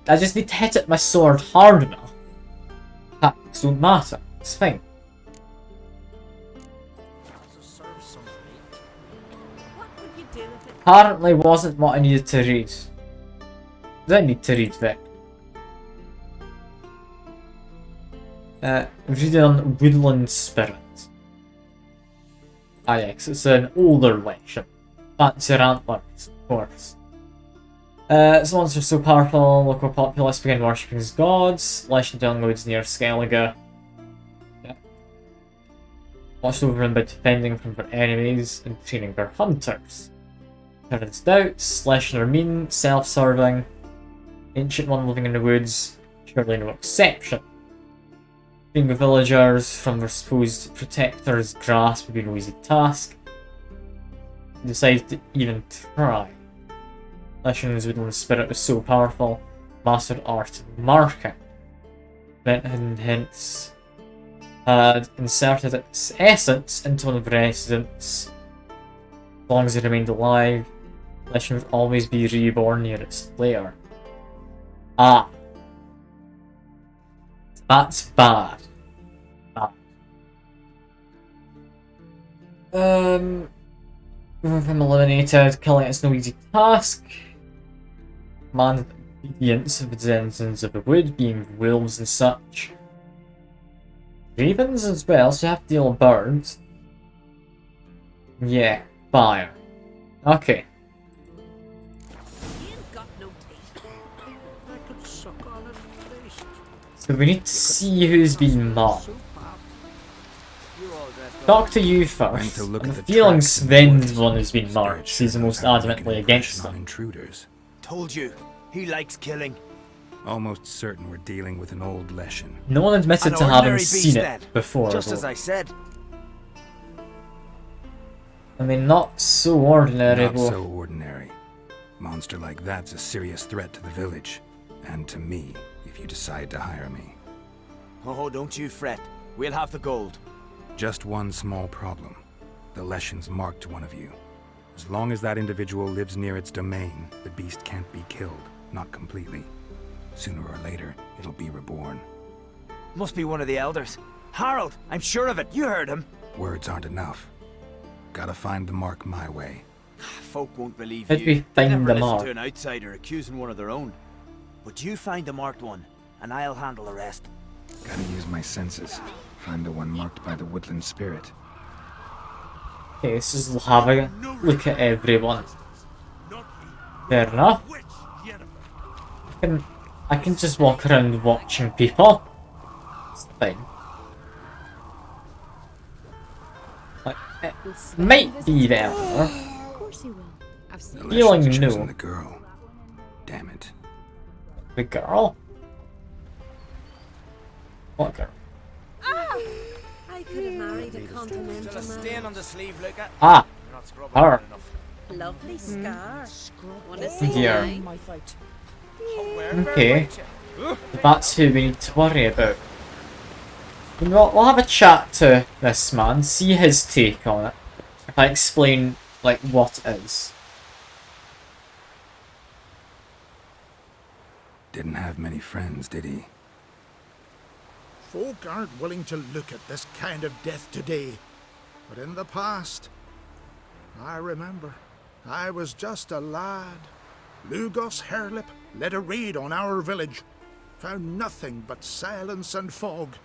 S1: I just need to hit it with my sword hard enough. Tactics don't matter. It's fine. Apparently wasn't what I needed to read. I need to read that. Reading on Woodland Spirit. Ah yes, it's an older lection. Fancier antlers, of course. Its monsters so powerful, local populace began worshipping as gods. Lection downloads near Skellige. Yeah. Watched over them by defending from their enemies and training their hunters. Turns doubts, Lection are mean, self-serving. Ancient one living in the woods, surely no exception. Freeing the villagers from their supposed protector's grasp would be no easy task. He decided to even try. Leshin's woodland spirit was so powerful, mastered art marking. And hence had inserted its essence into one of the residents. As long as it remained alive, Leshin would always be reborn near its lair. Ah. That's bad. With him eliminated, killing it's no easy task. Commanded obedience of the denizens of the wood, being wolves and such. Ravens as well, so you have to deal with birds. Yeah, fire. Okay. So we need to see who's been marked. Talk to you first. I'm feeling Sven's one who's been marked. He's the most adamantly against them.
S6: Intruders.
S17: Told you. He likes killing.
S6: Almost certain we're dealing with an old Leshen.
S1: No one admitted
S17: An
S1: to having
S17: ordinary
S1: seen
S17: beast,
S1: it
S17: then.
S1: before.
S17: Just
S1: though.
S17: as I said.
S1: I mean, not so ordinary,
S6: Not
S1: but...
S6: so ordinary. Monster like that's a serious threat to the village. And to me, if you decide to hire me.
S17: Oh, don't you fret. We'll have the gold.
S6: Just one small problem. The Leshen's marked one of you. As long as that individual lives near its domain, the beast can't be killed. Not completely. Sooner or later, it'll be reborn.
S17: Must be one of the elders. Harold, I'm sure of it. You heard him.
S6: Words aren't enough. Gotta find the mark my way.
S17: Folk won't believe
S1: How'd
S17: you.
S1: we
S17: They
S1: find
S17: never
S1: the
S17: listen
S1: mark?
S17: to an outsider accusing one of their own. But you find the marked one, and I'll handle the rest.
S6: Gotta use my senses. Find the one marked by the woodland spirit.
S1: Okay, let's just have a look at everyone. Fair enough. I can just walk around watching people. It's fine. Like, it might be there.
S4: Of course he will. I've seen
S6: The
S1: Feeling
S6: Leshen's chosen
S1: new.
S6: the girl. Damn it.
S1: The girl? What girl?
S8: I could have married a continental man.
S17: on the sleeve, Luca.
S1: Ah, her.
S8: Lovely scar. Wanna
S1: Oh
S8: see
S1: dear.
S8: mine?
S1: Okay. That's who we need to worry about. We'll have a chat to this man, see his take on it. If I explain, like, what it is.
S6: Didn't have many friends, did he?
S10: Folk aren't willing to look at this kind of death today. But in the past, I remember, I was just a lad. Lugos Hairlip led a raid on our village. Found nothing but silence and fog.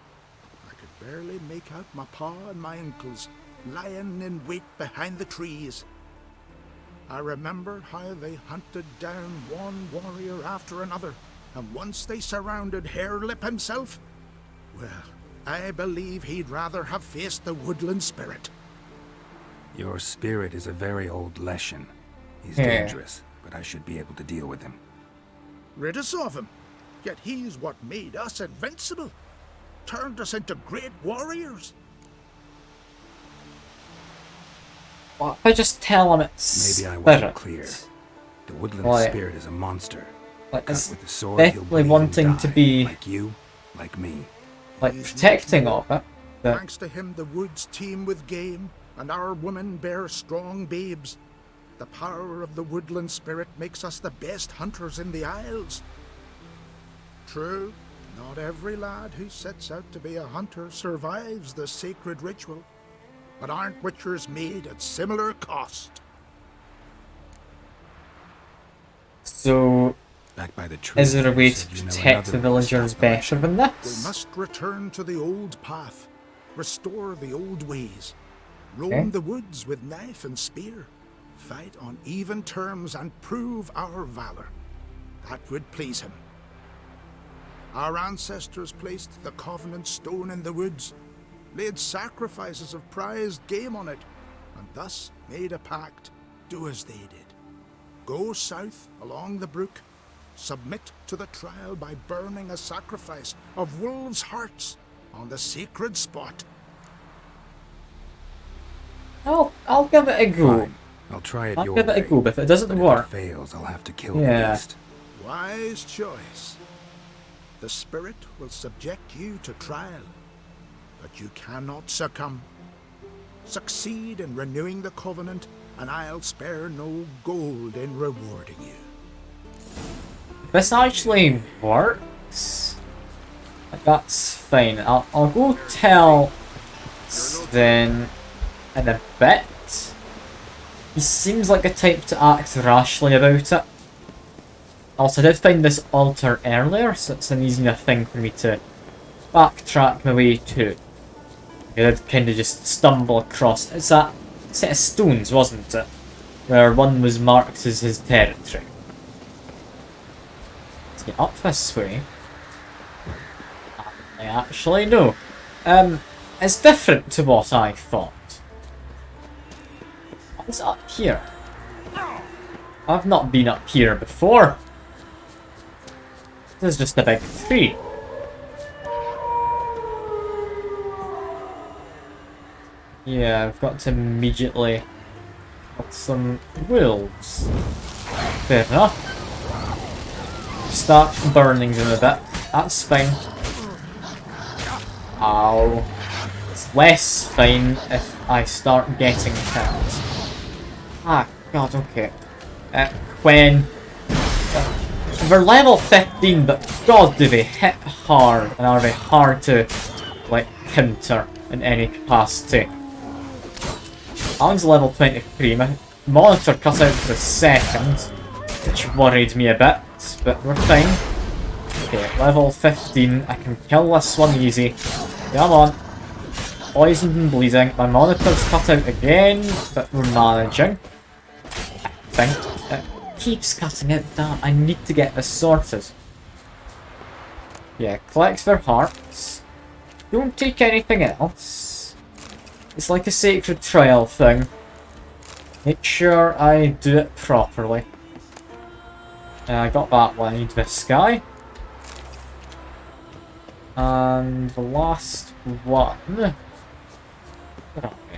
S10: I could barely make out my pa and my uncles lying in wait behind the trees. I remember how they hunted down one warrior after another, and once they surrounded Hairlip himself, well, I believe he'd rather have faced the woodland spirit.
S6: Your spirit is a very old Leshen. He's
S1: Yeah.
S6: dangerous, but I should be able to deal with him.
S10: Rid us of him. Yet he's what made us invincible. Turned us into great warriors.
S1: What if I just tell him it's
S6: Maybe I wasn't
S1: spirit?
S6: clear. The woodland
S1: Like-
S6: spirit is a monster.
S1: Like,
S6: Cut
S1: it's
S6: with the sword, he'll
S1: definitely
S6: bleed
S1: wanting
S6: and
S1: to
S6: die,
S1: be,
S6: like you, like me.
S1: like, protecting of it. But
S10: Thanks to him, the woods teem with game, and our women bear strong babes. The power of the woodland spirit makes us the best hunters in the Isles. True, not every lad who sets out to be a hunter survives the sacred ritual, but aren't witchers made at similar cost?
S1: so,
S6: Back by the tree,
S1: is there a way to
S6: said you know
S1: protect the
S6: another one
S1: villagers
S6: stopped the
S1: better than
S10: We
S1: this?
S10: must return to the old path, restore the old ways, roam
S1: Okay.
S10: the woods with knife and spear, fight on even terms and prove our valor. That would please him. Our ancestors placed the Covenant Stone in the woods, laid sacrifices of prized game on it, and thus made a pact. Do as they did. Go south along the brook, submit to the trial by burning a sacrifice of wolves' hearts on the sacred spot.
S1: I'll give it a go.
S6: Fine. I'll try it
S1: I'll
S6: your
S1: give it a
S6: way.
S1: go, but if it doesn't
S6: But
S1: work,
S6: if it fails, I'll have to kill
S1: Yeah.
S6: the beast.
S10: Wise choice. The spirit will subject you to trial, but you cannot succumb. Succeed in renewing the covenant, and I'll spare no gold in rewarding you.
S1: if this actually works, like, that's fine. I'll go tell Sven in a bit. He seems like a type to act rashly about it. Also, I did find this altar earlier, so it's an easy enough thing for me to backtrack my way to. I did kind of just stumble across. It's that set of stones, wasn't it? Where one was marked as his territory. Let's get up this way. I actually know. It's different to what I thought. What's up here? I've not been up here before. This is just a big tree. Yeah, I've got to immediately got some wolves. Fair enough. Start burning them a bit. That's fine. Ow. It's less fine if I start getting killed. Ah, god, okay. When... they're level 15, but god do they hit hard, and are they hard to, like, counter in any capacity. Alan's level 23, my monitor cut out for a second, which worried me a bit, but we're fine. Okay, level 15, I can kill this one easy. Come on. Poisoned and bleeding. My monitor's cut out again, but we're managing. I think. It keeps cutting out. Damn, I need to get this sorted. Yeah, collect their hearts. Don't take anything else. It's like a sacred trial thing. Make sure I do it properly. I got that one. I need this guy. And the last one... where are we?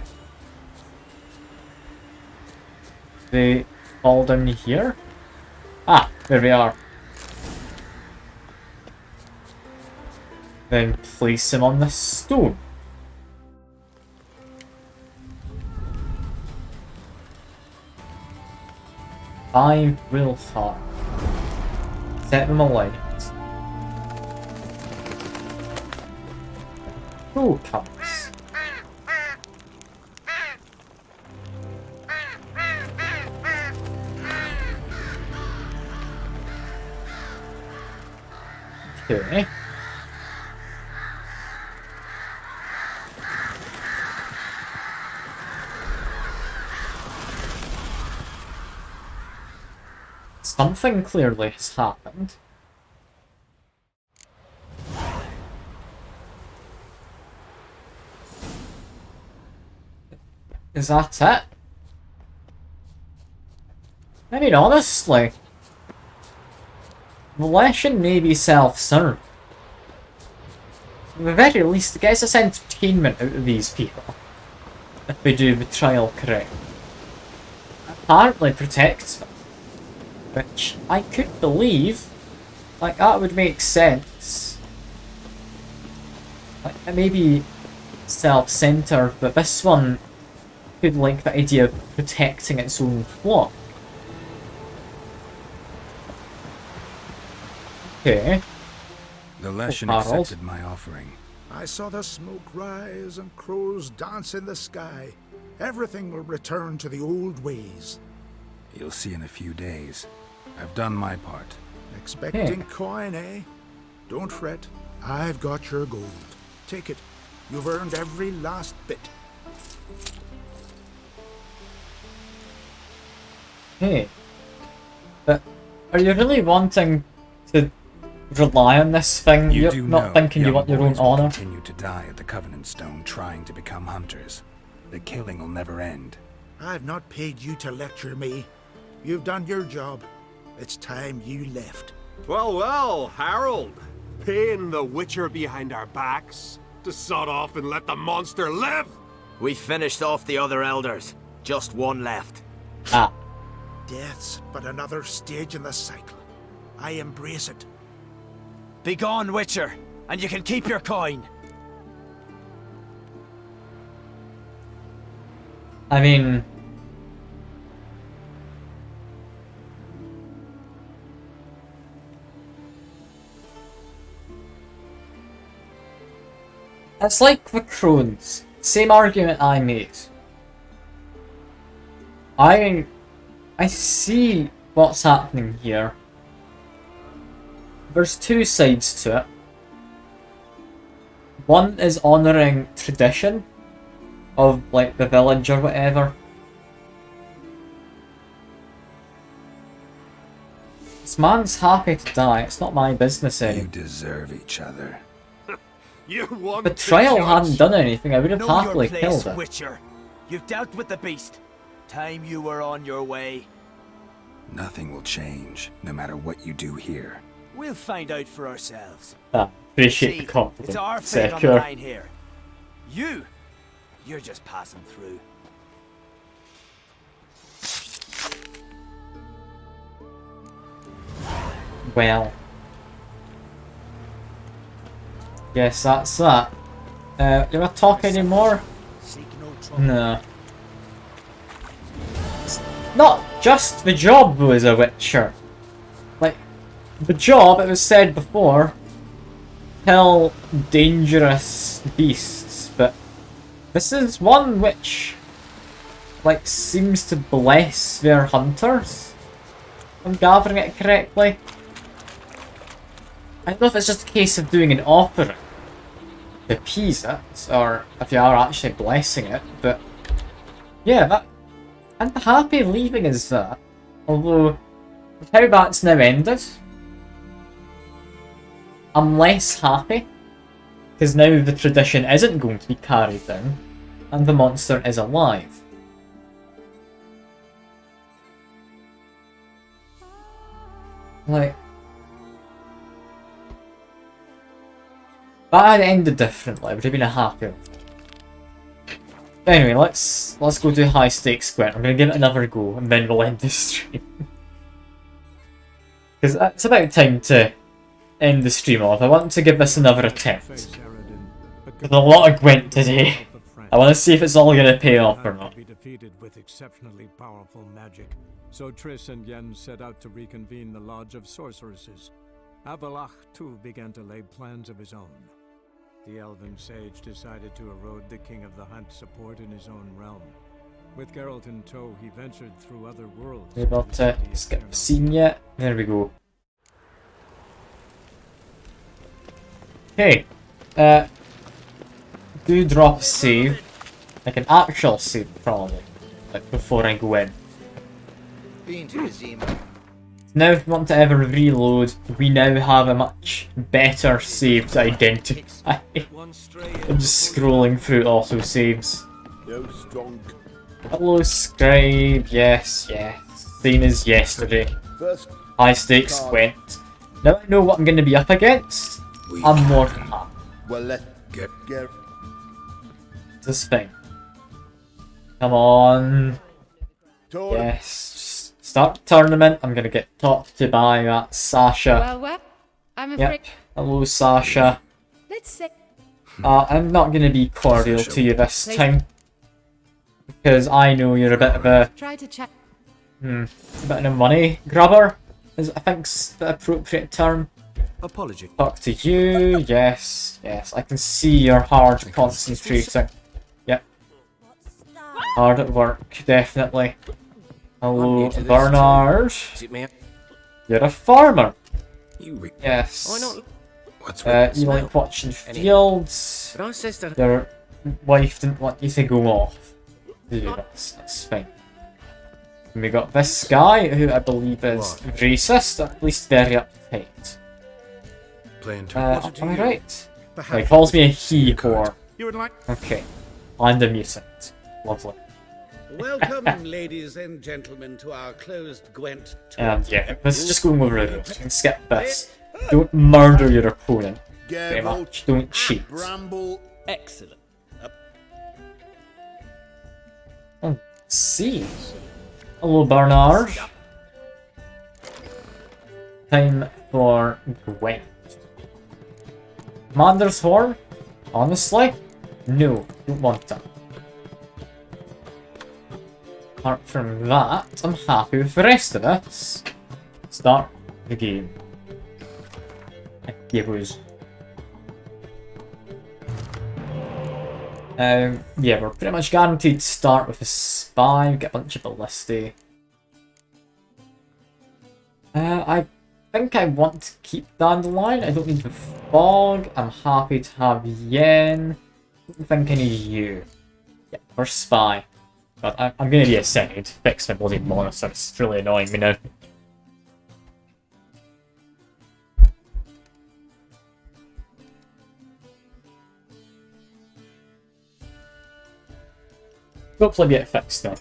S1: They all down here? Ah, there we are. Then place him on the stone. 5 wolf heart. Set them alight. Who comes? Okay. Something clearly has happened. Is that it? I mean, honestly, Volition may be self-serve. At the very least, it gets us entertainment out of these people. If we do the trial correct. Apparently protects them. Which I could believe. Like, that would make sense. Like, it may be self-centered, but this one could like the idea of protecting its own flock. Okay.
S6: The Leshen accepted my offering.
S10: I saw the smoke rise and crows dance in the sky. Everything will return to the old ways.
S6: You'll see in a few days. I've done my part.
S10: Expecting coin, eh? Don't fret. I've got your gold. Take it. You've earned every last bit.
S1: Hey. But are you really wanting to rely on this thing? You're not thinking you want your own honor?
S6: Continue to die at the Covenant Stone trying to become hunters. The killing will never end.
S10: I've not paid you to lecture me. You've done your job. It's time you left.
S20: Well, well, Harold. Paying the Witcher behind our backs to sod off and let the monster live?
S17: We finished off the other elders. Just one left.
S1: Ah.
S10: Death's but another stage in the cycle. I embrace it.
S17: Be gone, Witcher, and you can keep your coin.
S1: I mean... it's like the crones. Same argument I made. I see what's happening here. There's two sides to it. One is honouring tradition of like the village or whatever. This man's happy to die, it's not my business anymore.
S6: You deserve each other.
S1: The trial hadn't done anything, I would have happily killed it.
S17: Witcher. You've dealt with the beast. Time you were on your way.
S6: Nothing will change, no matter what you do here.
S17: We'll find out for ourselves.
S1: Appreciate
S17: See,
S1: the compliment.
S17: it's our fate on the
S1: Secure.
S17: line here. You're just passing through.
S1: Well. Guess that's that. You wanna talk anymore? No. It's not just the job though as a Witcher. Like, the job, it was said before, kill dangerous beasts, but this is one which, like, seems to bless their hunters. If I'm gathering it correctly. I don't know if it's just a case of doing an offering to appease it, or if you are actually blessing it, but yeah, that, I'm happy leaving as that. Although, with how that's now ended, I'm less happy, because now the tradition isn't going to be carried down, and the monster is alive. Like, that had ended differently, I would have been a happier. But anyway, let's go to high stakes gwent. I'm gonna give it another go and then we'll end the stream. Because it's about time to end the stream off. I want to give this another attempt. There's a lot of gwent today. I want to see if it's all gonna pay off or not.
S2: Be defeated with exceptionally powerful magic. So Triss and Yen set out to reconvene the Lodge of Sorceresses. Avalach too began to lay plans of his own. The elven sage decided to erode the King of the Hunt support in his own realm. With Geralt in tow, he ventured through other worlds.
S1: We've got to skip scene yet. There we go. Okay. Do drop a save. Like an actual save, probably. Like before I go in.
S7: Been to the Zima.
S1: Now if we want to ever reload, we now have a much better save to identify. I'm just scrolling through auto saves. Hello Scribe, yes. Same as yesterday. High stakes gwent. Now I know what I'm going to be up against. I'm more than happy.
S7: Well, let's get.
S1: This thing. Come on. Yes. Start tournament. I'm gonna get talked to by that Sasha.
S21: Well, I'm afraid.
S1: Yep. Hello, Sasha.
S21: Let's say.
S1: I'm not gonna be cordial to you this time because I know you're a bit of a
S21: Try to chat.
S1: a bit of a money grabber. Is I think's the appropriate term.
S5: Apology.
S1: Talk to you. Yes. I can see you're hard concentrating. Yep. Hard at work, definitely. Hello, Bernard. You're a farmer. Yes. You like watching fields. Your wife didn't want you to go off. That's fine. And we got this guy, who I believe is racist, at least very uptight. Alright. He calls me a he-whore. Okay. And a mutant. Lovely.
S22: Welcome, ladies and gentlemen, to our closed Gwent tour.
S1: Yeah, let's just go over it. You can skip this. Don't murder your opponent. Very much. Don't cheat.
S22: Excellent.
S1: Let's see. Hello, Bernard. Time for Gwent. Commander's Horn? Honestly? No, don't want that. Apart from that, I'm happy with the rest of this. Start the game. Boys. Yeah, we're pretty much guaranteed to start with a spy, get a bunch of ballistae. I think I want to keep Dandelion. I don't need the fog. I'm happy to have Yen. I don't think I need you. Yeah, for spy. But I'm gonna be a second to fix my bloody monitor. It's really annoying me now. Hopefully get it fixed though.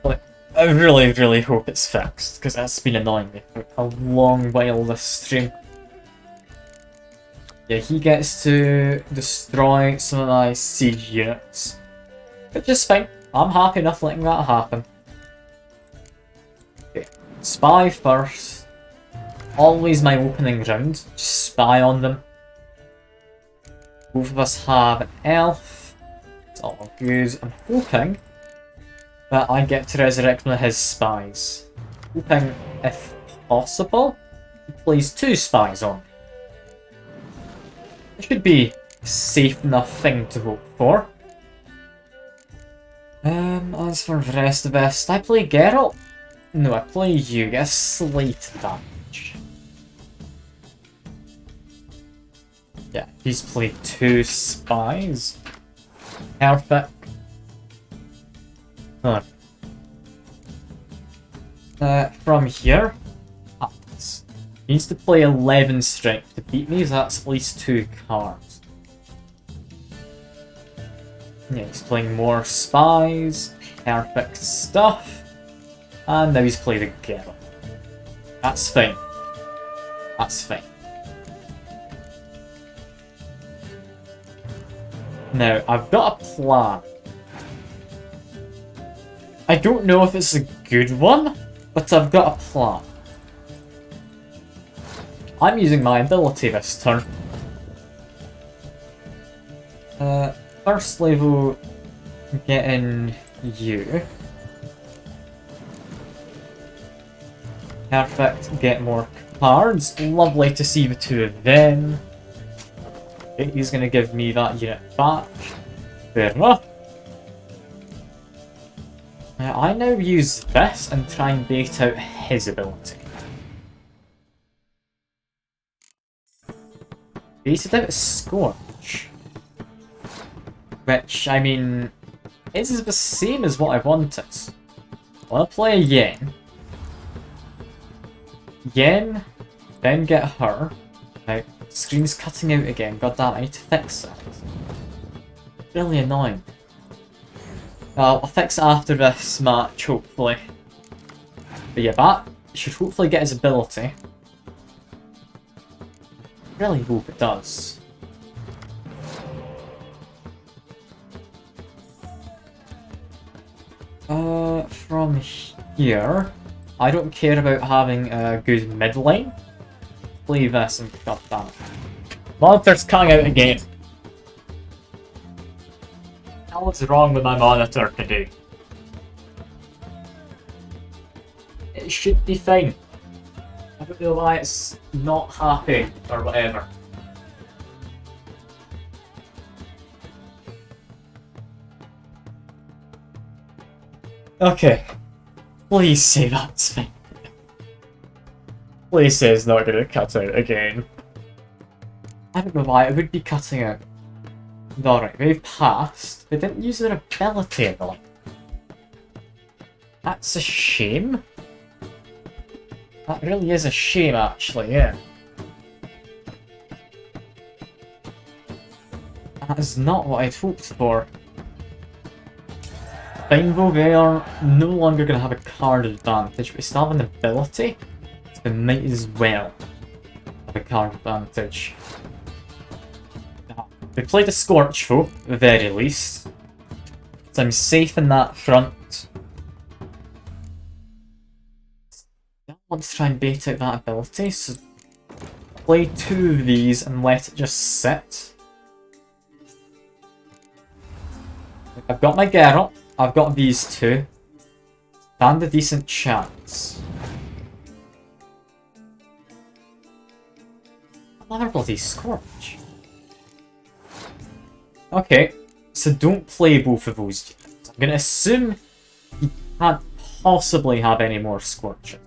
S1: But I really, really hope it's fixed, because that's been annoying me for a long while this stream. Yeah, he gets to destroy some of my siege units. Which is fine. I'm happy enough letting that happen. Okay. Spy first. Always my opening round. Just spy on them. Both of us have an elf. It's all good. I'm hoping that I get to resurrect one of his spies. Hoping, if possible, he plays 2 spies on. It should be a safe enough thing to hope for. As for the rest of us, I play Geralt? No, I play you. Get a slight damage. Yeah, he's played 2 spies. Perfect. Huh. From here, he needs to play 11 strength to beat me, so that's at least 2 cards. Yeah, he's playing more spies, perfect stuff, and now he's played a Geralt. That's fine. That's fine. Now, I've got a plan. I don't know if it's a good one, but I've got a plan. I'm using my ability this turn. First level, getting you. Perfect, get more cards. Lovely to see the 2 of them. Okay, he's going to give me that unit back. Fair enough. I now use this and try and bait out his ability. Baited out Scorch. Which, I mean, is the same as what I wanted. I want to play a Yen. Yen, then get her. Now, screen's cutting out again. God damn, I need to fix it. Really annoying. I'll fix it after this match, hopefully. But yeah, that should hopefully get his ability. Really hope it does. From here, I don't care about having a good mid lane. Play this and god damn it. Monitor's cutting out again. What's wrong with my monitor today? It should be fine. I don't know why it's not happy or whatever. Okay. Please say that's fine. Please say it's not gonna cut out again. I don't know why it would be cutting out. Alright, they've passed. They didn't use their ability though. That's a shame. That really is a shame actually, yeah. That is not what I'd hoped for. Fine though, they are no longer going to have a card advantage, but they still have an ability, so they might as well have a card advantage. They played a Scorch though, at the very least, so I'm safe in that front. I don't want to try and bait out that ability, so play 2 of these and let it just sit. I've got my Geralt. I've got these 2. Stand a decent chance. Another bloody Scorch. Okay, so don't play both of those units. I'm going to assume you can't possibly have any more Scorches.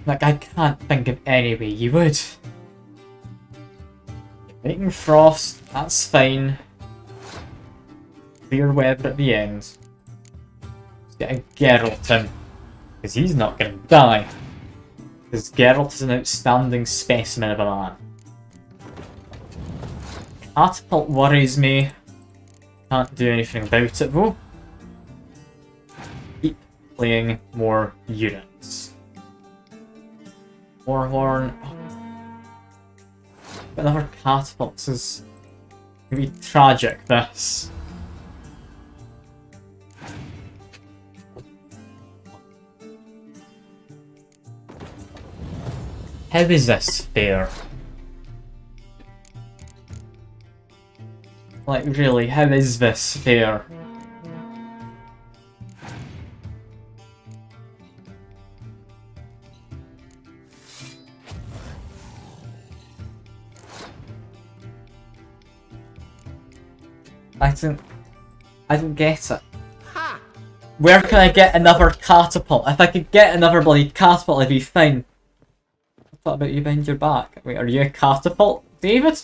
S1: Like, I can't think of any way you would. Making Frost, that's fine. Clear weather at the end. Let's get a Geralt in. Because he's not going to die. Because Geralt is an outstanding specimen of a man. Catapult worries me. Can't do anything about it though. deploying more units. Warhorn. Oh. Another catapult. This is gonna be tragic, this. How is this fair? Like, really, how is this fair? I don't get it. Where can I get another catapult? If I could get another bloody catapult, I'd be fine. I thought about you behind your back. Wait, are you a catapult, David?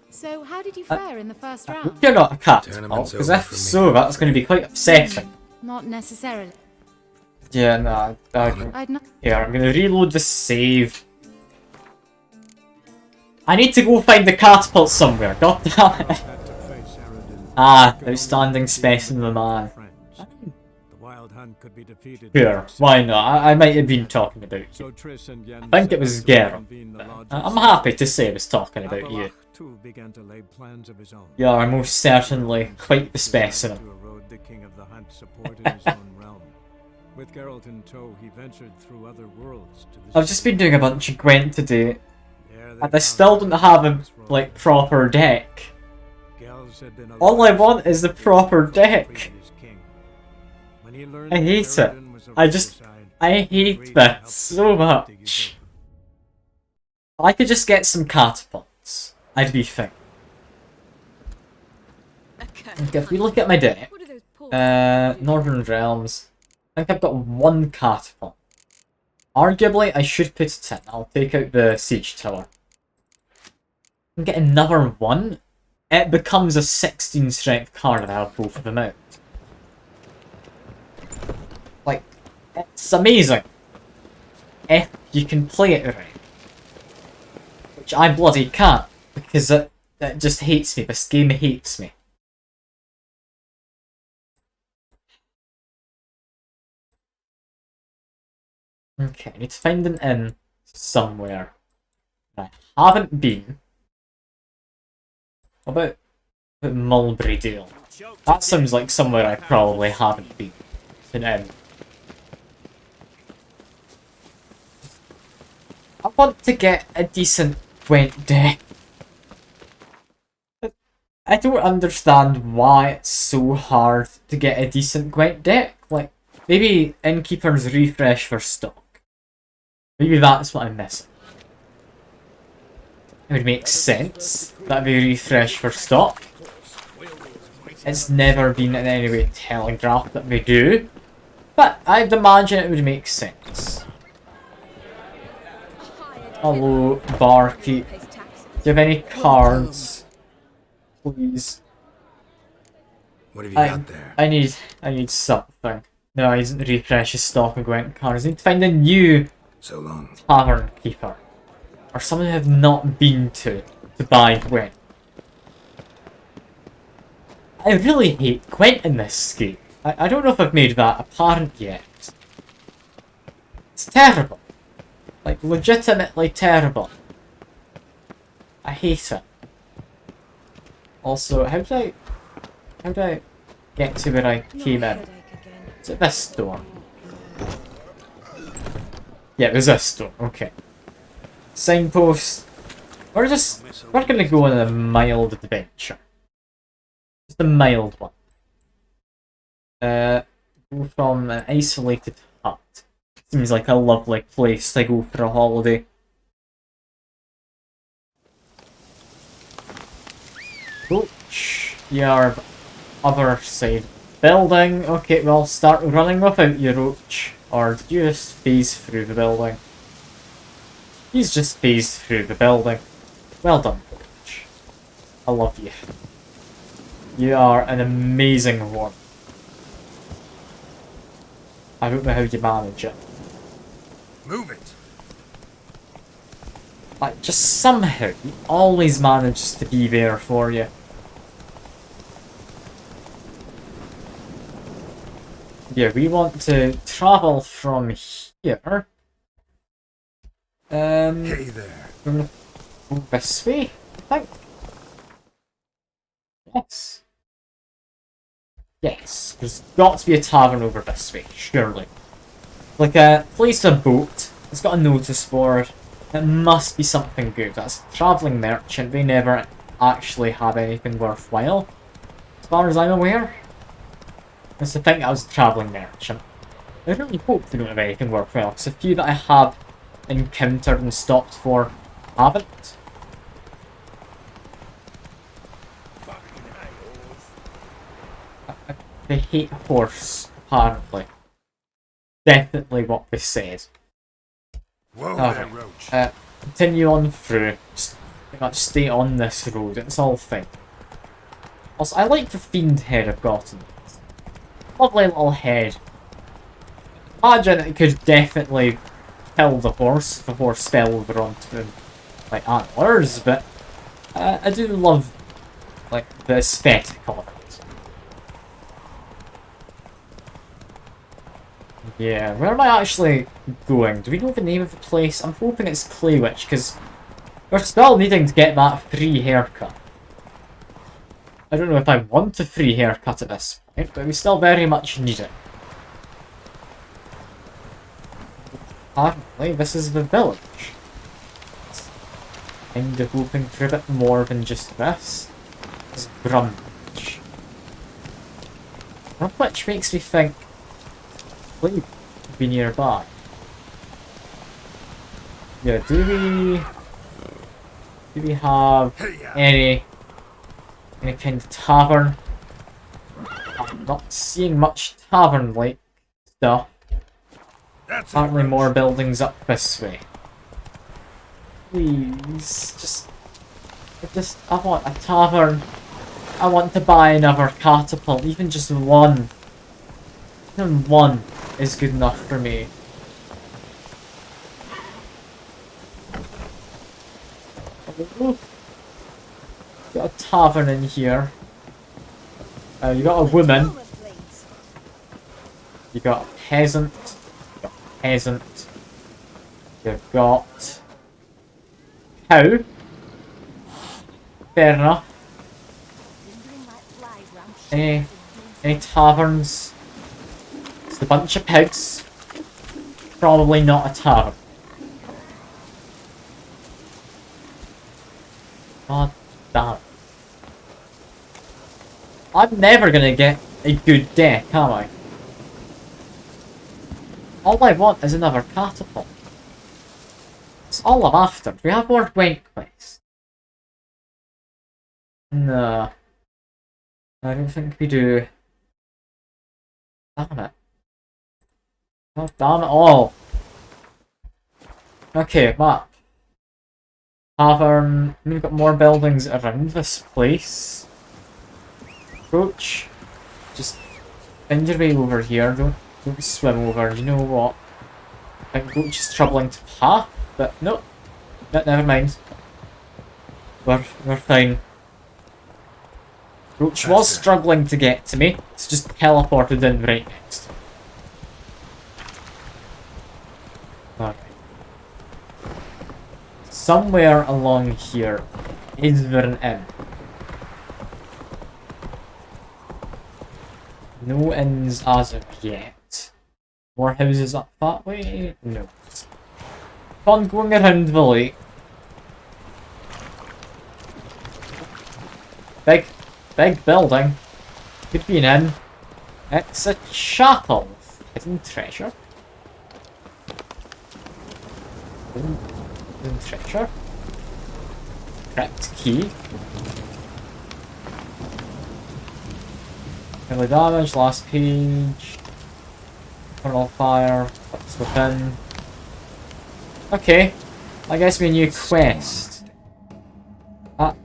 S21: So, how did you fare in the first round?
S1: You're not a catapult, because if so, that's going to be quite upsetting.
S21: Not necessarily.
S1: Yeah, no,
S21: I'd not.
S1: Here, I'm going to reload the save. I need to go find the catapult somewhere, god damn it. Ah, outstanding specimen man. Sure, why not? I might have been talking about you. I think it was Geralt. I'm happy to say I was talking about you. You are most certainly quite the specimen. I've just been doing a bunch of Gwent today, and I still don't have a like proper deck. All I want is the proper deck. I hate it. I hate this so much. I could just get some catapults. I'd be fine. Okay, if we look at my deck, Northern Realms, I think I've got one catapult. Arguably, I should put it in. I'll take out the Siege Tower. And get another one. It becomes a 16 strength card and I have both of them out. Like, it's amazing. If you can play it right. Which I bloody can't, because it just hates me. This game hates me. Okay, I need to find an inn somewhere. I haven't been. What about Mulberry Dale? That sounds like somewhere I probably haven't been. An inn. I want to get a decent Gwent deck. I don't understand why it's so hard to get a decent Gwent deck. Like, maybe Innkeeper's refresh for stock. Maybe that's what I'm missing. It would make sense. That'd be refresh for stock. It's never been in any way telegraphed that we do. But I'd imagine it would make sense. Hello, barkeep. Do you have any cards? Please.
S6: What have you got there?
S1: I need something. No, I didn't refresh his stock of Gwent cards. I need to find a new tavern keeper. Or someone I have not been to buy Gwent. I really hate Gwent in this game. I don't know if I've made that apparent yet. It's terrible. Like, legitimately terrible. I hate it. Also, how do I get to where I came in? Is it this door? Yeah, it was this door, okay. Signpost. We're gonna go on a mild adventure. Just a mild one. Go from an isolated hut. Seems like a lovely place to go for a holiday. Roach, your other side building. Okay, we'll start running without you, Roach. Or did you just phase through the building? He's just phased through the building. Well done, Roach. I love you. You are an amazing one. I don't know how you manage it.
S18: Move it.
S1: Like, just somehow, he always manages to be there for you. Yeah, we want to travel from here.
S10: Hey there.
S1: From this way, I think. Yes. Yes, there's got to be a tavern over this way, surely. Like a place, a boat. It's got a notice board. It must be something good. That's a travelling merchant. They never actually have anything worthwhile, as far as I'm aware. It's to think I was a travelling merchant. I really hope they don't have anything worthwhile, because a few that I have encountered and stopped for haven't. They hate a horse, apparently. Definitely what they said.
S10: Whoa there, Roach.
S1: Continue on through. Just pretty much stay on this road. It's all fine. Also, I like the fiend head I've gotten. Lovely little head. Imagine it could definitely kill the horse if the horse fell over onto like antlers, but I do love like the aesthetic of it. Yeah, where am I actually going? Do we know the name of the place? I'm hoping it's Claywitch, because we're still needing to get that free haircut. I don't know if I want a free haircut at this point, but we still very much need it. Apparently, this is the village. Kind of hoping for a bit more than just this. This is Brumwich. Brumwich makes me think Clay would be nearby. Yeah, do we have any kind of tavern? I'm not seeing much tavern-like stuff. Apparently more buildings up this way. Please, I want a tavern. I want to buy another catapult, even just one. Even one is good enough for me. Got a tavern in here. You got a woman. You got a peasant. Peasant. You've got cow. Fair enough. Any taverns? It's a bunch of pigs. Probably not a tavern. God damn it. I'm never gonna get a good deck, am I? All I want is another catapult. It's all I'm after. Do we have more gwent quests? No. I don't think we do. Damn it. God damn it all. Okay, map. Tavern. We've got more buildings around this place. Approach. Just find your way over here. Don't swim over. You know what? I think Roach is troubling to path, but no. Never mind. We're fine. Roach was struggling to get to me. It's just teleported in right next. Alright. Somewhere along here is there an inn. No inns as of yet. More houses up that way? No. On going around the lake. Big building. Could be an inn. It's a chapel. Hidden treasure. Hidden treasure. Crypt key. Early damage, last page. Infernal fire. What's within? Okay. I guess we a new quest. That's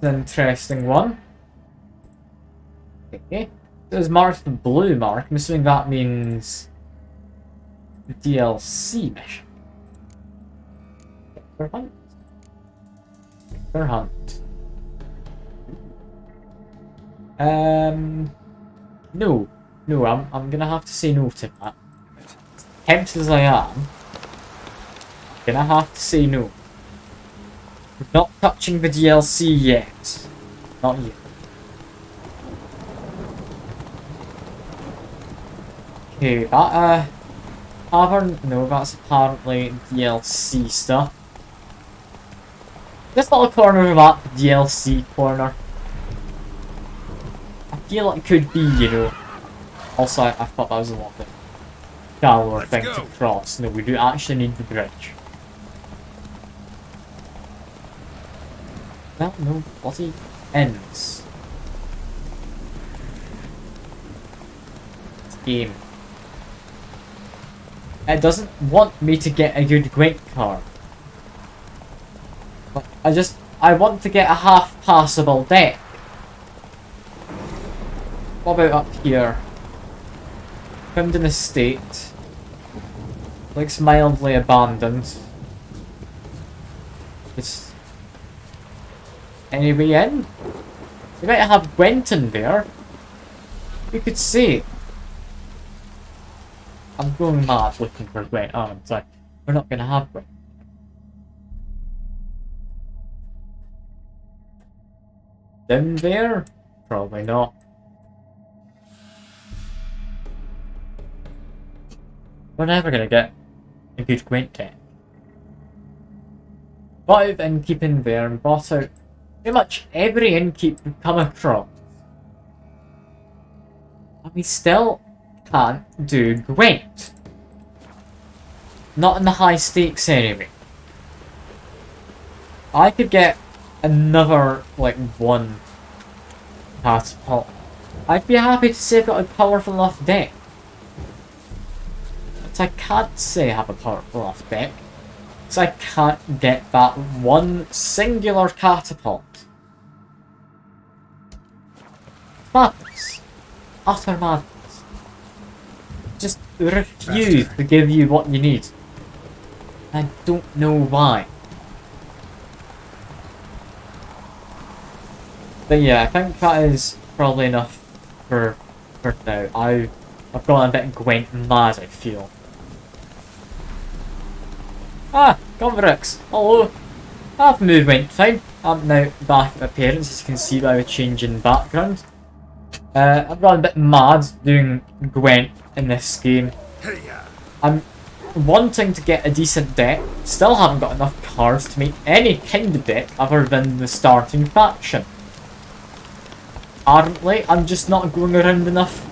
S1: an interesting one. Okay. It was marked the blue mark. I'm assuming that means the DLC mission. Victor Hunt. Victor Hunt. No. No, I'm gonna have to say no to that. Tempted as I am, gonna have to say no. We're not touching the DLC yet. Not yet. Okay, that tavern, no, that's apparently DLC stuff. This little corner of the map, DLC corner. I feel it could be, you know. Also, I thought that was a lot of shallower thing to cross. No, we do actually need the bridge. Well, no, bloody ends. This game. It doesn't want me to get a good Gwent card. But I want to get a half passable deck. What about up here? Found an estate. Looks mildly abandoned. Just any way in? We might have Gwent in there. We could see. I'm going mad looking for Gwent. Oh, I'm sorry. We're not gonna have Gwent. Down there? Probably not. We're never gonna get a good Gwent deck. Bought out the innkeep in there and bought out pretty much every innkeep we come across. And we still can't do Gwent. Not in the high stakes anyway. I could get another, like, one catapult. I'd be happy to say I've got a powerful enough deck. But I can't say I have a powerful enough deck. Because I can't get that one singular catapult. Madness. Utter madness. Just refuse to give you what you need. I don't know why. But yeah, I think that is probably enough for now. I've gone a bit Gwent mad, I feel. Ah, Converix, hello. I've moved Gwent fine. I'm now back at my parents, as you can see by the change in background. I've gone a bit mad doing Gwent in this game. I'm wanting to get a decent deck, still haven't got enough cards to make any kind of deck other than the starting faction. Apparently, I'm just not going around enough,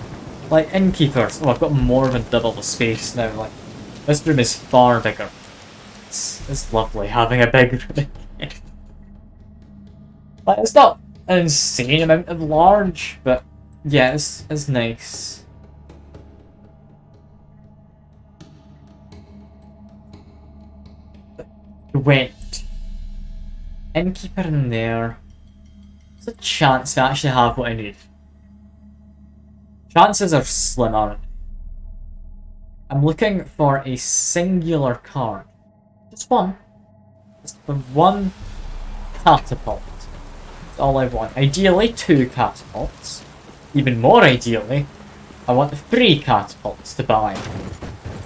S1: like, innkeepers. Oh, I've got more than double the space now, like, this room is far bigger. It's lovely having a big room again. Like, it's not an insane amount of large, but yeah, it's nice. Gwent. Innkeeper in there. There's a chance to actually have what I need. Chances are slim, aren't they? I'm looking for a singular card. Just one. Just the one catapult. That's all I want. Ideally, 2 catapults. Even more ideally, I want 3 catapults to buy.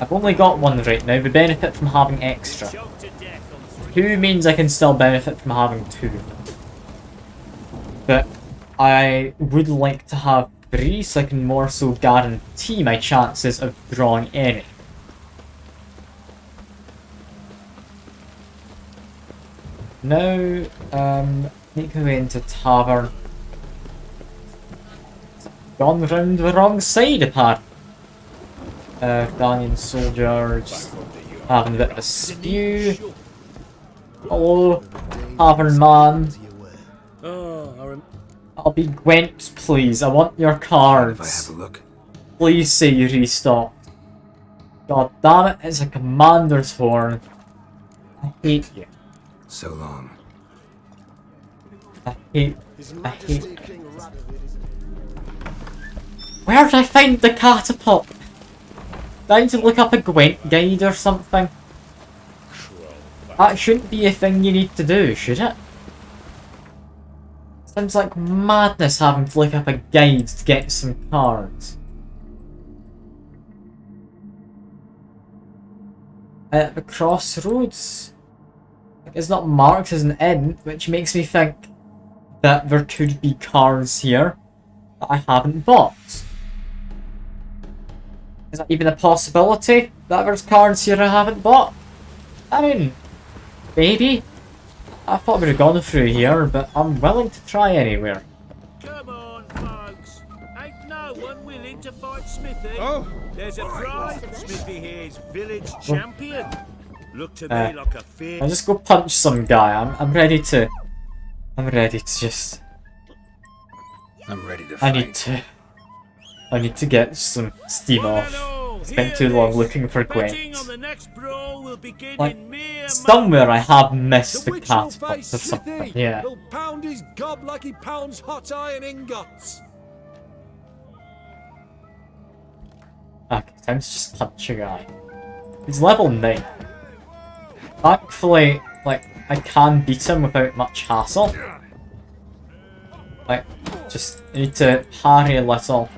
S1: I've only got one right now. We benefit from having extra. 2 means I can still benefit from having 2. But I would like to have 3 so I can more so guarantee my chances of drawing any. Now, make my way into tavern. Gone round the wrong side apparently. Danian soldiers having a bit of a spew. Hello, tavern man. I'll be Gwent, please. I want your cards.
S6: If I have a look.
S1: Please say you restocked. God damn it, it's a commander's horn. I hate you.
S6: So long.
S1: I hate you. Where did I find the catapult? Do I need to look up a Gwent guide or something? That shouldn't be a thing you need to do, should it? Sounds like madness having to look up a guide to get some cards. at the crossroads. It's not marked as an inn, which makes me think that there could be cars here that I haven't bought. Is that even a possibility that there's cars here I haven't bought? I mean, maybe. I thought we'd have gone through here, but I'm willing to try anywhere.
S3: Come on, folks. Ain't no one willing to fight Smithy.
S19: Oh,
S3: there's a prize. Smithy here's village champion. Look to me like a fish.
S1: I'll just go punch some guy. I'm ready to just.
S6: I'm ready to fight.
S1: I need to get some steam off. Spent too long looking for Gwent. Like, somewhere I have missed the catapult or something, yeah.
S20: He'll pound his gob like he pounds hot iron ingots.
S1: Okay, time to just punch a guy. He's level 9. Thankfully, like, I can beat him without much hassle. Like, just need to parry a little.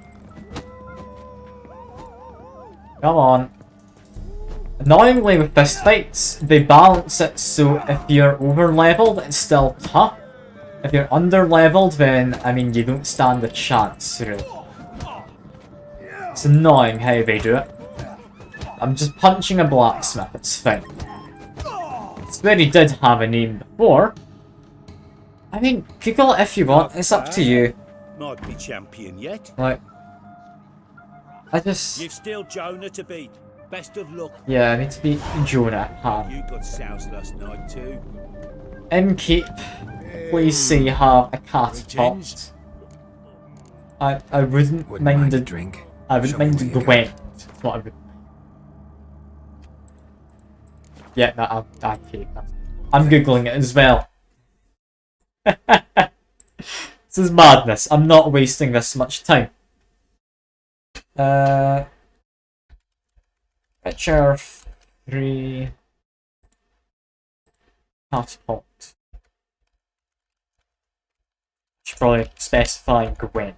S1: Come on. Annoyingly with fist fights, they balance it so if you're over leveled, it's still tough. If you're under leveled, then, I mean, you don't stand a chance, really. It's annoying how they do it. I'm just punching a blacksmith, it's fine. I swear he did have a name before. I mean, Google it if you want, it's up to you.
S3: Might be champion yet.
S1: Like, I just...
S3: You've still Jonah to beat. Best of luck.
S1: Yeah, I need to beat Jonah.
S3: You got soused last night too.
S1: Keep. Please say you have a catapult. I wouldn't mind a
S6: drink.
S1: I wouldn't mind a gwent. That's what I would. Yeah, no, I keep that. I'm googling it as well. This is madness. I'm not wasting this much time. Witcher 3 catapult. Should probably specify Gwent.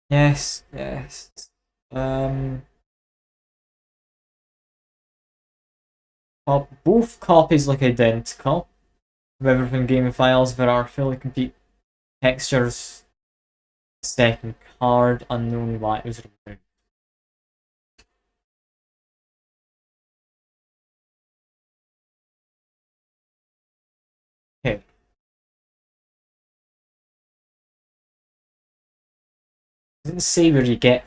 S1: Yes, yes. Both copies look identical. However, from game files, there are fully complete textures. Second card, unknown why it was removed. Okay. Doesn't say where you get.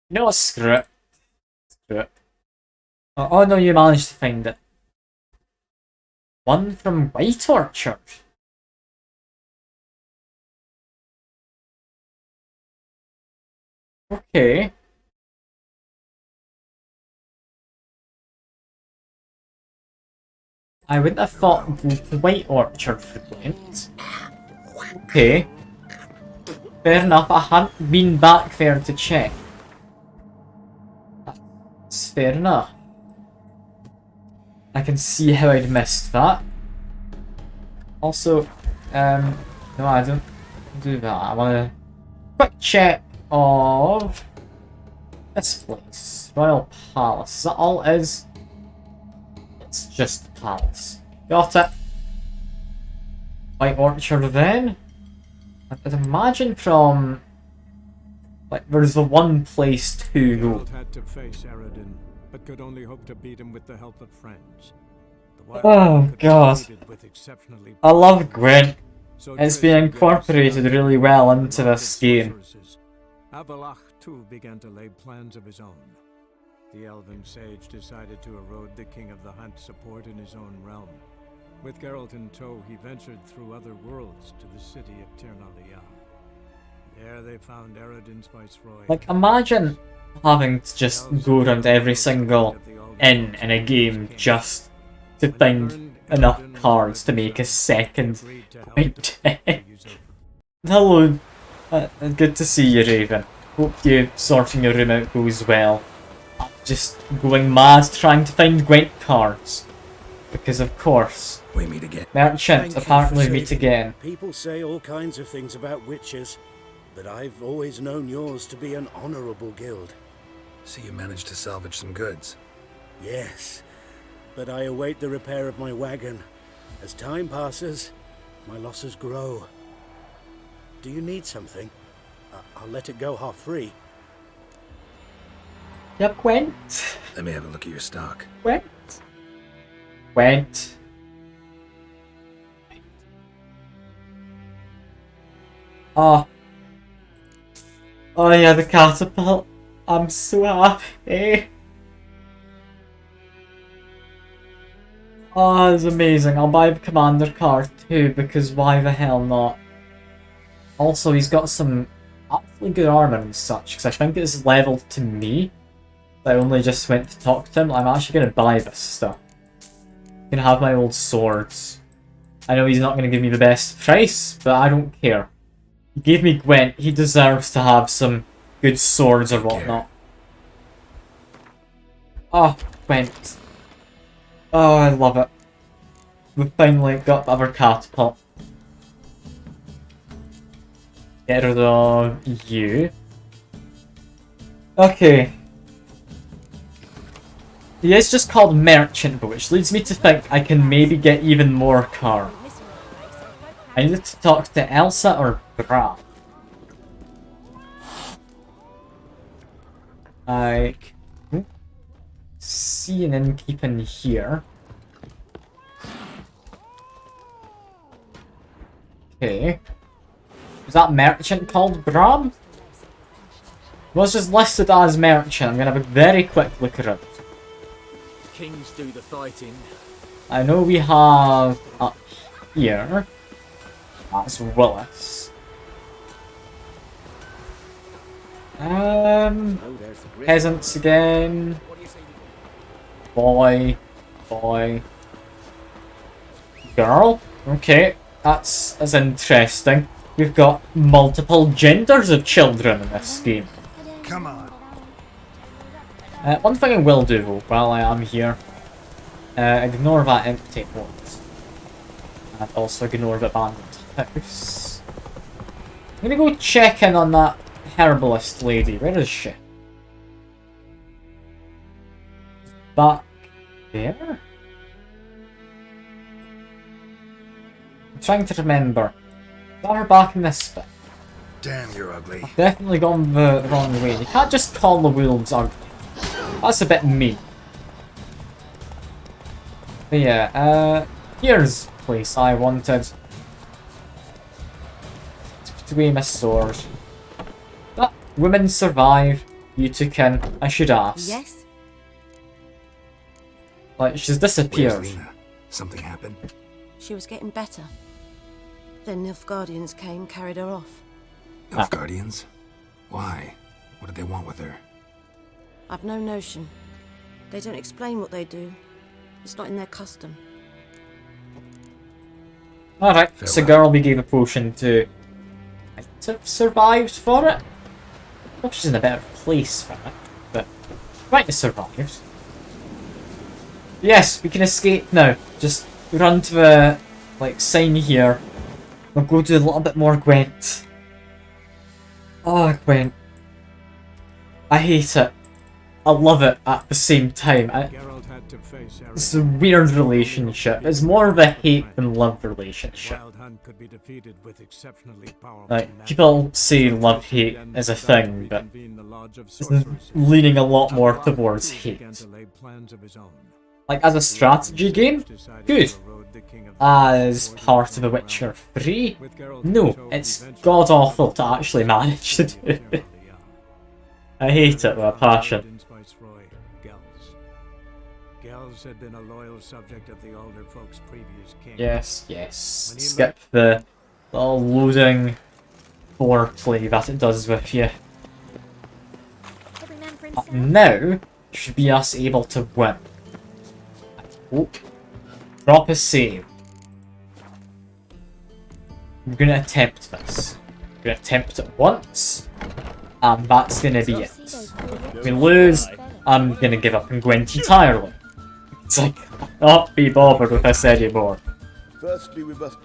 S1: You know what? Screw it. Screw it. Oh no, you managed to find it. One from White Orchard. Okay. I wouldn't have thought the White Orchard for Gwent. Okay. Fair enough, I hadn't been back there to check. That's fair enough. I can see how I'd missed that. Also, no, I don't do that. I want a quick check of this place. Royal Palace. Is that all it is? It's just the palace. Got it. White Orchard then. I'd imagine from... like, there's the one place to go.
S2: Geralt had to face Eredin, but could only hope to beat him with the help of friends.
S1: Oh god. I love Gwent. It's been incorporated really well into this game.
S2: Avallac'h too began to lay plans of his own. The elven sage decided to erode the King of the Hunt's support in his own realm. With Geralt in tow, he ventured through other worlds to the city of Tir na Liah. There they found Eredin's viceroy.
S1: Like, imagine having to just go around every single inn in a game just to find enough cards to make a second Gwent deck. Hello. Good to see you, Raven. Hope you sorting your room out goes well. I'm just going mad trying to find Gwent cards. Because of course.
S6: We meet again.
S1: Merchant,
S22: Thank you
S1: apparently
S22: for
S1: meet
S22: saving
S1: again.
S22: me. People say all kinds of things about witches, but I've always known yours to be an honorable guild.
S6: So you managed to salvage some goods?
S22: Yes, but I await the repair of my wagon. As time passes, my losses grow. Do you need something? I'll let it go half-free.
S1: Yep, Gwent.
S6: Let me have a look at your stock.
S1: Gwent. Gwent. Oh. Oh yeah, the catapult. I'm so happy. Oh, it's amazing. I'll buy the commander card too, because why the hell not? Also, he's got some actually good armor and such, because I think it's leveled to me. I only just went to talk to him. I'm actually going to buy this stuff. I'm going to have my old swords. I know he's not going to give me the best price, but I don't care. He gave me Gwent. He deserves to have some good swords or whatnot. Oh, Gwent. Oh, I love it. We've finally got the other catapult. Get rid of you. Okay. He is just called Merchant, which leads me to think I can maybe get even more cards. I need to talk to Elsa or Bra. I see an innkeep in here. Okay. Is that merchant called Bram? Was just listed as merchant. I'm gonna have a very quick look around.
S9: Kings do the fighting.
S1: I know we have up here. That's Willis. Peasants again. Boy. Girl. Okay, that's interesting. We've got multiple genders of children in this game.
S19: Come on.
S1: One thing I will do though, while I am here, ignore that empty ones. And also ignore the abandoned house. I'm gonna go check in on that herbalist lady. Where is she? Back there? I'm trying to remember. Is that her back in this bit?
S6: Damn, you're ugly.
S1: I've definitely gone the wrong way. You can't just call the wolves ugly. That's a bit mean. But yeah, here's the place I wanted. To put away my sword. That women survive. You two can. I should ask.
S8: Yes?
S1: Like, she's disappeared.
S6: Where's Lena? Something happened?
S8: She was getting better. Then Nilfgaardians came, carried her off.
S6: Nilfgaardians? Why? What did they want with her?
S8: I've no notion. They don't explain what they do. It's not in their custom.
S1: Alright, so girl we gave a potion to... might have survived for it? I hope she's in a better place for it, but... might have survived. Yes, we can escape now. Just run to the, like, sign here. We'll go do a little bit more Gwent. Oh, Gwent. I hate it. I love it at the same time. It's a weird relationship. It's more of a hate than love relationship. Like, people say love-hate is a thing, but it's leaning a lot more towards hate. Like, as a strategy game, good. As part of The Witcher 3, no, it's god-awful to actually manage to do. I hate it with a passion.
S2: Gels had been a loyal subject of the older folks' previous king.
S1: Yes, yes. Skip the little loading foreplay that it does with you. Now should be us able to win. Oh. Drop a save. I'm gonna attempt this. I'm gonna attempt it once, and that's gonna be it. If we lose, I'm gonna give up on Gwent entirely. It's like, not be bothered with this anymore.
S7: Firstly, we must.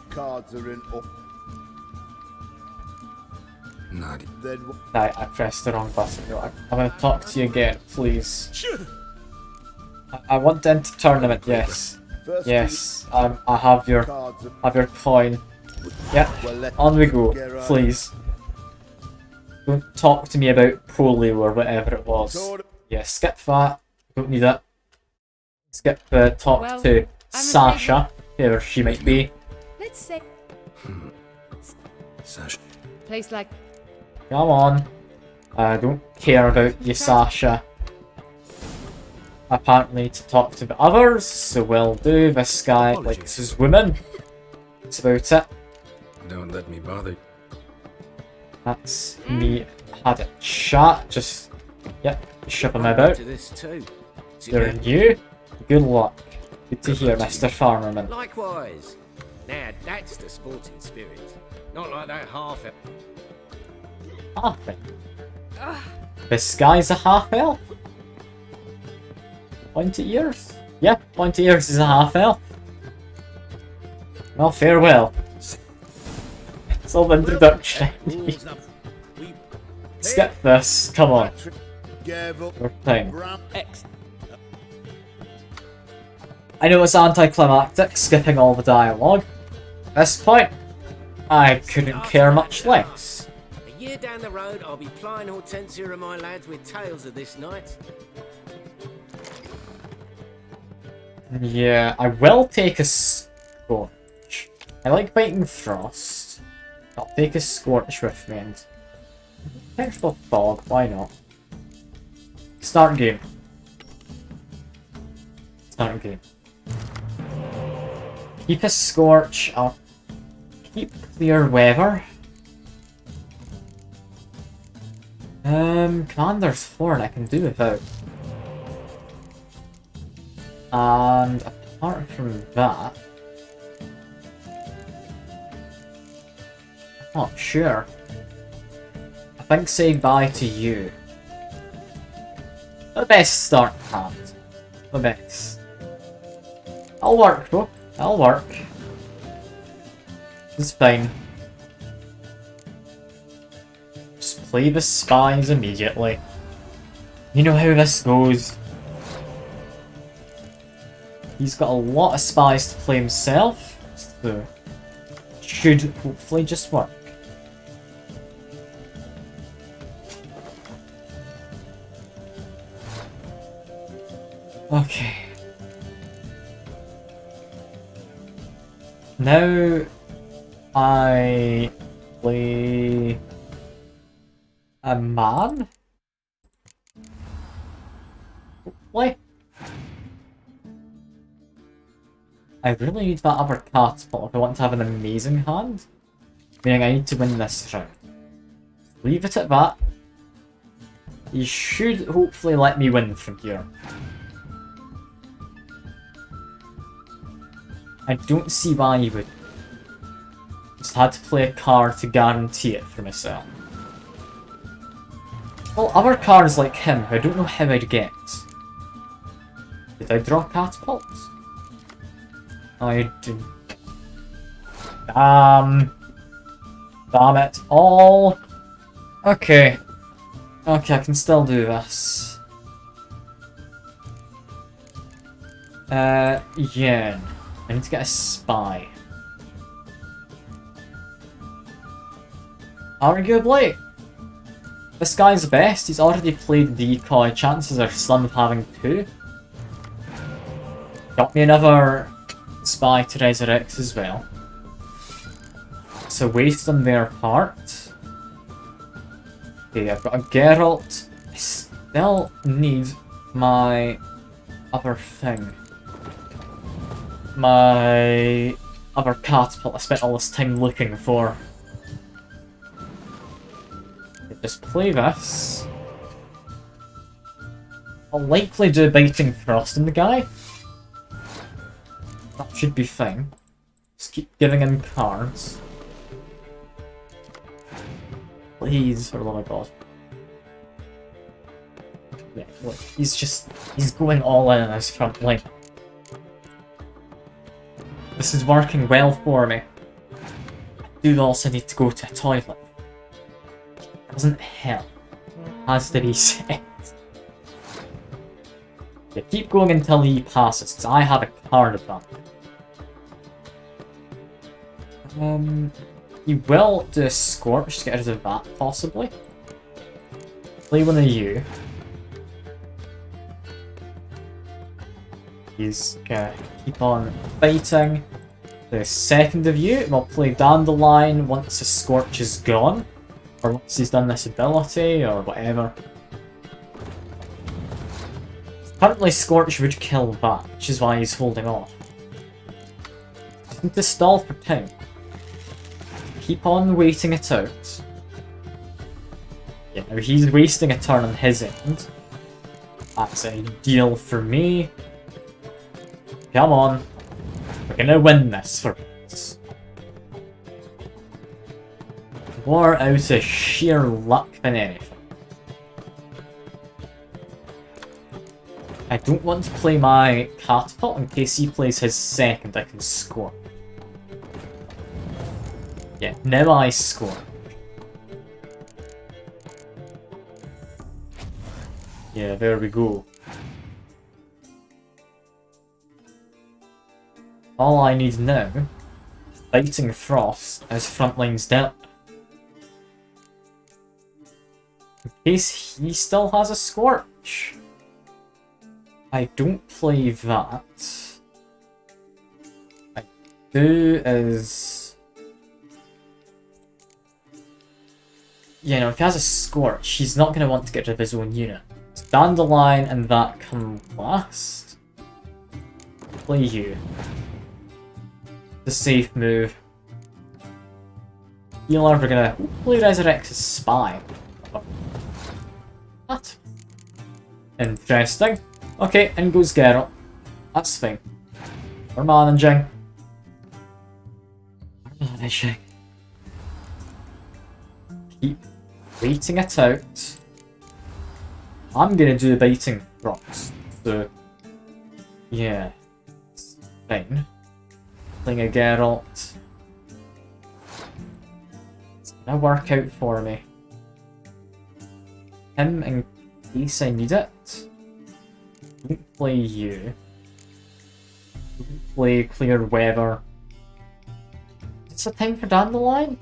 S7: Cards are in up.
S6: Naughty.
S7: Then.
S1: I pressed the wrong button. I'm gonna talk to you again, please. I want to enter tournament, yes. Yes, I have your coin. Yep, on we go, please. Don't talk to me about polio or whatever it was. Yeah, skip that. Don't need it. Skip talk to Sasha, whoever she might be.
S21: Let's say.
S6: Sasha.
S21: Place like.
S1: Come on. I don't care about you, Sasha. Apparently to talk to the others, so we'll do. This guy likes his women. That's about it.
S6: Don't let me bother.
S1: That's me had a chat, just yep, shove him about. You're new. Good luck. Good to hear, Mr. Farmerman.
S16: Likewise. Now that's the sporting spirit. Not like that half elf.
S1: Half elf? This guy's a half elf? Pointy ears? Yeah, pointy ears is a half elf. Well, farewell. It's all the introduction. Skip this, come on. Your thing. I know it's anticlimactic, skipping all the dialogue. At this point, I couldn't care much less.
S16: A year down the road, I'll be plying Hortensia and my lads with tales of this night.
S1: Yeah, I will take a Scorch. I like biting Frost. I'll take a Scorch with me and... Potential Fog, why not? Start game. Start game. Keep a Scorch, I'll keep Clear Weather. Commander's Horn I can do without. And apart from that, I'm not sure. I think saying bye to you. The best start hand. The best. I'll work though. I'll work. It's fine. Just play the spies immediately. You know how this goes. He's got a lot of spies to play himself, so should hopefully just work. Okay. Now I play a man? Hopefully. I really need that other catapult if I want to have an amazing hand. Meaning I need to win this round. Leave it at that. He should hopefully let me win from here. I don't see why he would. Just had to play a card to guarantee it for myself. Well, other cards like him, I don't know how I'd get. Did I draw catapults? I didn't. Damn it all. Okay. Okay, I can still do this. Yeah. I need to get a spy. Arguably, this guy's the best. He's already played decoy. Chances are slim of having two. Got me another spy to resurrect as well. It's a waste on their part. Okay, I've got a Geralt. I still need my other thing. My other catapult I spent all this time looking for. Just play this. I'll likely do Biting Frost in the guy. That should be fine. Just keep giving him cards. Please, for the love of God. Yeah, look, he's going all in on his front line. This is working well for me. I do also need to go to a toilet. It doesn't help, as the reset. Yeah, keep going until he passes, because I have a card advantage. He will do a Scorch to get rid of that, possibly. Play one of you. He's gonna keep on fighting. The second of you will play Dandelion once the Scorch is gone. Or once he's done this ability, or whatever. Currently Scorch would kill that, which is why he's holding off. Just need to stall for time. Keep on waiting it out. Yeah, now he's wasting a turn on his end. That's ideal for me. Come on. We're gonna win this for once. More out of sheer luck than anything. I don't want to play my catapult in case he plays his second I can score. Yeah, now I score. Yeah, there we go. All I need now, fighting Frost as frontline's dealt. In case he still has a Scorch. I don't play that. I do is... You know, if he has a Scorch, he's not going to want to get rid of his own unit. So Dandelion and that come last. Play you. The safe move. Healer, we're going to hopefully resurrect his spy. Oh. What? Interesting. Okay, in goes Geralt. That's fine. We're managing. We're managing. Keep waiting it out. I'm gonna do a biting Frost. So, yeah. It's fine. Playing a Geralt. It's gonna work out for me. Him in case I need it. Don't play you. Don't play Clear Weather. Is it time for Dandelion?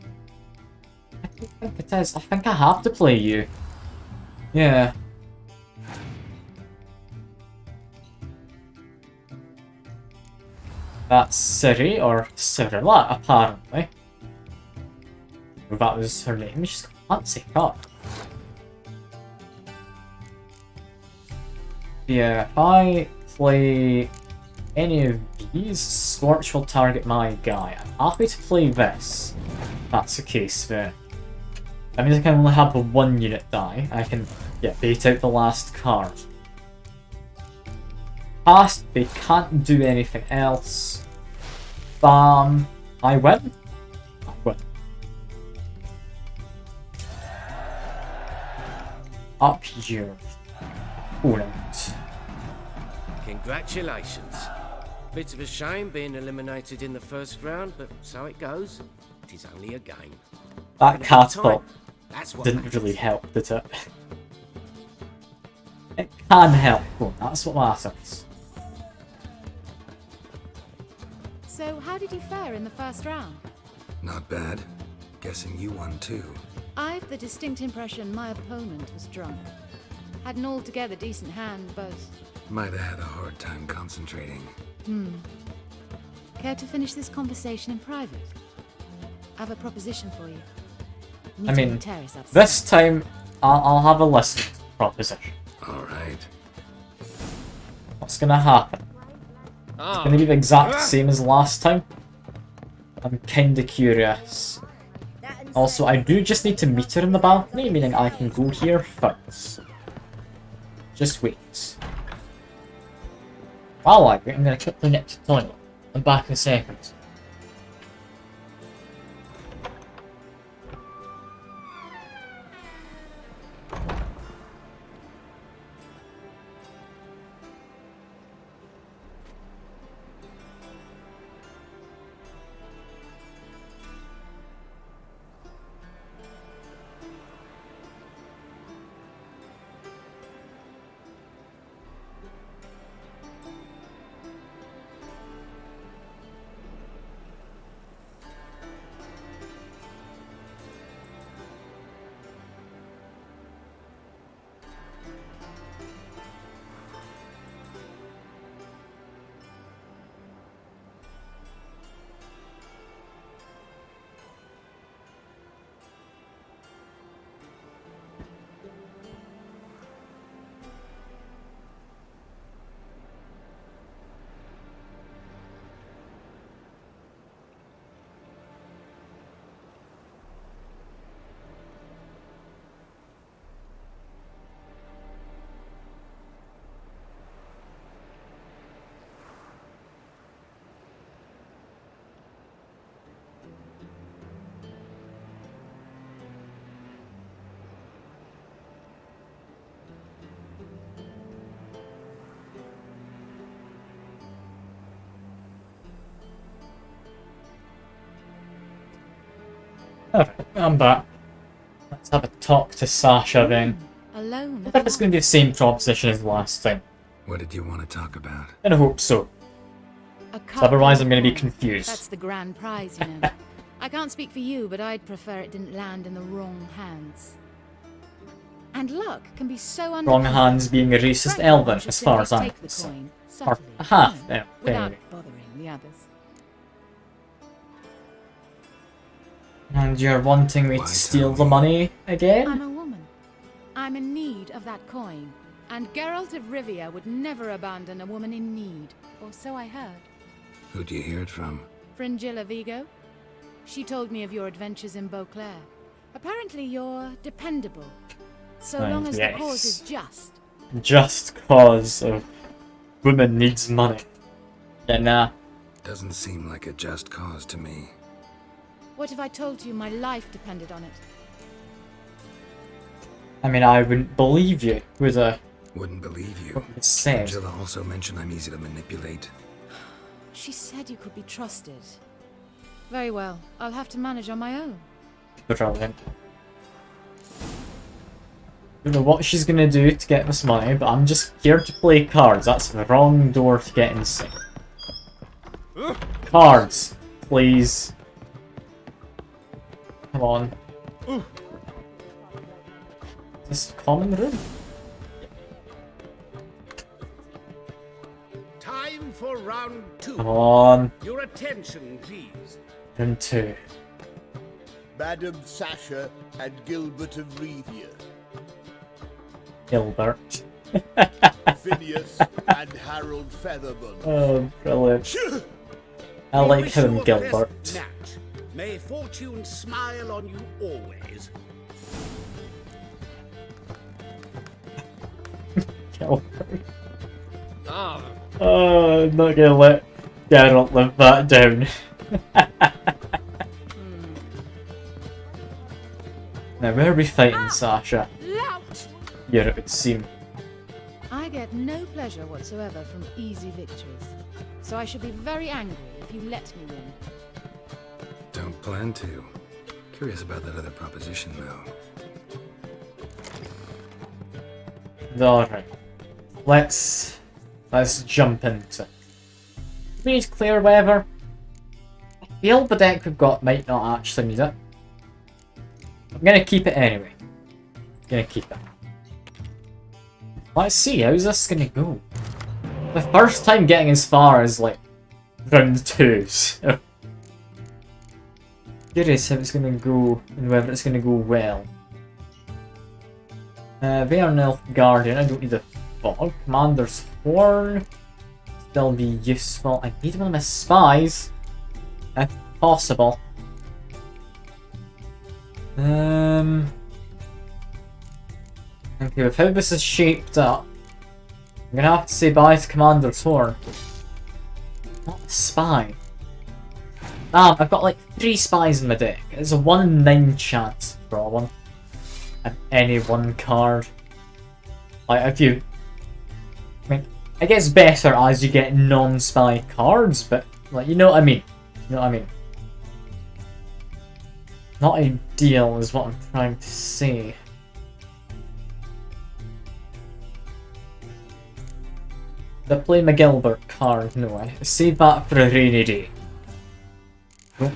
S1: I don't think it is. I think I have to play you. Yeah. That's Ciri, or Cyrilla, apparently. If that was her name, she's got a fancy cut. Yeah, if I play any of these, Scorch will target my guy. I'm happy to play this. If that's the case there. That means I can only have the one unit die. I can, yeah, bait out the last card. Past, they can't do anything else. Bam. I win. I win. Up here. Opponent.
S11: Congratulations. Bit of a shame being eliminated in the first round, but so it goes. It is only a game.
S1: That catapult
S11: That's what
S1: didn't
S11: matters.
S1: really help, did it? It can help, though. That's what matters.
S21: So, how did you fare in the first round?
S6: Not bad. Guessing you won too.
S21: I've the distinct impression my opponent was drunk. Had an altogether decent hand, but...
S6: Might have had a hard time concentrating.
S21: Care to finish this conversation in private? I have a proposition for you.
S1: I mean, this time, I'll have a list of proposition.
S6: Alright.
S1: What's gonna happen? It's gonna be the exact same as last time. I'm kinda curious. Also, I do just need to meet her in the balcony, meaning I can go here first. Just wait. While I wait, I'm gonna quickly nip to the toilet. I'm back in a second. Alright, I'm back. Let's have a talk to Sasha then.
S21: Alone.
S1: I bet it's going to be the same proposition as last time.
S6: What did you want to talk about?
S1: And I hope so. So otherwise I'm going to be confused.
S21: That's the grand prize, you know. I can't speak for you, but I'd prefer it didn't land in the wrong hands. And luck can be so
S1: Wrong hands being a racist elven, as far as I'm concerned. Or a half, yeah,
S21: without
S1: anyway.
S21: bothering the others.
S1: And you're wanting me to steal the money again?
S21: I'm a woman. I'm in need of that coin. And Geralt of Rivia would never abandon a woman in need. Or so I heard.
S6: Who'd you hear it from?
S21: Fringilla Vigo. She told me of your adventures in Beauclair. Apparently you're dependable. So long as the cause is just.
S1: Just cause of woman needs money. Yeah, nah.
S6: Doesn't seem like a just cause to me.
S21: What if I told you my life depended on it?
S1: I mean, I wouldn't believe you, would I?
S6: Wouldn't believe you.
S1: Said.
S6: Angela also mentioned I'm easy to manipulate.
S21: She said you could be trusted. Very well. I'll have to manage on my own.
S1: Brilliant. I don't know what she's gonna do to get this money, but I'm just here to play cards. That's the wrong door to get inside. Cards, please. Come on. Is this a common room?
S3: Time for round 2.
S1: Come on.
S3: Your attention, please.
S1: Room 2.
S7: Madam Sasha and Gilbert of Revia.
S1: Gilbert.
S7: Phineas and Harold Featherman.
S1: Oh, brilliant. I like him, Gilbert.
S3: May fortune smile on you always.
S1: Gilbert. Oh, I'm not gonna let Geralt live that down. Now, where are we fighting, Sasha? Here it would seem.
S21: I get no pleasure whatsoever from easy victories. So I should be very angry if you let me win.
S6: Don't plan to. Curious about that other proposition, though.
S1: Alright. Let's jump into it. We need clear weather. The Elba deck we've got might not actually need it. I'm gonna keep it anyway. Gonna keep it. Let's see, how's this gonna go? The first time getting as far as like round 2, so curious how it's gonna go and whether it's gonna go well. Vayern Elf Guardian, I don't need a fog. Commander's Horn. Still be useful. I need one of my spies. If possible. Okay, with how this is shaped up, I'm gonna have to say bye to Commander's Horn. Not a spy. I've got like 3 spies in my deck. It's a 1 in 9 chance to draw one. And any one card. Like, if you... I mean, it gets better as you get non-spy cards, but, like, you know what I mean. You know what I mean. Not ideal is what I'm trying to say. Did I play my Gilbert card? No, I save that for a rainy day. Don't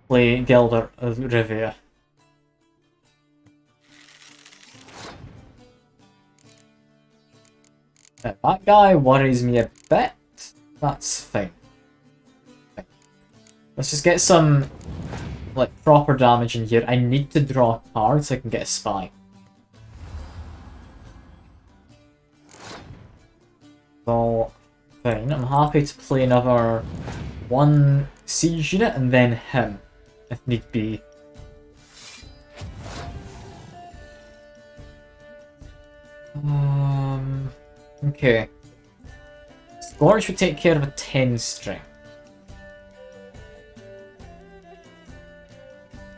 S1: play Gilbert of Rivia. That guy worries me a bit. That's fine. Let's just get some like proper damage in here. I need to draw a card so I can get a spy. So fine, I'm happy to play another 1 siege unit and then him, if need be. Okay. Scorch would take care of a 10 string.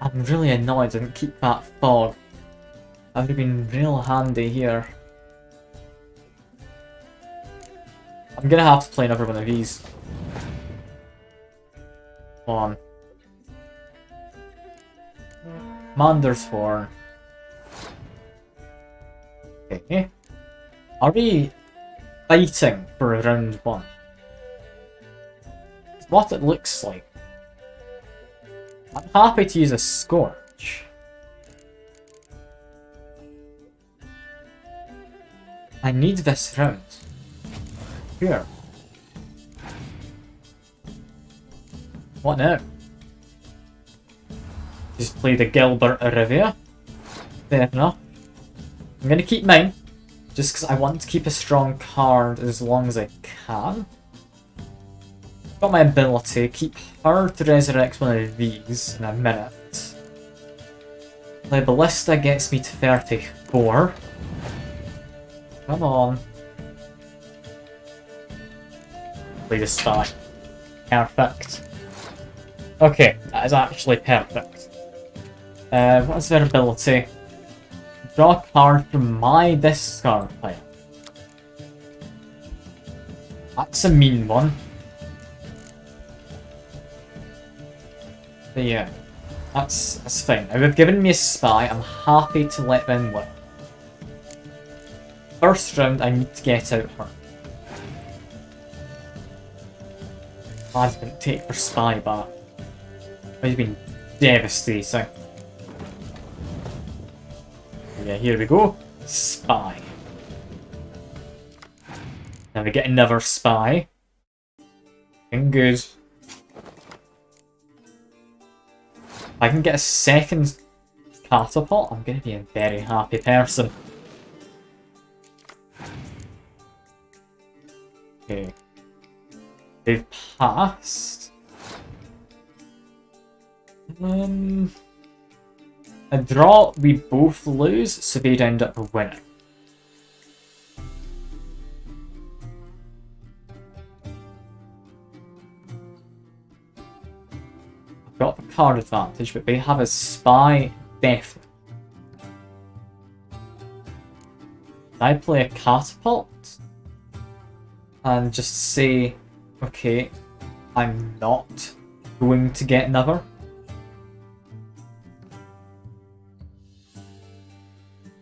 S1: I'm really annoyed I didn't keep that fog. That would have been real handy here. I'm gonna have to play another one of these. Come on. Commander's Horn. Okay. Are we fighting for round 1? It's what it looks like. I'm happy to use a Scorch. I need this round. Here. What now? Just play the Gilbert Rivia. Fair enough. I'm gonna keep mine, just because I want to keep a strong card as long as I can. Got my ability, keep her to resurrect one of these in a minute. Play Ballista gets me to 34. Come on. Play the Spy. Perfect. Okay, that is actually perfect. What's their ability? Draw a card from my discard pile. That's a mean one. But yeah, that's fine. Now they've given me a Spy, I'm happy to let them win. First round, I need to get out her. I didn't take her Spy back. It's been devastating. Yeah, here we go. Spy. Now we get another Spy. Looking good. If I can get a second catapult, I'm going to be a very happy person. Okay. They've passed. A draw, we both lose, so they'd end up winning. I've got the card advantage, but they have a Spy death. I play a catapult and just say, okay, I'm not going to get another.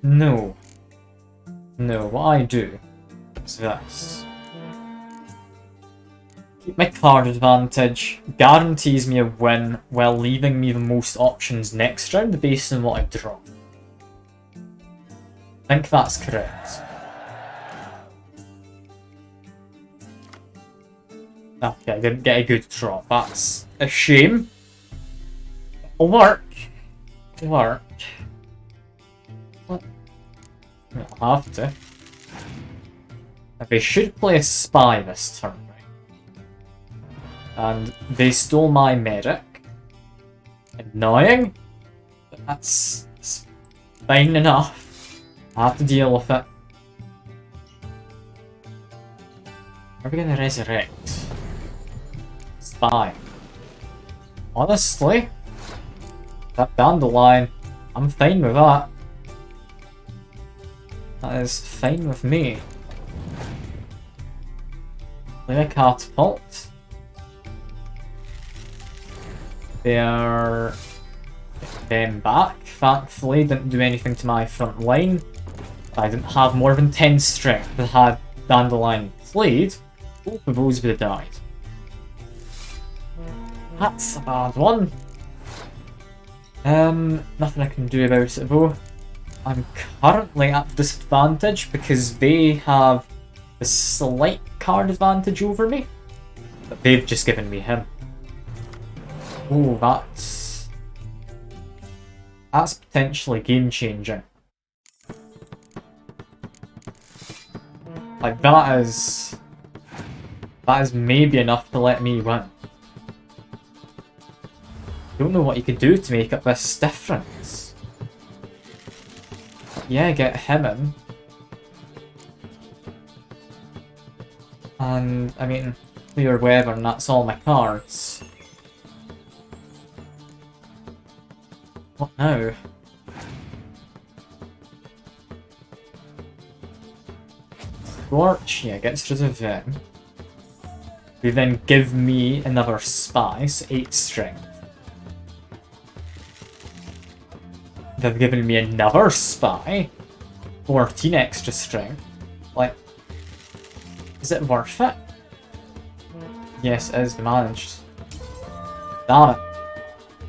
S1: No. No, what I do is this. Keep my card advantage, guarantees me a win while leaving me the most options next round based on what I draw. I think that's correct. Okay, I didn't get a good draw. That's a shame. It'll work. It'll work. What? I'll have to. They should play a Spy this turn, right? And they stole my medic. Annoying, but that's fine enough. I have to deal with it. Are we gonna resurrect? Spy. Honestly, that dandelion, I'm fine with that. That is fine with me. Play a catapult. They're them back. Thankfully, didn't do anything to my front line. I didn't have more than 10 strength. But had Dandelion played, both of those would have died. That's a bad one. Nothing I can do about it though. I'm currently at disadvantage because they have a slight card advantage over me. But they've just given me him. Oh, that's potentially game changing. Like that is maybe enough to let me win. Don't know what you could do to make up this difference. Yeah, get him in. And, I mean, clear weather and that's all my cards. What now? Scorch, yeah, gets rid of them. They then give me another Spy, so 8 strength. they've given me another spy. 14 extra strength. Like, is it worth it? Yes, it is managed. Damn it.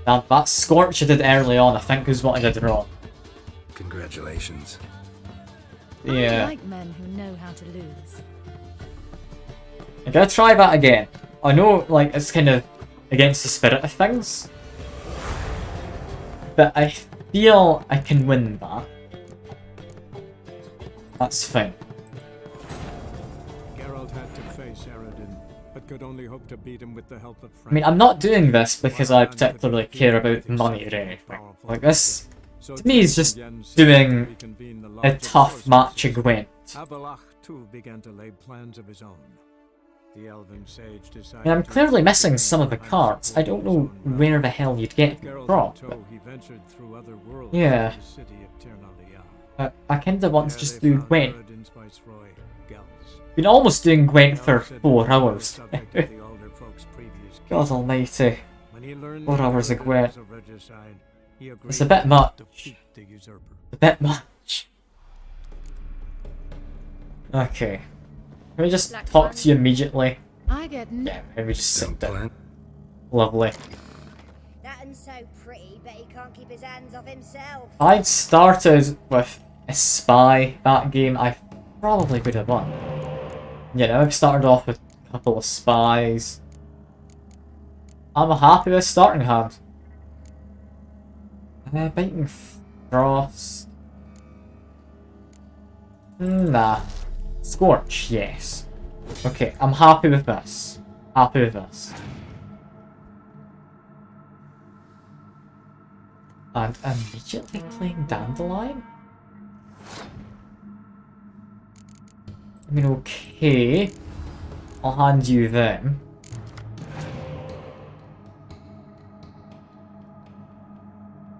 S1: That scorch I did early on, I think is what I did wrong.
S6: Congratulations.
S1: Yeah.
S21: I like men who know how to lose.
S1: I'm gonna try that again. I know, like, it's kind of against the spirit of things, but I feel I can win that. That's fine.
S2: Geralt had to face Eredin, but could only hope to beat him with the help of
S1: I mean, I'm not doing this because I particularly care about money or anything. Like, this, to me, is just doing a tough match of gwent.
S2: Abelach too began to lay plans of his own. The elven sage decided.
S1: I mean, I'm clearly missing some of the cards. I don't know where the hell you'd get them from. But yeah. I kinda want to just do gwent. Been almost doing gwent for 4 hours. God almighty. 4 hours of gwent. It's a bit much. A bit much. Okay. Can we just talk to you immediately? Yeah, maybe just sit down. Lovely.
S13: That one's so pretty, but he can't keep his hands off himself.
S1: I'd started with a spy that game. I probably could have won. You know, I've started off with a couple of spies. I'm happy with starting hand. Biting Frost. Nah. Scorch, yes. Okay, I'm happy with this. Happy with this. And immediately playing Dandelion? I mean, okay. I'll hand you them.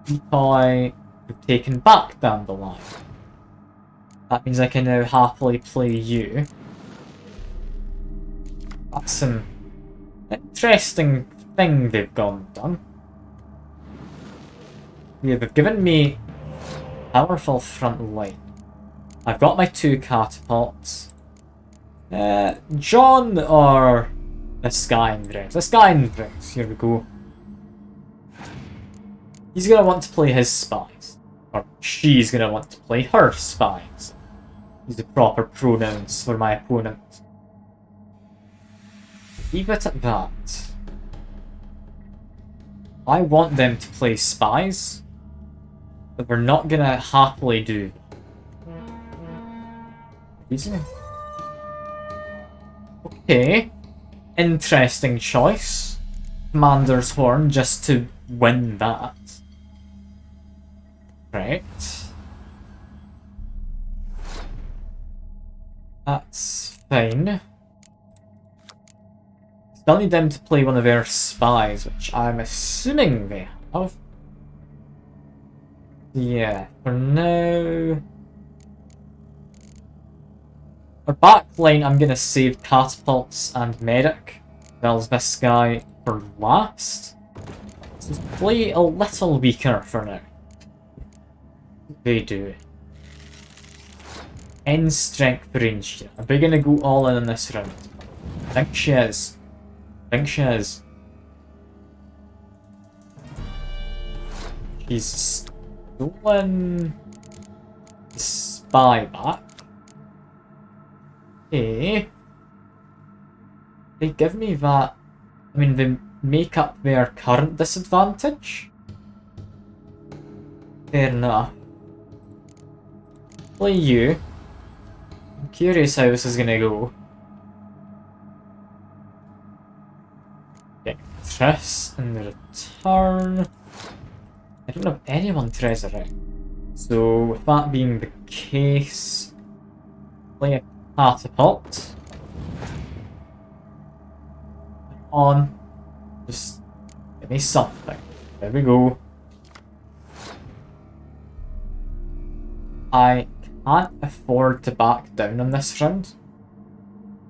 S1: Decoy, we've taken back Dandelion. That means I can now happily play you. That's an interesting thing they've gone done. Yeah, they've given me powerful front line. I've got my 2 catapults. John or the Skyndrags? The Skyndrags, here we go. He's gonna want to play his spies. Or she's gonna want to play her spies. Use the proper pronouns for my opponent. Leave it at that. I want them to play spies, but we're not gonna happily do that. Okay. Interesting choice. Commander's Horn just to win that. Right. That's fine. Still need them to play one of their spies, which I'm assuming they have. Yeah, for now... Our back line, I'm gonna save catapults and medic, as well as this guy for last. So play a little weaker for now. They do. End strength range here. Are we gonna go all in on this round? I think she is. I think she is. She's stolen the spy back. Okay. They give me that. I mean, they make up their current disadvantage. Fair enough. Play you. I'm curious how this is gonna go. Okay, Triss in the return. I don't have anyone to resurrect. So, with that being the case, play a catapult. On. Just give me something. There we go. I can't afford to back down on this round.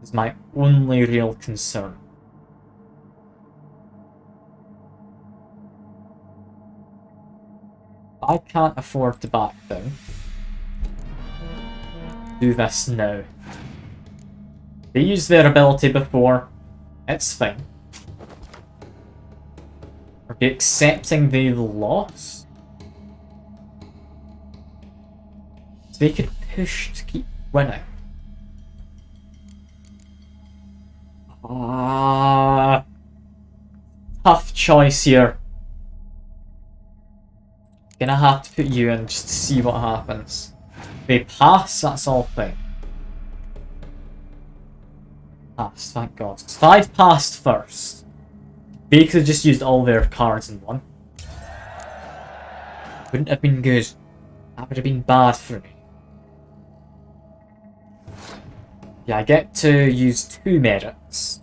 S1: Is my only real concern. I can't afford to back down. Do this now. They used their ability before. It's fine. Are they accepting they lost? So they could push to keep winning. Tough choice here. Gonna have to put you in just to see what happens. If they pass, that's all fine. Passed, thank God. If I'd passed first, they could have just used all their cards in one. Wouldn't have been good. That would have been bad for me. Yeah, I get to use 2 merits.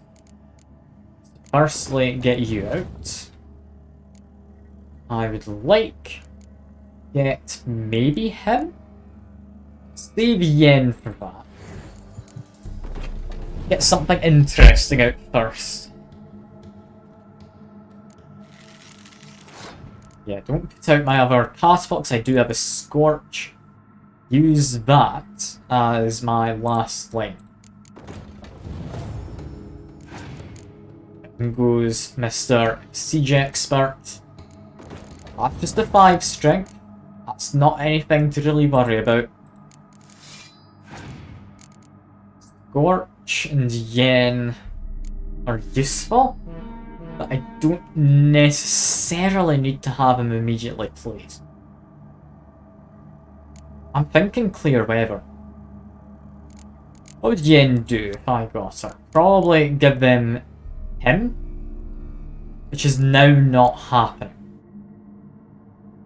S1: Firstly, get you out. I would like get maybe him? Save yen for that. Get something interesting out first. Yeah, don't put out my other catapults. I do have a Scorch. Use that as my last line. In goes Mr. Siege Expert. That's just a 5 strength. That's not anything to really worry about. Scorch and Yen are useful, but I don't necessarily need to have him immediately played. I'm thinking Clear Weather. What would Yen do if I got her? Probably give them him, which is now not happening.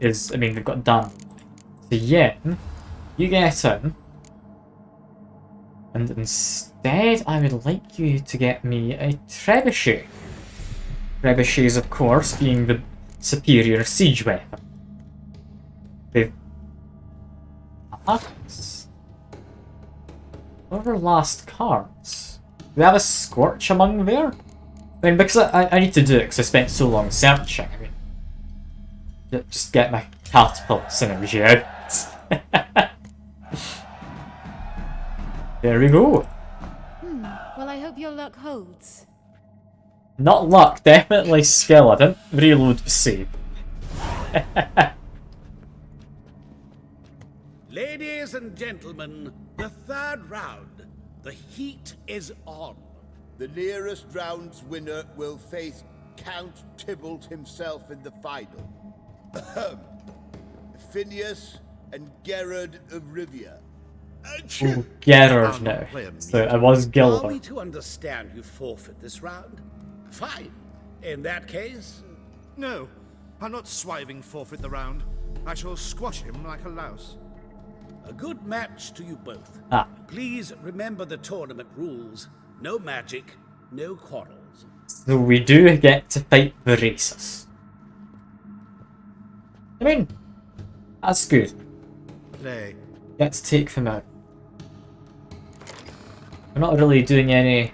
S1: I mean, they've got done. So Yen, you get in, and instead I would like you to get me a trebuchet. Trebuchets, of course, being the superior siege weapon. They've... What are our last cards? Do we have a Scorch among there? I mean, because I need to do it because I spent so long searching. I mean, just get my catapult synergy out. There we go.
S21: Well, I hope your luck holds.
S1: Not luck, definitely skill. I didn't reload the save.
S3: Ladies and gentlemen, the 3rd round. The heat is on.
S7: The nearest round's winner will face Count Tybalt himself in the final. Phineas and Gerard of Rivia.
S1: Oh, Gerard now. So I was Gilbert.
S3: Are we to understand you forfeit this round? Fine. In that case...
S14: No, I'm not swiving forfeit the round. I shall squash him like a louse.
S3: A good match to you both.
S1: Ah.
S3: Please remember the tournament rules. No magic, no quarrels.
S1: So we do get to fight the races. I mean, that's good.
S14: Play.
S1: Get to take them out. We're not really doing any,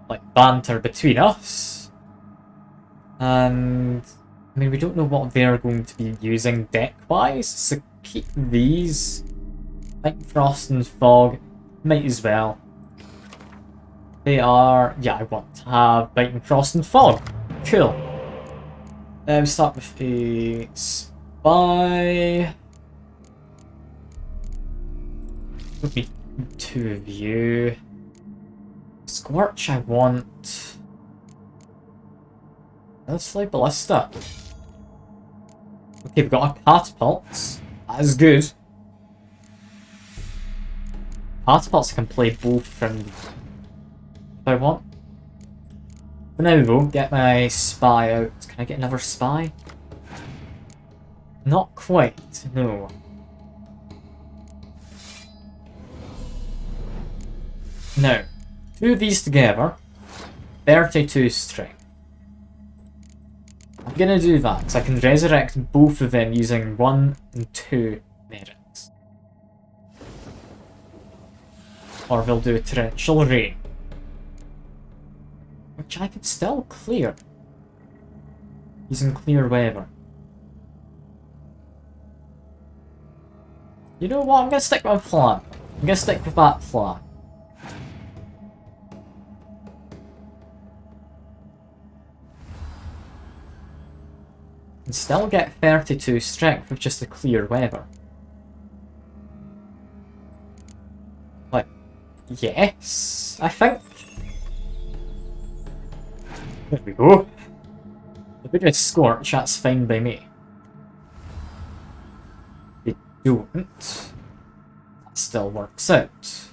S1: like, banter between us. And, I mean, we don't know what they're going to be using deck-wise, so keep these. Like Frost and Fog, might as well. They are... yeah, I want to have Biting Frost and Fog. Cool. We start with a Spy. Would be 2 of you. Scorch, I want... let's play Ballista. Okay, we've got a Catapult. That is good. Catapults I can play both from if I want. For now though, get my Spy out. Can I get another Spy? Not quite, no. Now, 2 of these together, 32 strength. I'm gonna do that, because I can resurrect both of them using 1 and 2 merits. Or we'll do a Torrential Rain. Which I could still clear. Using Clear Weather. You know what? I'm gonna stick with my plan. I'm gonna stick with that plan. And still get 32 strength with just a clear weather. Like, yes, I think. There we go. If we just Scorch, that's fine by me. They don't. That still works out.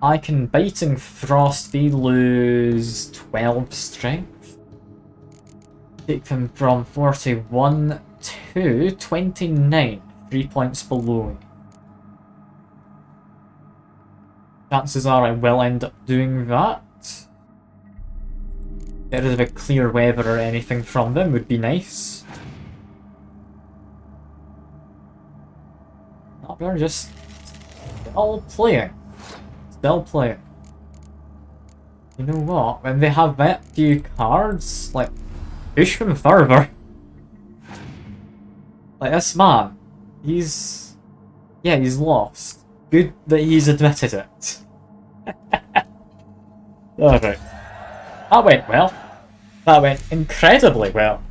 S1: I can Biting Frost, they lose 12 strength. Take them from 41 to 29, 3 points below. Chances are I will end up doing that. Get rid of a clear weather or anything from them would be nice. No, we're just still playing. Still playing. You know what? When they have that few cards, like, push them further. Like, this man, he's... yeah, he's lost. Good that he's admitted it. Alright. That went well. That went incredibly well.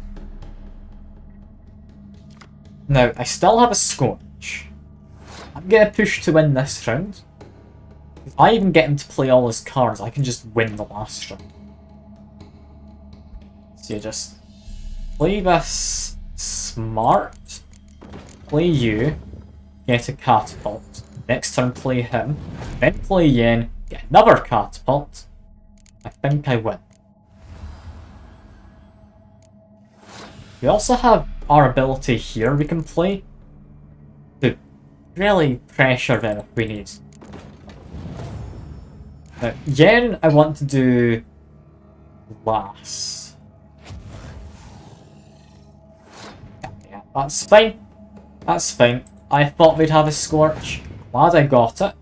S1: Now, I still have a Scorch. I'm gonna push to win this round. If I even get him to play all his cards, I can just win the last round. So you just play this smart, play you, get a catapult, next turn play him, then play Yen, get another catapult. I think I win. We also have our ability here we can play to really pressure them if we need. Now, Yen I want to do last. Yeah, that's fine. That's fine. I thought we'd have a Scorch. Glad I got it.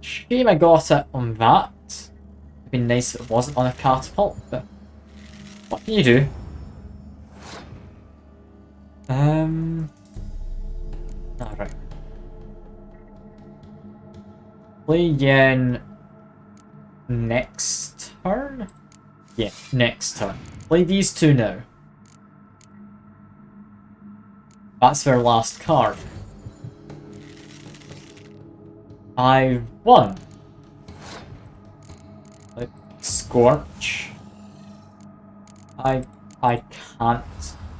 S1: Shame I got it on that. It'd be nice if it wasn't on a catapult, but what can you do? Alright. Play Yen next turn? Yeah, next turn. Play these two now. That's their last card. I won. Like, Scorch. I can't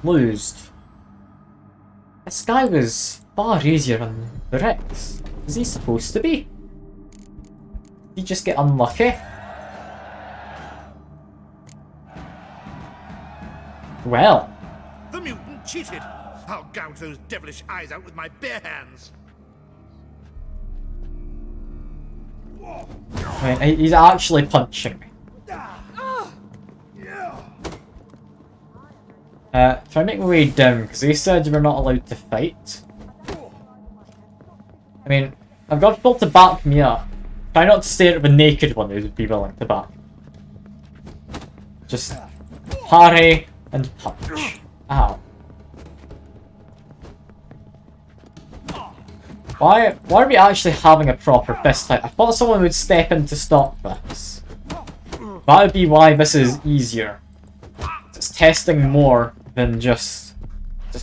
S1: lose. This guy was far easier than the Rex. Is he supposed to be? Did he just get unlucky? Well.
S14: The mutant cheated! I'll gouge those devilish eyes out with my bare hands!
S1: I mean, he's actually punching me. Try and make my way down, because they said we're not allowed to fight. I mean, I've got people to back me up. Try not to stare at the naked one who would be willing to back. Just parry and punch. Ow. Why are we actually having a proper fist fight? I thought someone would step in to stop this. That would be why this is easier. It's testing more than just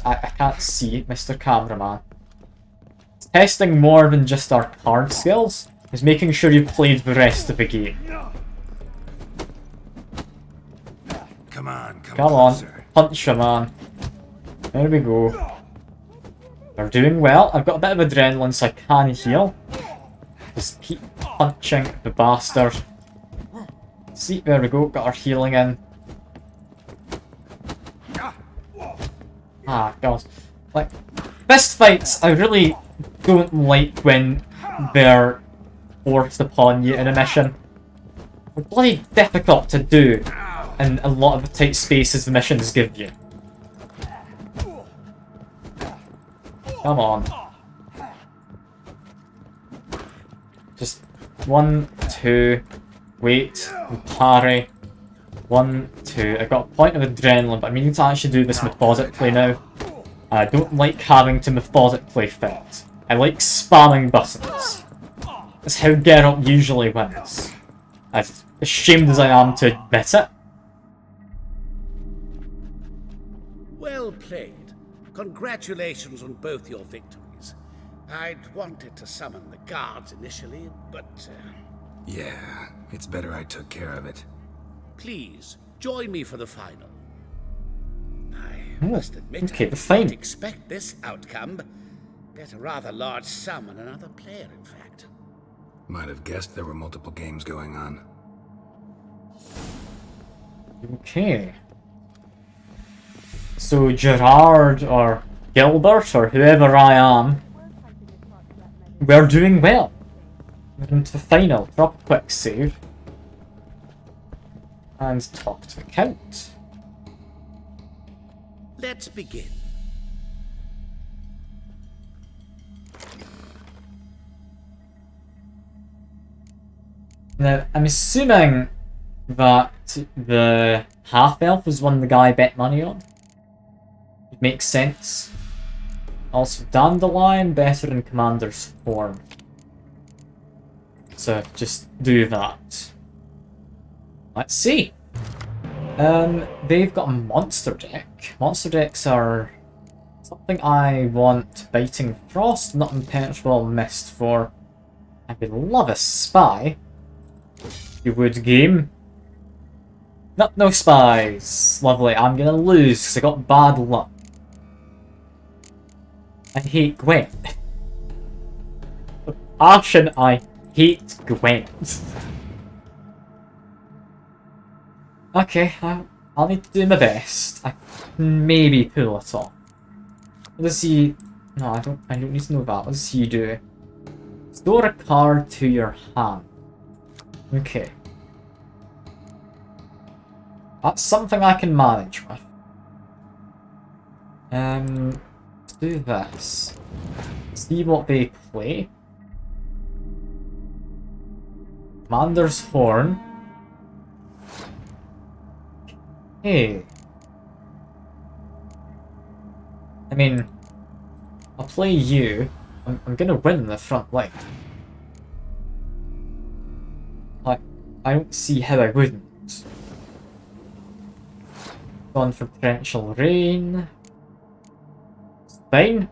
S1: I can't see, Mr. Cameraman. It's testing more than just our card skills. It's making sure you've played the rest of the game.
S10: Come on.
S1: Punch him, man. There we go. They're doing well. I've got a bit of adrenaline, so I can heal. Just keep punching the bastard. See, there we go. Got our healing in. Ah, God. Like, fist fights, I really don't like when they're forced upon you in a mission. They're bloody difficult to do in a lot of the tight spaces the missions give you. Come on. Just 1, 2, wait, parry. 1, 2. I got a point of adrenaline, but I need to actually do this methodically now. I don't like having to methodically fight. I like spamming buttons. That's how Geralt usually wins. As ashamed as I am to admit it.
S3: Well played. Congratulations on both your victories. I'd wanted to summon the guards initially, but...
S6: Yeah, it's better I took care of it.
S3: Please, join me for the final. I must admit,
S1: okay,
S3: I
S1: the
S3: didn't
S1: final.
S3: expect this outcome. Bet a rather large sum on another player, in fact.
S6: Might have guessed there were multiple games going on.
S1: Okay. So Gerard or Gilbert or whoever I am, we're doing well. We're into the final. Drop a quick save. And talk to the Count.
S3: Let's begin.
S1: Now, I'm assuming that the half-elf was one the guy bet money on. It makes sense. Also, Dandelion, better in Commander's form. So, just do that. Let's see. They've got a monster deck. Monster decks are something I want Biting Frost, not Impenetrable Mist for. I would love a spy. You would game. No spies. Lovely. I'm gonna lose because I got bad luck. I hate Gwent. Passion, I hate Gwent. Okay, I'll need to do my best. I can maybe pull it off. What does he... No, I don't need to know that. What does he do? Store a card to your hand. Okay. That's something I can manage with. Let's do this. See what they play. Commander's Horn. Hey. I mean, I'll play you. I'm gonna win the front line. Like, I don't see how I wouldn't. Gone for Torrential Rain. It's fine.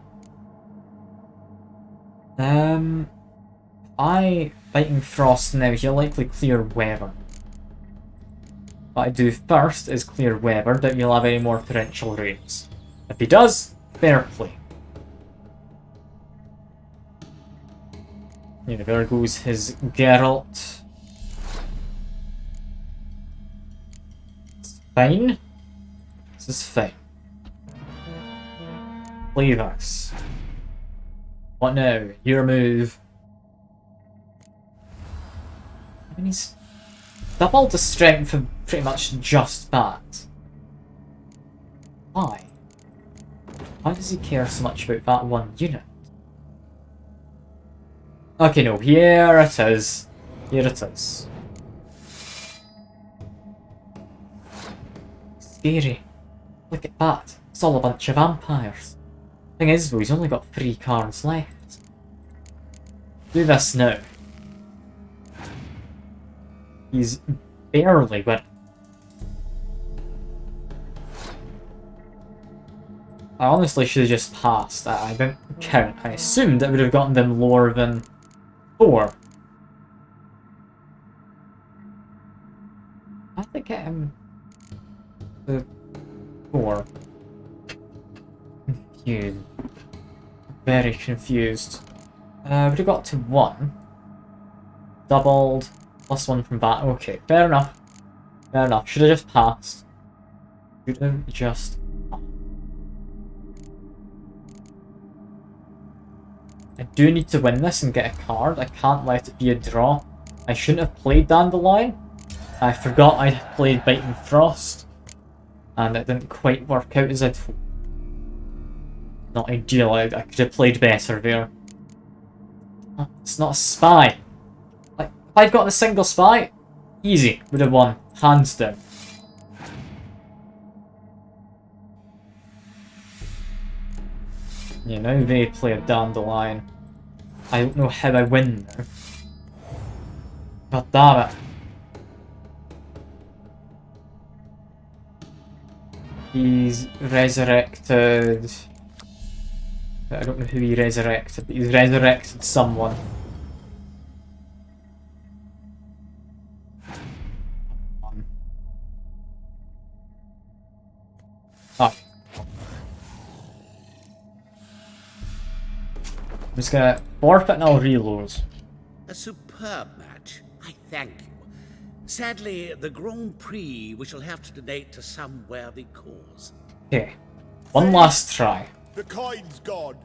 S1: I Biting Frost now, he'll likely clear Weather. What I do first is clear Weather, doubt you'll have any more Torrential Rains. If he does, fair play. Yeah, there goes his Geralt. It's fine. This is fine. Play this. What now? Your move. I mean, he's doubled the strength of pretty much just that. Why? Why does he care so much about that one unit? Okay, no, here it is. Here it is. Scary. Look at that. It's all a bunch of vampires. Thing is though, he's only got 3 cards left. Do this now. He's barely winning. I honestly should have just passed. I didn't count. I assumed it would have gotten them lower than 4. I think get him to 4. Confused. Very confused. Would have got to 1. Doubled. +1 from that. Okay, fair enough. Fair enough. Should have just passed. Should have just passed. I do need to win this and get a card. I can't let it be a draw. I shouldn't have played Dandelion. I forgot I played Biting Frost. And it didn't quite work out as I'd hoped. Not ideal. I could have played better there. Oh, it's not a spy. Like, if I'd gotten a single spy, easy. Would have won. Hands down. Yeah, now they play a Dandelion. I don't know how I win now. God damn it. He's resurrected. I don't know who he resurrected, but he's resurrected someone. Ah. I'm just gonna forfeit and I'll reload.
S3: A superb match. I thank you. Sadly, the Grand Prix we shall have to donate to some worthy cause.
S1: Okay. One last try.
S7: The coin's gone.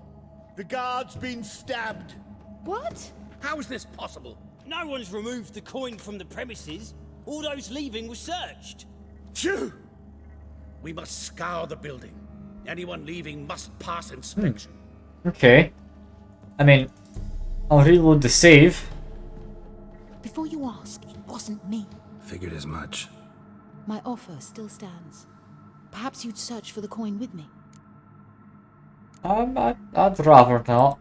S7: The guard's been stabbed.
S13: What?
S3: How is this possible?
S12: No one's removed the coin from the premises. All those leaving were searched.
S3: Phew! We must scour the building. Anyone leaving must pass inspection.
S1: Okay. I mean, I'll reload the save.
S21: Before you ask, it wasn't me.
S6: Figured as much.
S21: My offer still stands. Perhaps you'd search for the coin with me.
S1: I'd rather not.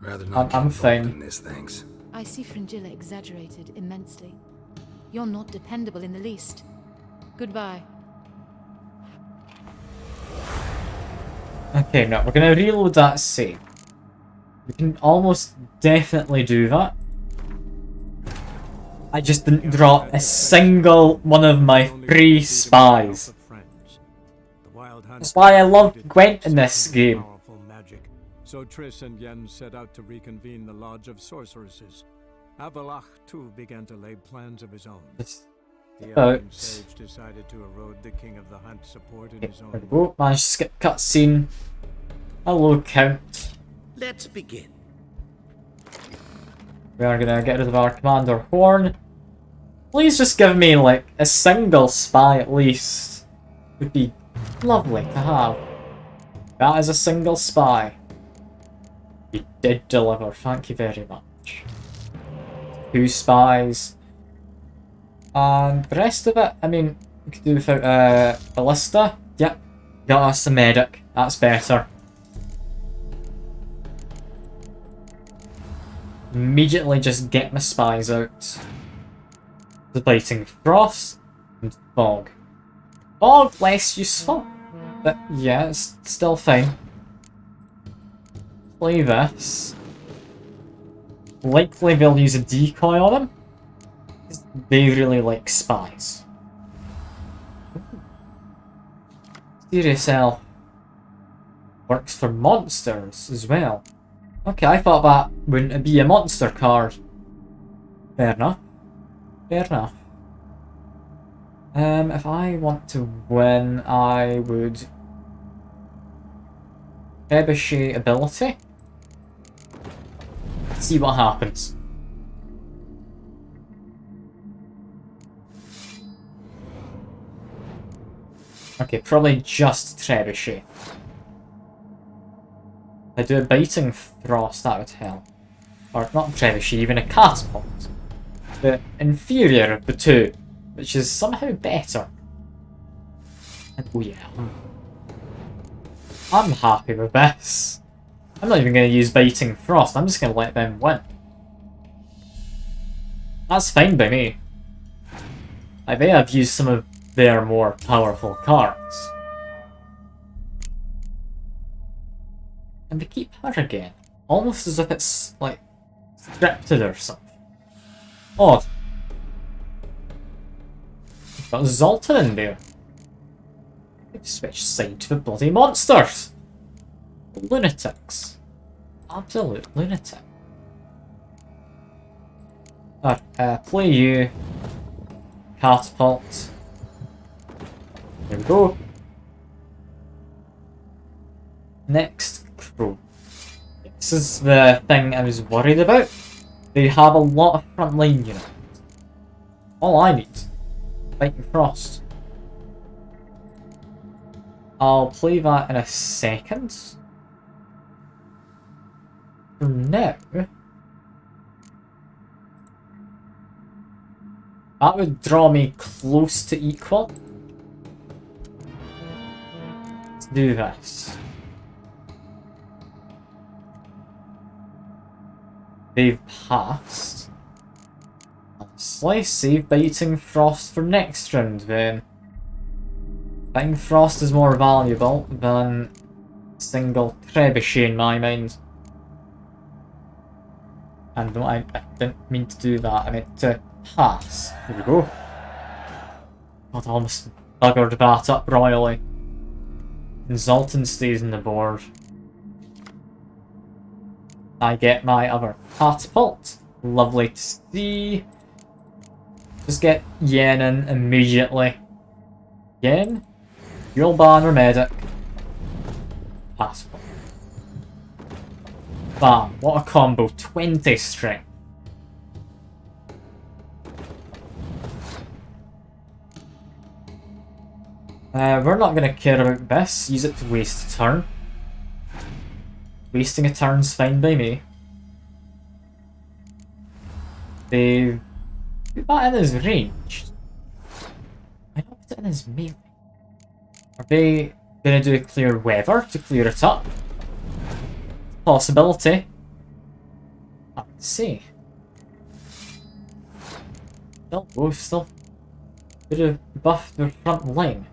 S6: Rather not
S1: I'm
S6: get
S1: fine.
S6: involved in this, thanks.
S21: I see Fringilla exaggerated immensely. You're not dependable in the least. Goodbye.
S1: Okay, no, we're gonna reload that save. We can almost definitely do that. I just didn't draw a single one of my free spies. That's why I love Gwent in this game.
S2: Magic. So Triss and Yen set out to reconvene the Lodge of Sorceresses. Avalach too began to lay plans of his own. The elven sage decided to erode the King of the Hunt support in his own
S1: There we go, managed to skip cutscene. Hello, Count.
S3: Let's begin.
S1: We are gonna get rid of our Commander Horn. Please just give me, like, a single spy at least. Would be lovely to have. That is a single spy. You did deliver, thank you very much. 2 spies. And the rest of it, I mean, we could do without Ballista. Yep, got us a medic, that's better. Immediately just get my spies out. The Biting Frost and Fog. Fog less useful, but yeah, it's still fine. Play this. Likely they'll use a decoy on him. They really like spies. Serious Elf works for monsters as well. Okay, I thought that wouldn't be a monster card. Fair enough. Fair enough. If I want to win, I would trebuchet ability. See what happens. Okay, probably just trebuchet. I do a biting frost, that would help. Or not trebuchet, even a catapult. The inferior of the two, which is somehow better. And oh yeah, I'm happy with this. I'm not even going to use biting frost, I'm just going to let them win. That's fine by me. I may have used some of their more powerful cards. And they keep her again. Almost as if it's, like, scripted or something. Odd. Got Zoltan in there. They've switched side to the bloody monsters. Lunatics. Absolute lunatic. Play you. Catapult. There we go. Next, Crow. This is the thing I was worried about. They have a lot of frontline units. All I need. Fighting Frost. I'll play that in a second. For now, that would draw me close to equal. Let's do this. they've passed. Slice save Biting Frost for next round then. Biting Frost is more valuable than single trebuchet in my mind. And no, I didn't mean to do that, I meant to pass. Here we go. God, I almost buggered that up royally. And Zoltan stays on the board. I get my other catapult. Lovely to see. Just get Yen in immediately. Yen, Fuel Banner Medic. Passport. Bam, what a combo. 20 strength. We're not going to care about this. Use it to waste a turn. Wasting a turn's fine by me. They put that in his range. Why not put it in his melee? Are they going to do a clear weather to clear it up? Possibility. Let's see. Still could have buffed their front line.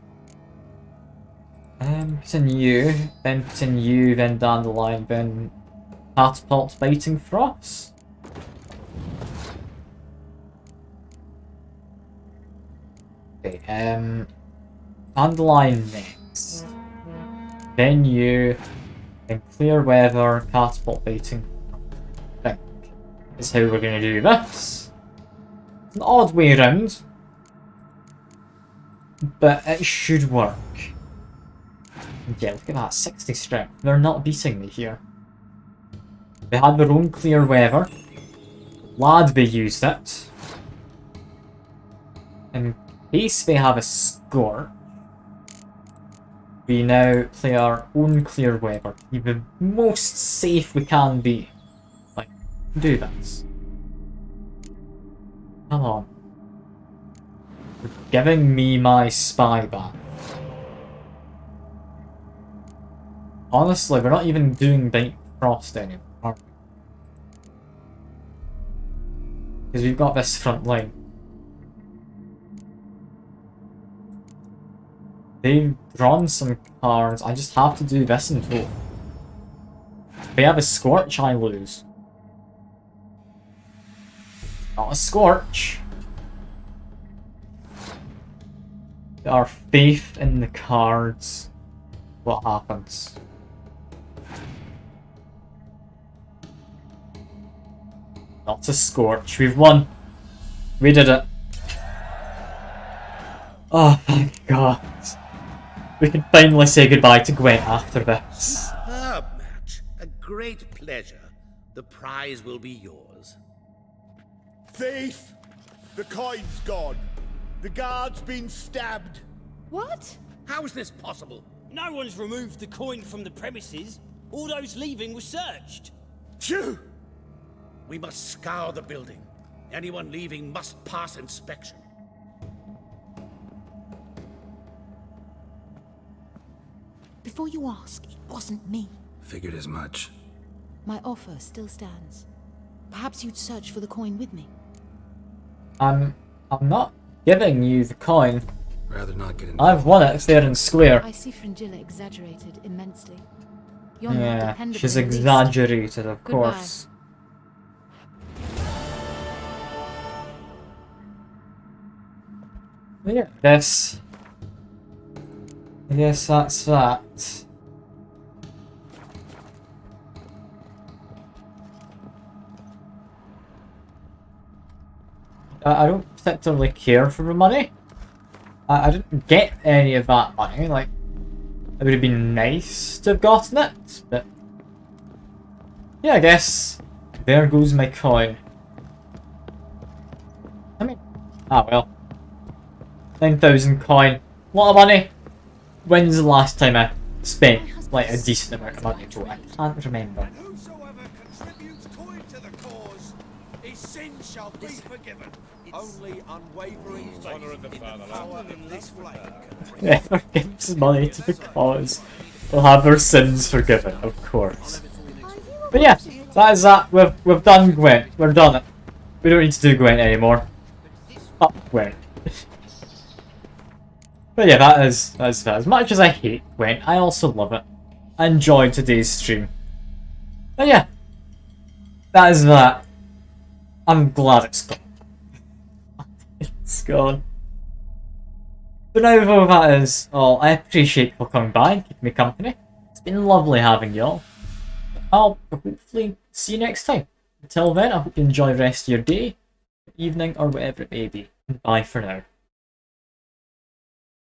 S1: Put in you, then put in you, then down the line, then catapult Biting Frost. Okay, Dandelion next. Then you, then clear weather, catapult Biting. I think is how we're going to do this. It's an odd way around, but it should work. Yeah, look at that, 60 strength. They're not beating me here. They had their own clear weather. Glad they used it. In case they have a score, we now play our own clear weather. Be the most safe we can be. Like, do this. Come on. You're giving me my spy back. Honestly, we're not even doing Biting Frost anymore, are we? Because we've got this front line. They've drawn some cards. I just have to do this in total. If they have a Scorch, I lose. Not a Scorch. Our faith in the cards. What happens? Not a Scorch. We've won. We did it. Oh, thank God. We can finally say goodbye to Gwent after this.
S3: Superb match. A great pleasure. The prize will be yours.
S7: Thief! The coin's gone. The guard's been stabbed.
S13: What?
S3: How is this possible?
S12: No one's removed the coin from the premises. All those leaving were searched.
S3: Phew! We must scour the building. Anyone leaving must pass inspection.
S21: Before you ask, it wasn't me.
S6: Figured as much.
S21: My offer still stands. Perhaps you'd search for the coin with me.
S1: I'm not giving you the coin.
S6: Rather not get
S1: I've won it fair and square.
S21: I see Fringilla exaggerated immensely. You're not
S1: Yeah,
S21: dependable
S1: she's
S21: in the least.
S1: exaggerated, of
S21: Goodbye.
S1: course. Yeah, I guess that's that. I don't particularly care for the money. I didn't get any of that money. Like, it would have been nice to have gotten it, but yeah, I guess there goes my coin. I mean, well, 9,000 coin, a lot of money. When's the last time I spent like a decent amount of money to it? I can't remember.
S5: His sins shall be forgiven. Only unwavering faith in the power of this flame.
S1: Whoever gives money to the cause will have their sins forgiven, of course. But yeah, So that is that. We've done Gwent. We're done it. We don't need to do Gwent anymore. Up Gwent. But yeah, that is that. As much as I hate Gwent, I also love it. I enjoyed today's stream. But yeah, that is that. I'm glad it's gone. It's gone. But now though that is all, I appreciate you coming by and keeping me company. It's been lovely having you all. I'll hopefully see you next time. Until then, I hope you enjoy the rest of your day, evening, or whatever it may be. Bye for now.